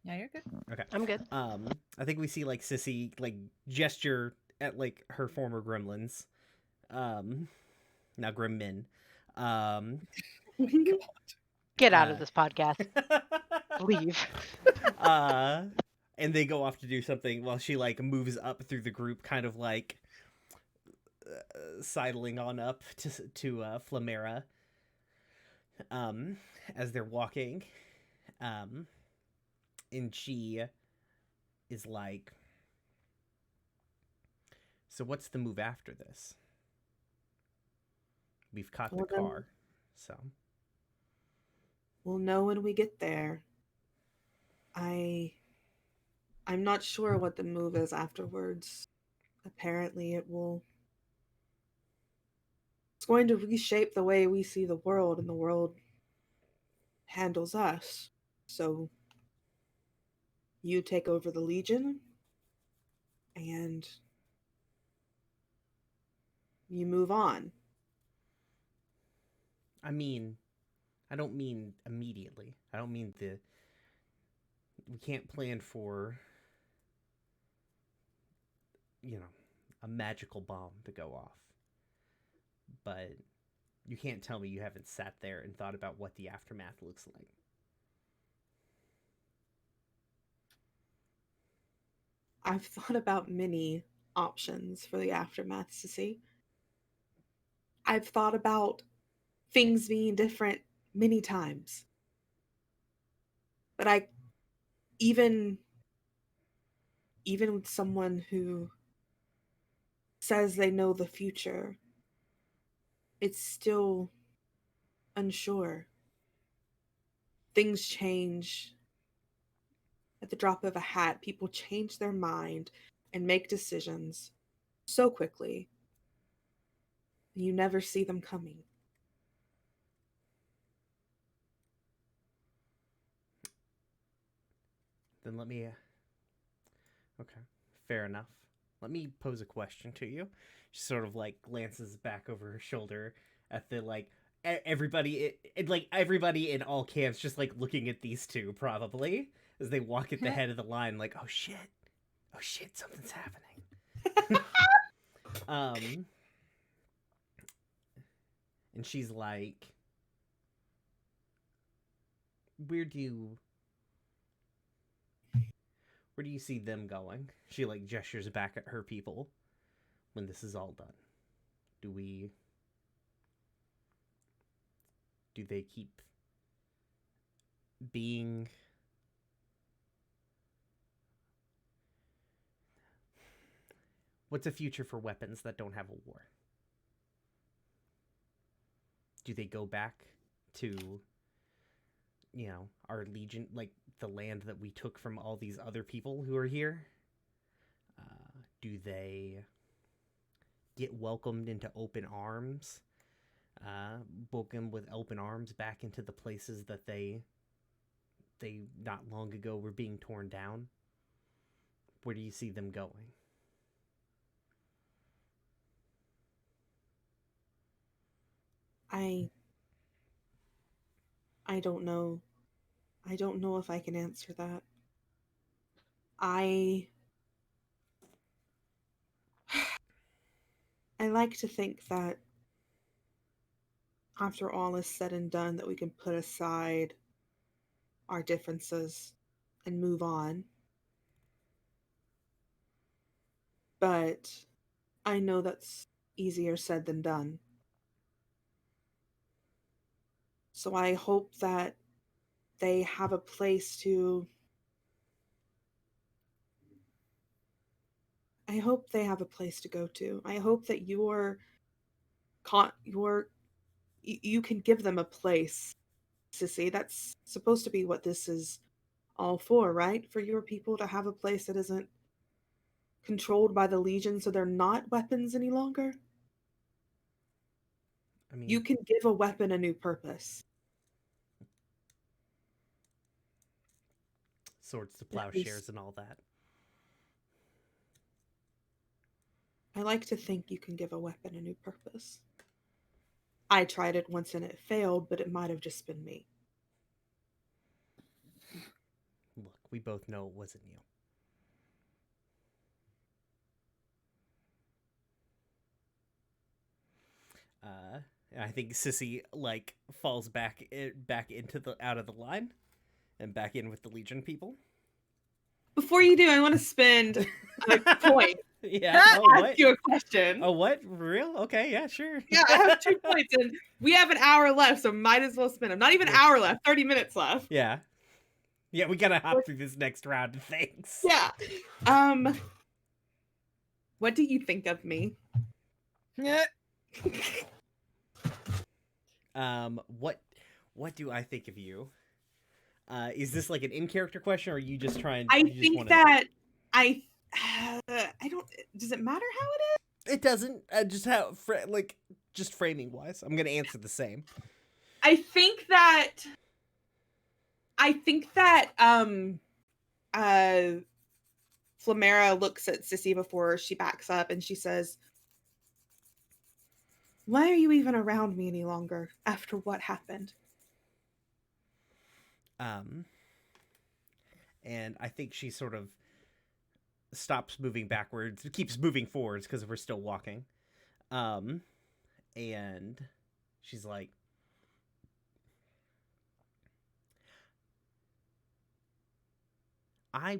Yeah, you're good. Okay. I'm good. I think we see like Sissy like gesture at like her former gremlins. Now gremlin. Get out of this podcast. Leave. And they go off to do something while she like moves up through the group, kind of like sidling on up to Flamira. As they're walking, and she is like, so what's the move after this? We've caught the car, so we'll know when we get there. I'm not sure what the move is afterwards. Apparently it's going to reshape the way we see the world and the world handles us. So you take over the Legion and you move on. I mean, I don't mean immediately. I don't mean we can't plan for, you know, a magical bomb to go off. But you can't tell me you haven't sat there and thought about what the aftermath looks like. I've thought about many options for the aftermath, Sissy. I've thought about things being different many times. But even with someone who says they know the future, it's still unsure. Things change at the drop of a hat. People change their mind and make decisions so quickly. You never see them coming. Then let me. Okay, fair enough. Let me pose a question to you. She sort of like glances back over her shoulder at the like everybody, like everybody in all camps, just like looking at these two probably as they walk at the head of the line, like, oh shit, something's happening. And she's like, where do you see them going? She like gestures back at her people when this is all done. Do they keep being what's a future for weapons that don't have a war? Do they go back to, you know, our legion, like the land that we took from all these other people who are here? Do they get welcomed into open arms? Welcomed with open arms back into the places that they not long ago were being torn down? Where do you see them going? I don't know. I don't know if I can answer that. I like to think that after all is said and done, that we can put aside our differences and move on. But I know that's easier said than done. So I hope that they have a place to... I hope they have a place to go to. I hope that you can give them a place, Sissy. That's supposed to be what this is all for, right? For your people to have a place that isn't controlled by the Legion, so they're not weapons any longer. I mean, You can give a weapon a new purpose. Swords to plowshares and all that. I like to think you can give a weapon a new purpose. I tried it once and it failed, but it might have just been me. Look, we both know it wasn't you. I think Sissy like falls back into the out of the line and back in with the Legion people. Before you do, I want to spend a point. Yeah. Ask you a question. Oh, what? For real? Okay, yeah, sure. Yeah, I have 2 points, and we have an hour left, so might as well spend them. Not even an hour left, 30 minutes left. Yeah. Yeah, we gotta hop through this next round of things. Yeah. What do you think of me? Yeah. What do I think of you? Is this like an in-character question, or are you just trying? I think that I don't. Does it matter how it is? It doesn't. Just how just framing wise, I'm gonna answer the same. I think that Flamera looks at Sissy before she backs up, and she says, "Why are you even around me any longer after what happened?" And I think she sort of stops moving backwards, keeps moving forwards because we're still walking. And she's like, I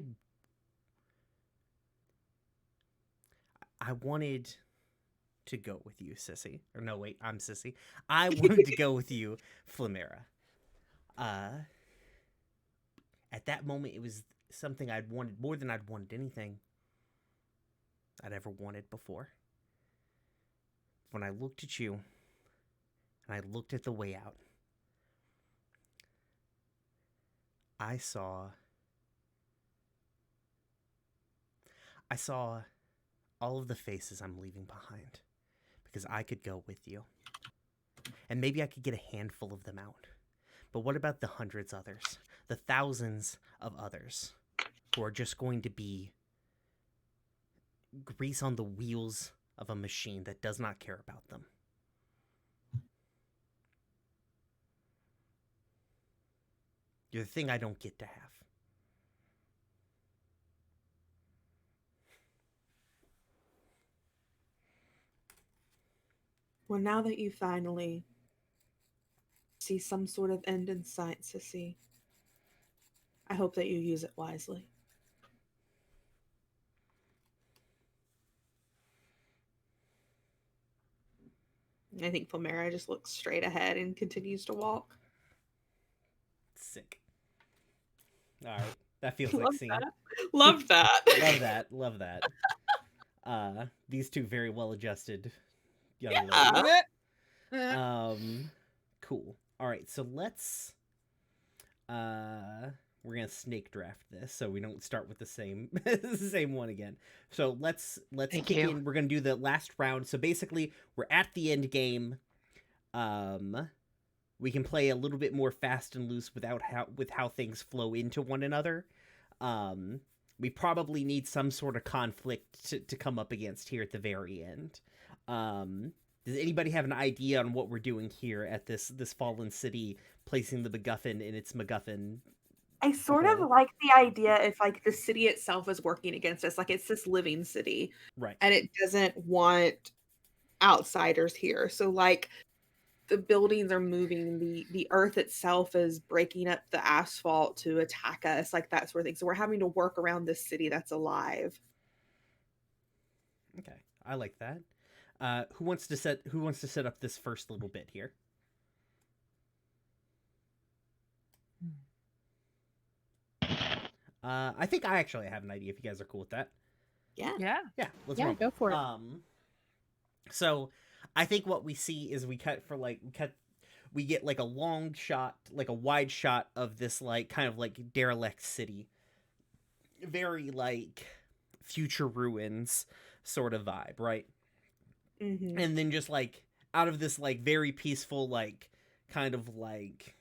wanted to go with you, Sissy. Or no, wait, I'm Sissy. I wanted to go with you, Flamera. At that moment, it was something I'd wanted more than I'd wanted anything I'd ever wanted before. When I looked at you, and I looked at the way out, I saw all of the faces I'm leaving behind. because I could go with you. And maybe I could get a handful of them out. But what about the hundreds others? The thousands of others who are just going to be grease on the wheels of a machine that does not care about them? You're the thing I don't get to have. Well, now that you finally see some sort of end in sight, Sissy, I hope that you use it wisely. I think Pomera just looks straight ahead and continues to walk. Sick. All right. That feels like Love scene. that. Love that. Love that. Love that. These two very well adjusted young Yeah. ladies. Cool. All right, so let's we're gonna snake draft this so we don't start with the same the same one again. So let's Thank kick you. in. We're gonna do the last round. So basically we're at the end game. We can play a little bit more fast and loose with how things flow into one another. We probably need some sort of conflict to come up against here at the very end. Does anybody have an idea on what we're doing here at this fallen city, placing the MacGuffin in its MacGuffin? I sort of like the idea if like the city itself is working against us, like it's this living city, Right. and it doesn't want outsiders here. So like the buildings are moving, the earth itself is breaking up the asphalt to attack us, like that sort of thing. So we're having to work around this city that's alive. Okay, I like that. Who wants to set up this first little bit here? I think I actually have an idea if you guys are cool with that. Yeah. Yeah. Yeah, let's Yeah, roll. go for it. So I think what we see is we get like a long shot, like a wide shot of this like kind of like derelict city. Very like future ruins sort of vibe, right? Mm-hmm. And then just like out of this like very peaceful, like kind of like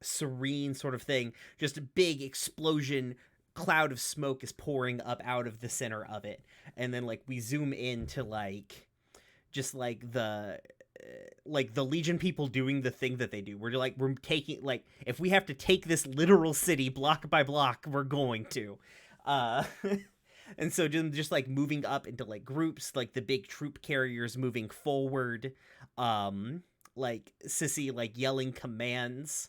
serene sort of thing, just a big explosion, cloud of smoke is pouring up out of the center of it. And then like we zoom into like just like the Legion people doing the thing that they do. We're taking, like, if we have to take this literal city block by block, we're going to. And so just like moving up into like groups, like the big troop carriers moving forward, like Sissy like yelling commands,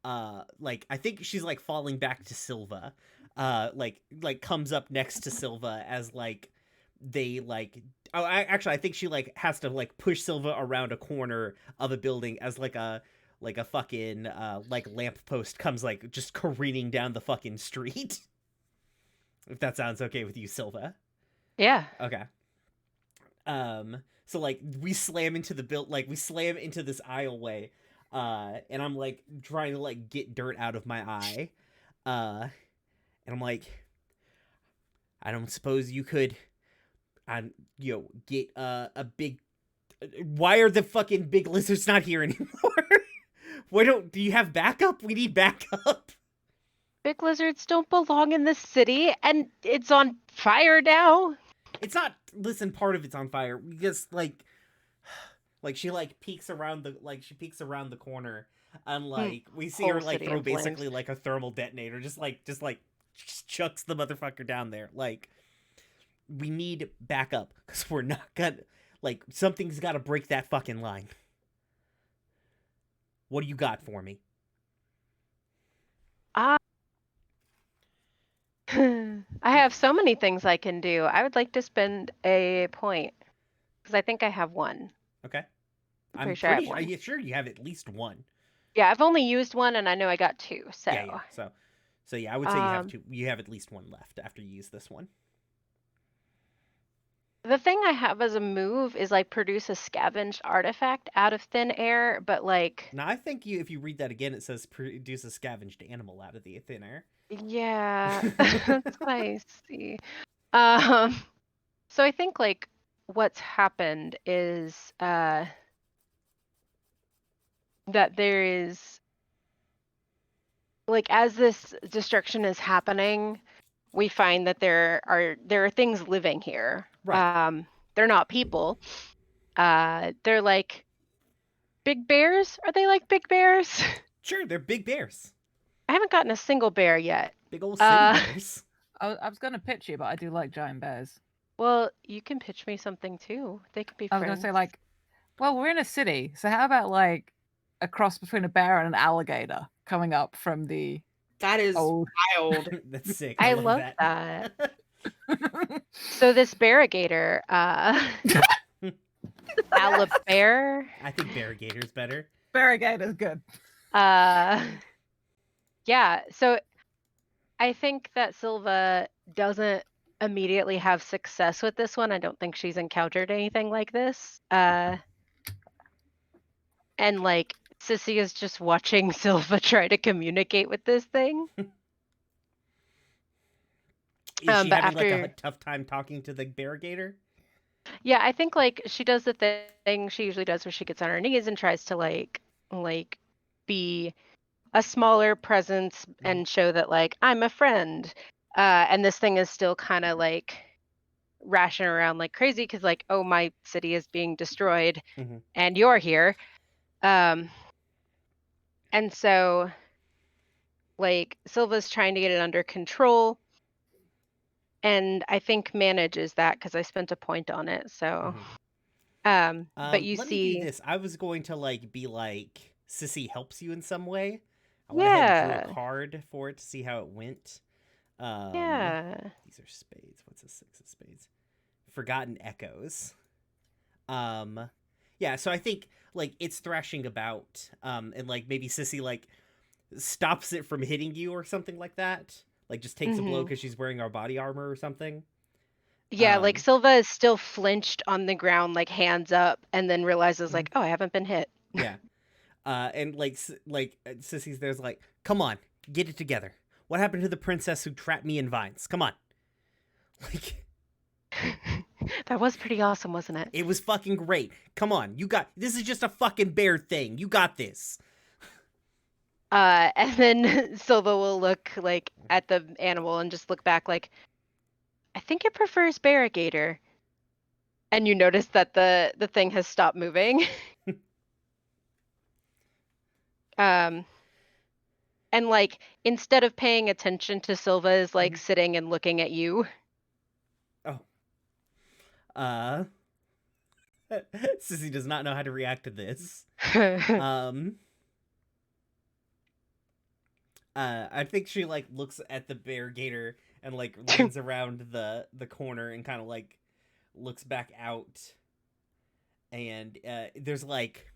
like I think she's like falling back to Silva, like comes up next to Silva as like they like I think she like has to like push Silva around a corner of a building as like a fucking like lamppost comes like just careening down the fucking street. If that sounds okay with you, Silva. Yeah. Okay. So like we slam into this aisleway, and I'm like trying to like get dirt out of my eye, and I'm like, I don't suppose you could, get a big. Why are the fucking big lizards not here anymore? Do you have backup? We need backup. Big lizards don't belong in this city, and it's on fire now. It's not. Listen, part of it's on fire because like she like peeks around the corner, and like we see her Whole like city throw in flames. basically like a thermal detonator, just chucks the motherfucker down there. Like we need backup because we're not gonna something's got to break that fucking line. What do you got for me? I have so many things I can do. I would like to spend a point because I think I have one. Okay, I'm pretty sure I have pretty one. sure you have at least one. Yeah, I've only used one, and I know I got two. So Yeah. So yeah, I would say you have two. You have at least one left after you use this one. the thing I have as a move is like produce a scavenged artifact out of thin air, but like Now I think if you read that again, it says produce a scavenged animal out of the thin air. yeah, that's what I see. So I think like what's happened is that there is, like, as this destruction is happening, we find that there are things living here. Right. They're not people. They're like big bears. Are they like big bears? Sure, they're big bears. I haven't gotten a single bear yet. Big old city Uh, bears. I was going to pitch you, but I do like giant bears. Well, you can pitch me something too. They could be I was going friends. to say, like, well, we're in a city, so how about like a cross between a bear and an alligator coming up from the That is old? wild. That's sick. I love love that. So this variegator, Alibear, I think Barrigator's better. Variegator's good. yeah. So I think that Silva doesn't immediately have success with this one. I don't think she's encountered anything like this. And like Sissy is just watching Silva try to communicate with this thing. Is she but having like a after- tough time talking to the Barrigator? Yeah, I think like she does the thing she usually does where she gets on her knees and tries to like be a smaller presence and show that like I'm a friend. And this thing is still kind of like rashing around like crazy because like, oh, my city is being destroyed Mhm. and you're here. And so like Silva's trying to get it under control. And I think manages that because I spent a point on it. So but you let see me do this. I was going to like be like Sissy helps you in some way. I went ahead and drew Yeah. a card for it to see how it went. Yeah. These are spades. What's a 6 of spades? Forgotten Echoes. Yeah, so I think like it's thrashing about, and like maybe Sissy like stops it from hitting you or something like that. Like just takes a blow Mhm. because she's wearing our body armor or something. Yeah, like Um, Silva is still flinched on the ground, like hands up, and then realizes like, oh, I haven't been hit. Yeah. And like Sissy's there's like, come on, get it together. What happened to the princess who trapped me in vines? Come on. Like, That was pretty awesome, wasn't it? it was fucking great. Come on, this is just a fucking bear thing. You got this. And then Silva will look like at the animal and just look back like, I think it prefers Barrigator. And you notice that the thing has stopped moving. And like instead of paying attention to Silva is like sitting and looking at you. Oh. Sissy does not know how to react to this. I think she like looks at the Barrigator and like leans around the corner and kind of like looks back out, and there's like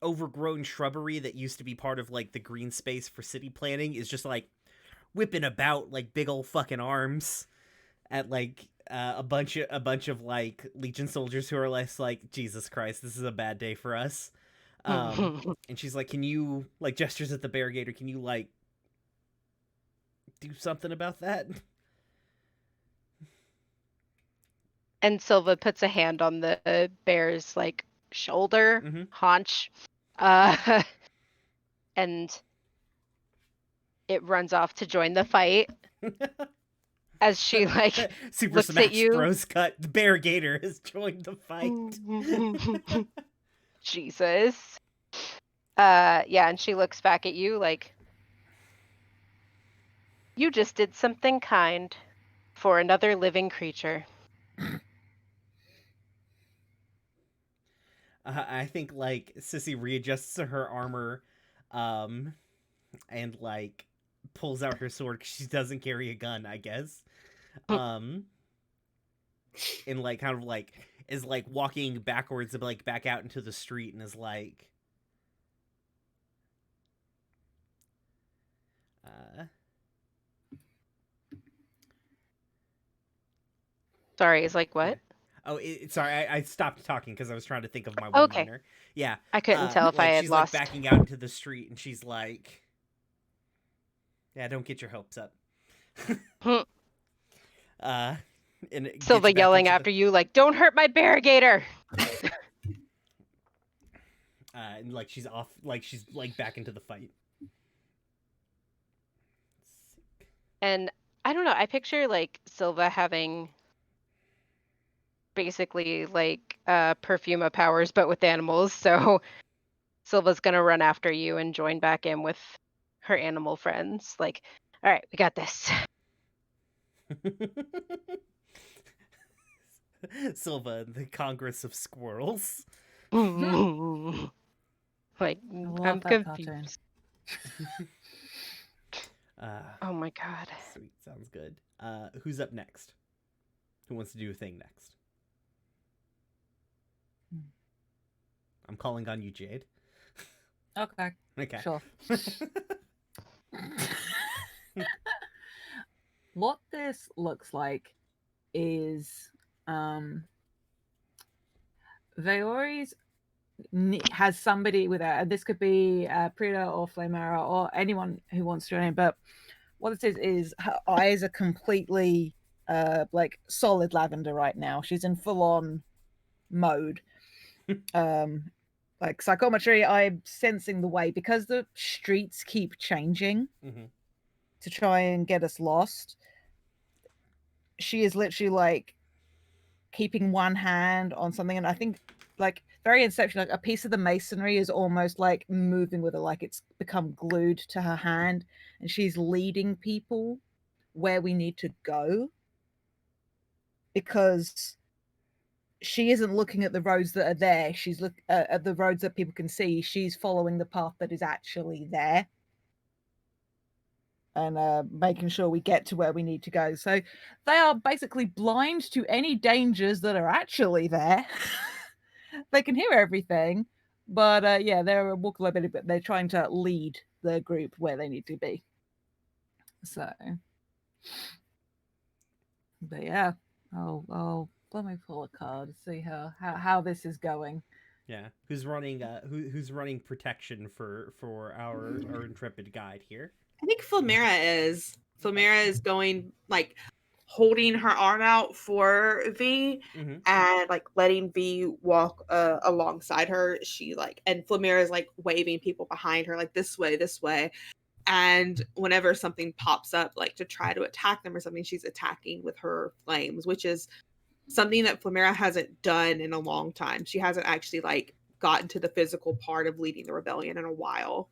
overgrown shrubbery that used to be part of like the green space for city planning is just like whipping about like big old fucking arms at like a bunch of like Legion soldiers who are less like, Jesus Christ, this is a bad day for us. And she's like, can you, like, gestures at the Barrigator, can you like do something about that? And Silva puts a hand on the bear's like shoulder, haunch, and it runs off to join the fight. As she like Super looks Smash at you. Bros. Cut. The Barrigator has joined the fight. Jesus. Yeah, and she looks back at you like, you just did something kind for another living creature. I think like Sissy readjusts her armor, and like pulls out her sword because she doesn't carry a gun, I guess. And like kind of like is like walking backwards, like back out into the street, and is like, Sorry, is like what? Oh, sorry, I stopped talking because I was trying to think of my Okay. one-liner. Yeah, I couldn't tell if like, I had she's lost. like backing out into the street, and she's like, "Yeah, don't get your hopes up." And it gets Silva back yelling into after you, like, "Don't hurt my barrigator!" and like she's off, like she's like back into the fight. And I don't know. I picture like Silva having basically like Perfuma powers, but with animals. So Silva's gonna run after you and join back in with her animal friends. Like, all right, we got this. Silva, the Congress of Squirrels. Like, love I'm that cartoon. confused. Uh, Oh my god. Sweet, sounds good. Who's up next? Who wants to do a thing next? I'm calling on you, Jade. Okay, Okay. sure. What this looks like is Veori's has somebody with her. This could be Prita or Flamera or anyone who wants to join in. But what this is her eyes are completely like solid lavender right now. She's in full on mode. Like psychometry, I'm sensing the way because the streets keep changing Mm-hmm. to try and get us lost. She is literally like keeping one hand on something, and I think like very Inception, like a piece of the masonry is almost like moving with her, like it's become glued to her hand, and she's leading people where we need to go because she isn't looking at the roads that are there. She's look at the roads that people can see. She's following the path that is actually there and making sure we get to where we need to go. So they are basically blind to any dangers that are actually there. They can hear everything, but yeah, they're walk a little bit, but they're trying to lead the group where they need to be. So, but yeah, let me pull a card to see how this is going. Yeah. Who's running? Who's running protection for our intrepid guide here? I think Flamera is. Flamera is going like holding her arm out for V Mm-hmm. and like letting V walk alongside her. She like and Flamera is like waving people behind her like this way. And whenever something pops up like to try to attack them or something, she's attacking with her flames, which is something that Flamera hasn't done in a long time. She hasn't actually like gotten to the physical part of leading the rebellion in a while.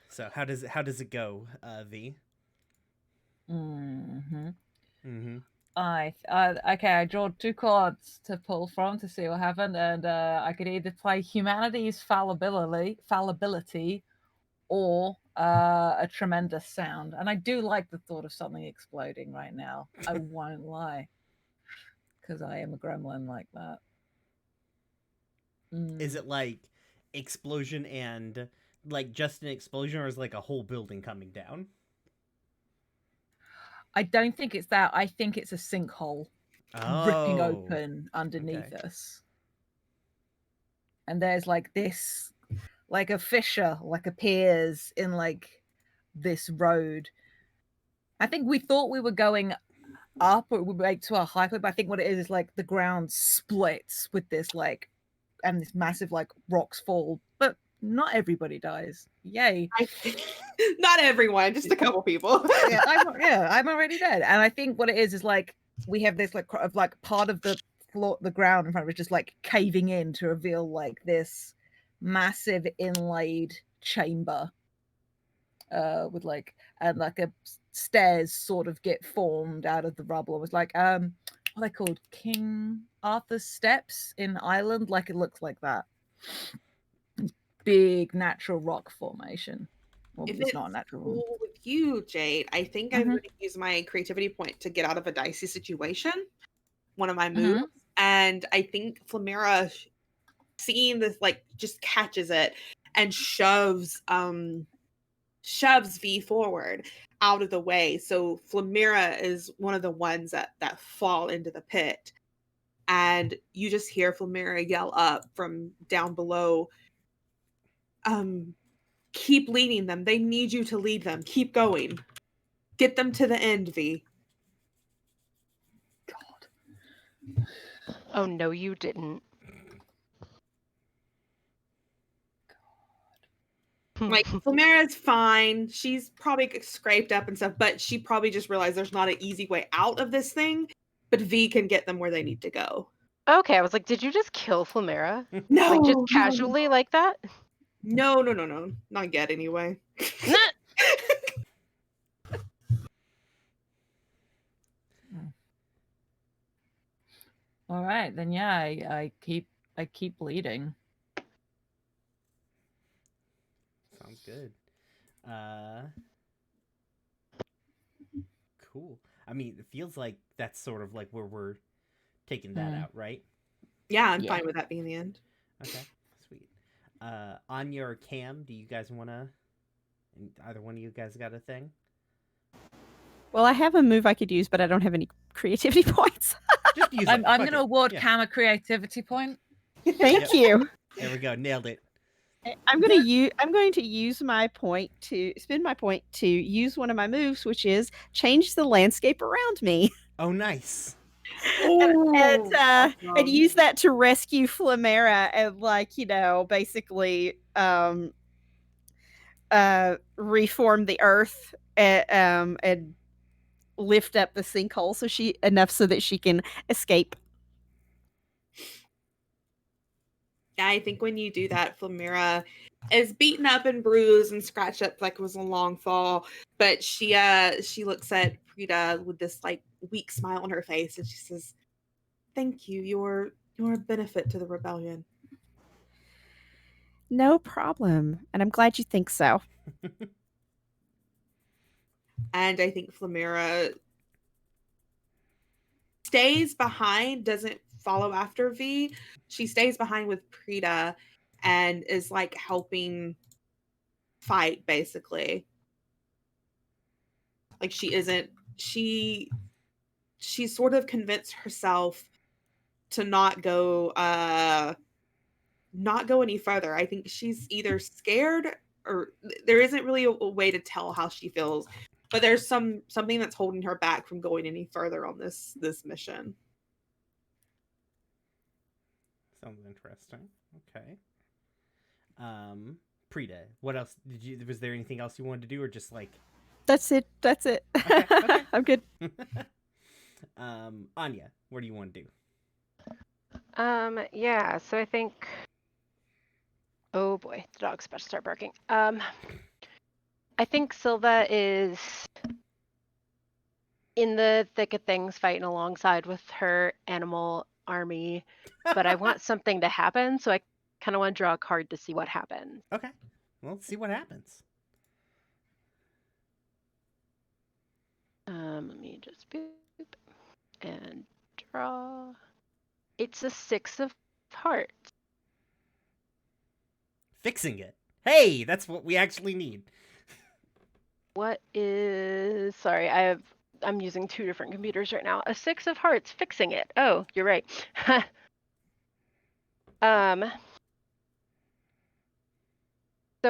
So how does it go, V? Mm-hmm. Mm-hmm. Okay, I draw 2 cards to pull from to see what happened, and I could either play humanity's fallibility or a tremendous sound. And I do like the thought of something exploding right now. I won't lie, because I am a gremlin like that. Is it like explosion and like just an explosion, or is it like a whole building coming down? I don't think it's that. I think it's a sinkhole ripping Oh, open underneath okay. us. And there's like this, like a fissure, like appears in like this road. I think we thought we were going up or we were to a high cliff, but I think what it is like the ground splits with this like, and this massive like rocks fall, but not everybody dies. Yay. Not everyone, just a couple people. I'm already dead. And I think what it is like we have this like of like part of the floor, the ground in front of us just like caving in to reveal like this massive inlaid chamber with like and like a stairs sort of get formed out of the rubble. It was like what are they called, King Arthur's steps in Ireland, like it looks like that big natural rock formation. Well, If it's not a natural one. cool with you, Jade, I think I'm going to use my creativity point to get out of a dicey situation. One of my moves, and I think Flamera, seeing this, like just catches it and shoves V forward out of the way. So Flamera is one of the ones that fall into the pit, and you just hear Flamera yell up from down below. Keep leading them. They need you to lead them. Keep going. Get them to the end, V. Oh no, you didn't. Like, Flamera's fine. She's probably scraped up and stuff, but she probably just realized there's not an easy way out of this thing. But V can get them where they need to go. Okay, I was like, did you just kill Flamera? No, Like, just no, casually like that? no, not yet. Anyway. Nah. All right, then yeah, I keep bleeding. Sounds good. Cool. I mean, it feels like that's sort of like where we're taking that out, right? Yeah, I'm Yeah. fine with that being the end. Okay, sweet. Anya or Cam, do you guys want to? Either one of you guys got a thing? Well, I have a move I could use, but I don't have any creativity points. Just use I'm it. going Fuck to it. award Yeah. Cam a creativity point. Thank you. There we go. Nailed it. I'm going to use my point to spend my point to use one of my moves, which is change the landscape around me, Oh, nice. and use that to rescue Flamera and, like, basically reform the earth and lift up the sinkhole so that she can escape. Yeah, I think when you do that, Flamera is beaten up and bruised and scratched up like it was a long fall. But she looks at Prita with this like weak smile on her face, and she says, "Thank you. You're a benefit to the rebellion." No problem, and I'm glad you think so. And I think Flamera stays behind, doesn't follow after V. She stays behind with Prita and is like helping fight, basically. Like she sort of convinced herself to not go any further. I think she's either scared or there isn't really a way to tell how she feels. But there's something that's holding her back from going any further on this mission. Sounds interesting. Okay. Prita, what else was there anything else you wanted to do, or just like That's it. Okay. I'm good. Anya, what do you want to do? Yeah, so I think oh boy, the dog's about to start barking. I think Silva is in the thick of things fighting alongside with her animal army, but I want something to happen, so I kind of want to draw a card to see what happens. Okay. Well, let's see what happens. Let me just boop and draw. It's a 6 of hearts. Fixing it. Hey, that's what we actually need. What is... Sorry, I'm using 2 different computers right now. A 6 of hearts, fixing it. Oh, you're right. So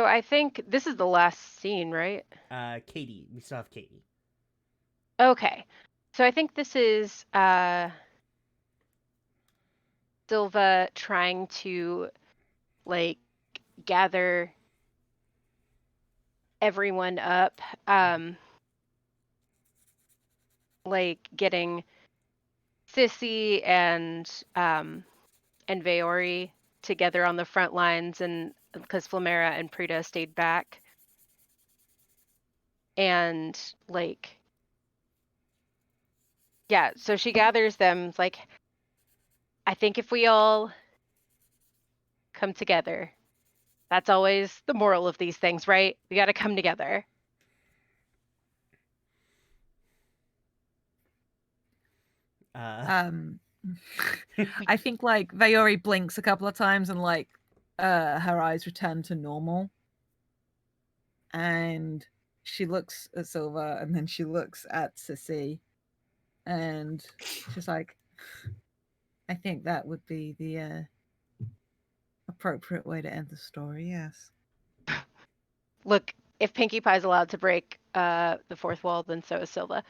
I think this is the last scene, right? Katie. We still have Katie. Okay. So I think this is Silva trying to like gather everyone up, like getting Sissy and Veori together on the front lines, and because Flamera and Prita stayed back, and like yeah, so she gathers them like, I think if we all come together, that's always the moral of these things, right? We got to come together. I think like Veori blinks a couple of times and like her eyes return to normal, and she looks at Silva and then she looks at Sissy, and she's like, I think that would be the appropriate way to end the story. Yes. Look, if Pinkie Pie's allowed to break the fourth wall, then so is Silva.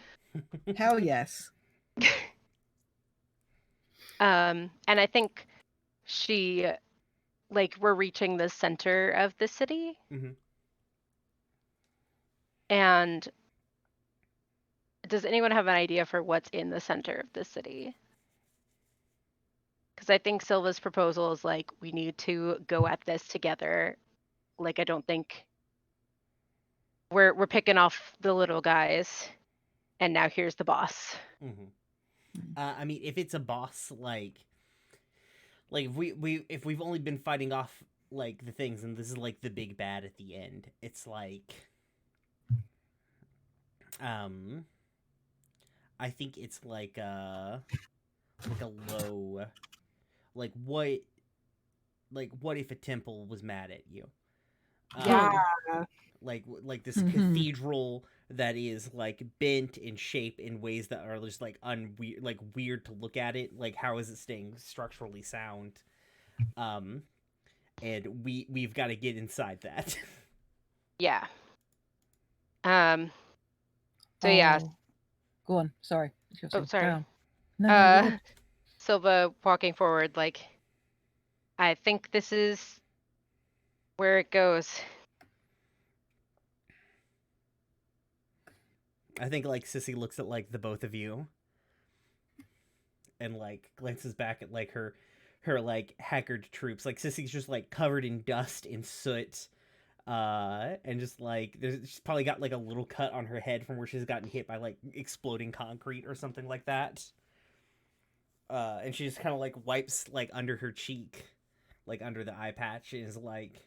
Hell yes. And I think we're reaching the center of the city. Mhm. And does anyone have an idea for what's in the center of the city? Because I think Silva's proposal is like, we need to go at this together. Like, I don't think we're picking off the little guys, and now here's the boss. I mean, if it's a boss, like if we've only been fighting off like the things, and this is like the big bad at the end, it's like, I think it's like a low, like what if a temple was mad at you? Yeah. Like this Mhm. cathedral that is like bent in shape in ways that are just like weird to look at it. Like, how is it staying structurally sound? And we've got to get inside that. Yeah. So yeah. Oh. Go on. Sorry. It's your Oh, turn. sorry. Go on. No, you're good. Silva walking forward, like, I think this is where it goes. I think like Sissy looks at like the both of you and like glances back at like her like haggard troops. Like Sissy's just like covered in dust and soot. And just like she's probably got like a little cut on her head from where she's gotten hit by like exploding concrete or something like that. And she just kind of like wipes like under her cheek, like under the eye patch, and is like,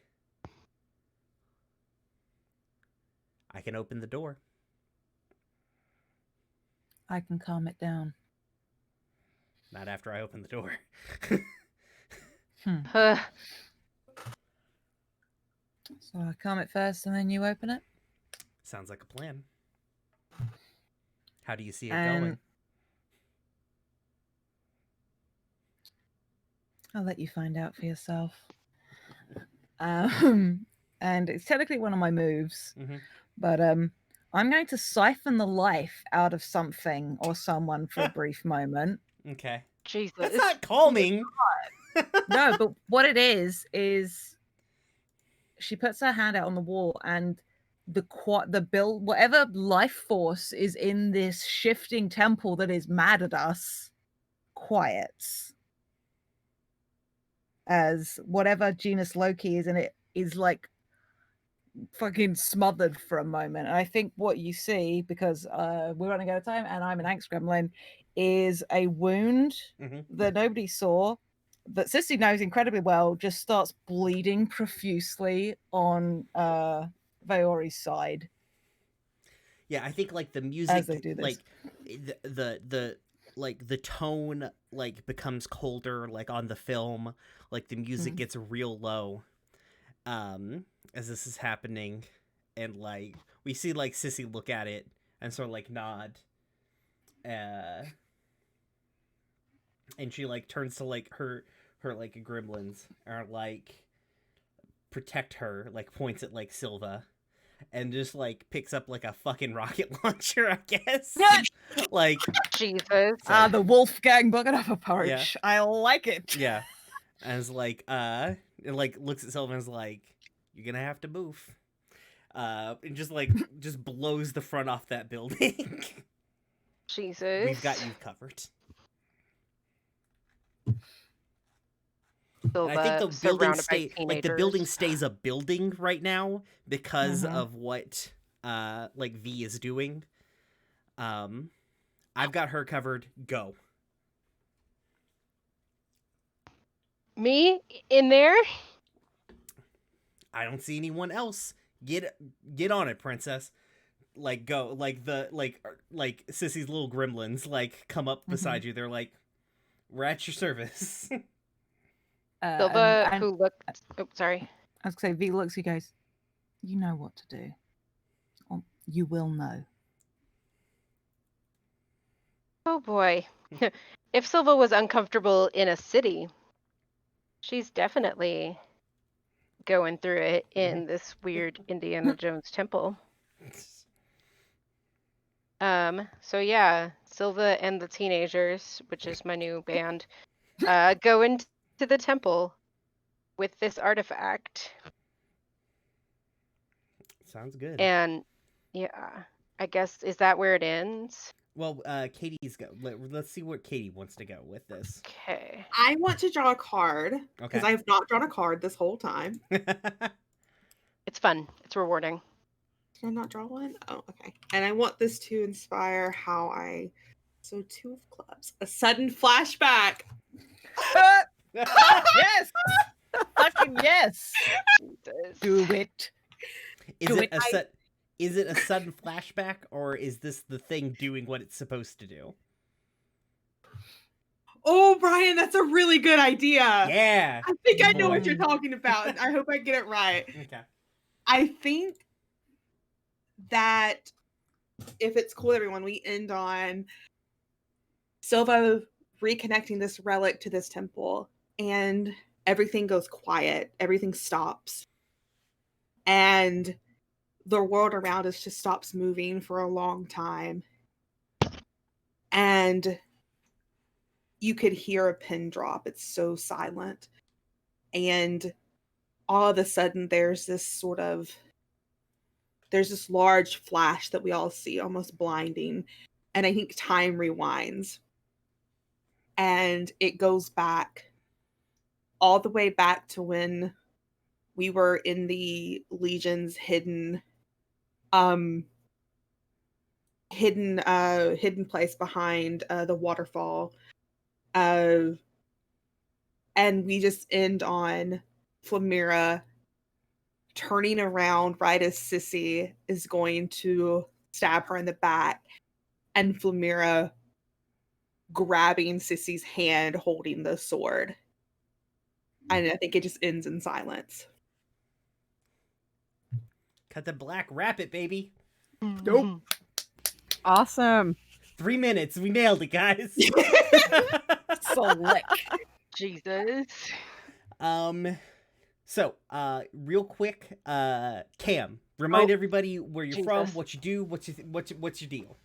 I can open the door. I can calm it down. Not after I open the door. Uh, So I calm it first and then you open it? Sounds like a plan. How do you see it And- going? I'll let you find out for yourself. And it's technically one of my moves, Mhm. but I'm going to siphon the life out of something or someone for a brief moment. Okay. Jesus. That's not calming. No, but what it is she puts her hand out on the wall, and whatever life force is in this shifting temple that is mad at us quiets, as whatever genus Loki is in it is like fucking smothered for a moment. And I think what you see, because we're running out of time and I'm an angst gremlin, is a wound Mhm. that nobody saw, that Sissy knows incredibly well, just starts bleeding profusely on Vaori's side. Yeah, I think like the music, As they do this. like the like the tone like becomes colder, like on the film, like the music Mhm. gets real low, as this is happening, and like we see like Sissy look at it and sort of like nod, and she like turns to like her like gremlins, are like protect her, like points at like Silva, and just like picks up like a fucking rocket launcher, I guess. Like, Jesus. The Wolfgang bucket of approach. I like it. yeah, and it's like it like looks at Silva and is like, you're gonna have to move, and just like just blows the front off that building. Jesus. We've got you covered. Silva, And I think the building surrounded by building teenagers. stays a building right now because Mhm. of what like V is doing. I've got her covered. Go. Me in there? I don't see anyone else. Get on it, princess. Like go. Like the like Sissy's little gremlins like come up beside you. They're like, we're at your service. Silva, and who looked. Oh, sorry. I was gonna say, V looks, he goes, you know what to do. Or you will know. Oh boy. If Silva was uncomfortable in a city, she's definitely going through it in this weird Indiana Jones temple. So yeah, Silva and the Teenagers, which is my new band, go into the temple with this artifact. Sounds good. And yeah, I guess, is that where it ends? Well, Katie's go. Let's see what Katie wants to go with this. Okay. I want to draw a card because Okay. I have not drawn a card this whole time. It's fun. It's rewarding. Did I not draw one? Oh, okay. And I want this to inspire how I. So 2 of clubs. A sudden flashback. Yes. Fucking yes. Jesus. Do it. Is Do it it. a is it a sudden flashback, or is this the thing doing what it's supposed to do? Oh, Brian, that's a really good idea. Yeah. I think I know what Boy. you're talking about. And I hope I get it right. Okay. I think that if it's cool, everyone, we end on Silva reconnecting this relic to this temple, and everything goes quiet. Everything stops. And the world around us just stops moving for a long time. And you could hear a pin drop. It's so silent. And all of a sudden there's this large flash that we all see, almost blinding. And I think time rewinds. And it goes back all the way back to when we were in the Legion's hidden place behind the waterfall. And we just end on Flamira turning around right as Sissy is going to stab her in the back, and Flamira grabbing Sissy's hand holding the sword. And I think it just ends in silence. Cut the black. Wrap it, baby. Nope. Awesome. 3 minutes. We nailed it, guys. Slick. Jesus. So, real quick, Cam, remind everybody where you're from, Jesus. what you do, what's your deal.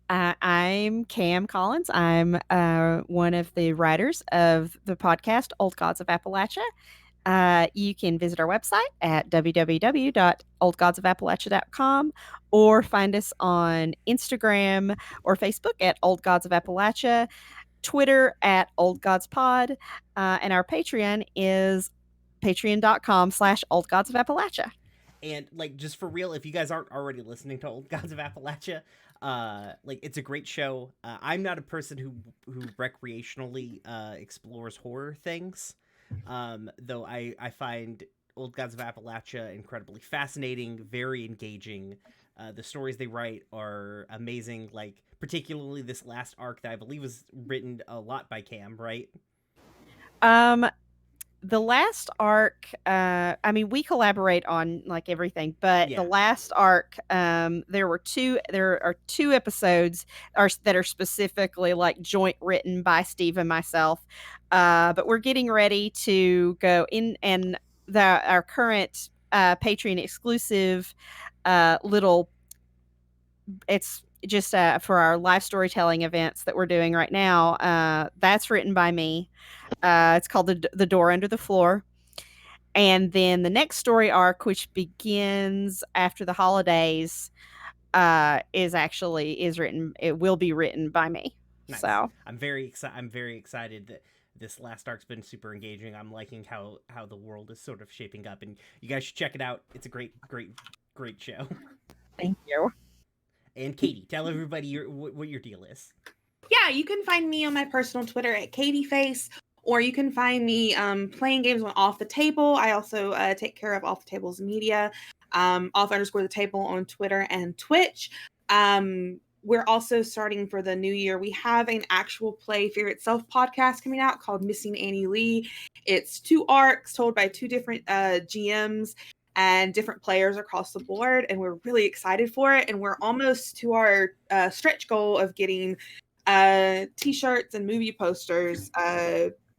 I'm Cam Collins. I'm one of the writers of the podcast Old Gods of Appalachia. You can visit our website at www.oldgodsofappalachia.com or find us on Instagram or Facebook at Old Gods of Appalachia, Twitter at Old Gods Pod, and our Patreon is patreon.com/Old Gods of Appalachia. And like, just for real, if you guys aren't already listening to Old Gods of Appalachia, like, it's a great show. I'm not a person who recreationally explores horror things, though I find Old Gods of Appalachia incredibly fascinating, very engaging. The stories they write are amazing, like particularly this last arc that I believe was written a lot by Cam, right? The last arc, I mean, we collaborate on like everything, but Yeah. the last arc, there are two episodes that are specifically like joint written by Steve and myself. But we're getting ready to go in, and our current Patreon exclusive it's just for our live storytelling events that we're doing right now. That's written by me. It's called the Door Under the Floor. And then the next story arc, which begins after the holidays, is written. It will be written by me. Nice. So I'm very excited that this last arc's been super engaging. I'm liking how the world is sort of shaping up, and you guys should check it out. It's a great show. thank you. And Katie, tell everybody what your deal is. Yeah, you can find me on my personal Twitter at KatieFace, or you can find me playing games on Off the Table. I also take care of Off the Table's media, off_the_table on Twitter and Twitch. We're also starting for the new year. We have an actual Play Fear Itself podcast coming out called Missing Annie Lee. It's 2 arcs told by 2 different GMs and different players across the board, and we're really excited for it. And we're almost to our stretch goal of getting t-shirts and movie posters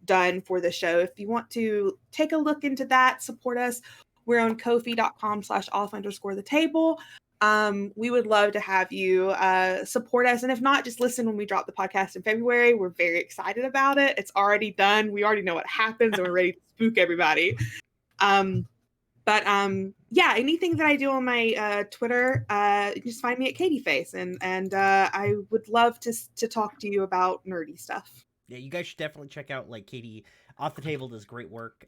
done for the show. If you want to take a look into that, support us. We're on kofi.com/off_the-table. We would love to have you support us. And if not, just listen when we drop the podcast in February. We're very excited about it. It's already done. We already know what happens and we're ready to spook everybody. Yeah, anything that I do on my Twitter, just find me at KatieFace, and I would love to talk to you about nerdy stuff. Yeah, you guys should definitely check out like Katie. Off the Table does great work.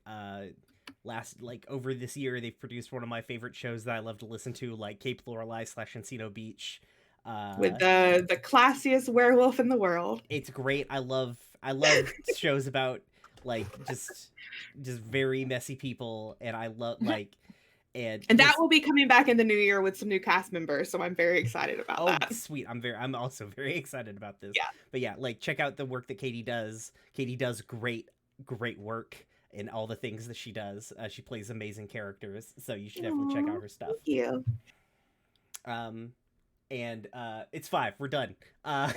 Over this year, they've produced one of my favorite shows that I love to listen to, like Cape Lorelei / Encino Beach. With the classiest werewolf in the world. It's great. I love shows about like just very messy people, and I love like and that will be coming back in the new year with some new cast members, so I'm very excited about that. Oh, sweet. I'm also very excited about this. Yeah. But yeah, like check out the work that Katie does. Katie does great work in all the things that she does. She plays amazing characters, so you should definitely check out her stuff. Thank you. And it's 5. We're done.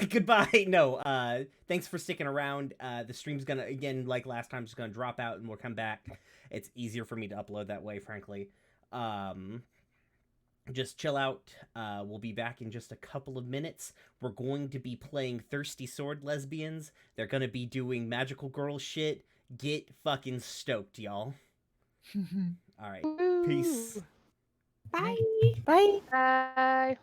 Goodbye. No. Thanks for sticking around. The stream's gonna, again, like last time, just gonna drop out and we'll come back. It's easier for me to upload that way, frankly. Just chill out. We'll be back in just a couple of minutes. We're going to be playing Thirsty Sword Lesbians. They're gonna be doing magical girl shit. Get fucking stoked, y'all. All right. Peace. Bye. Bye. Bye.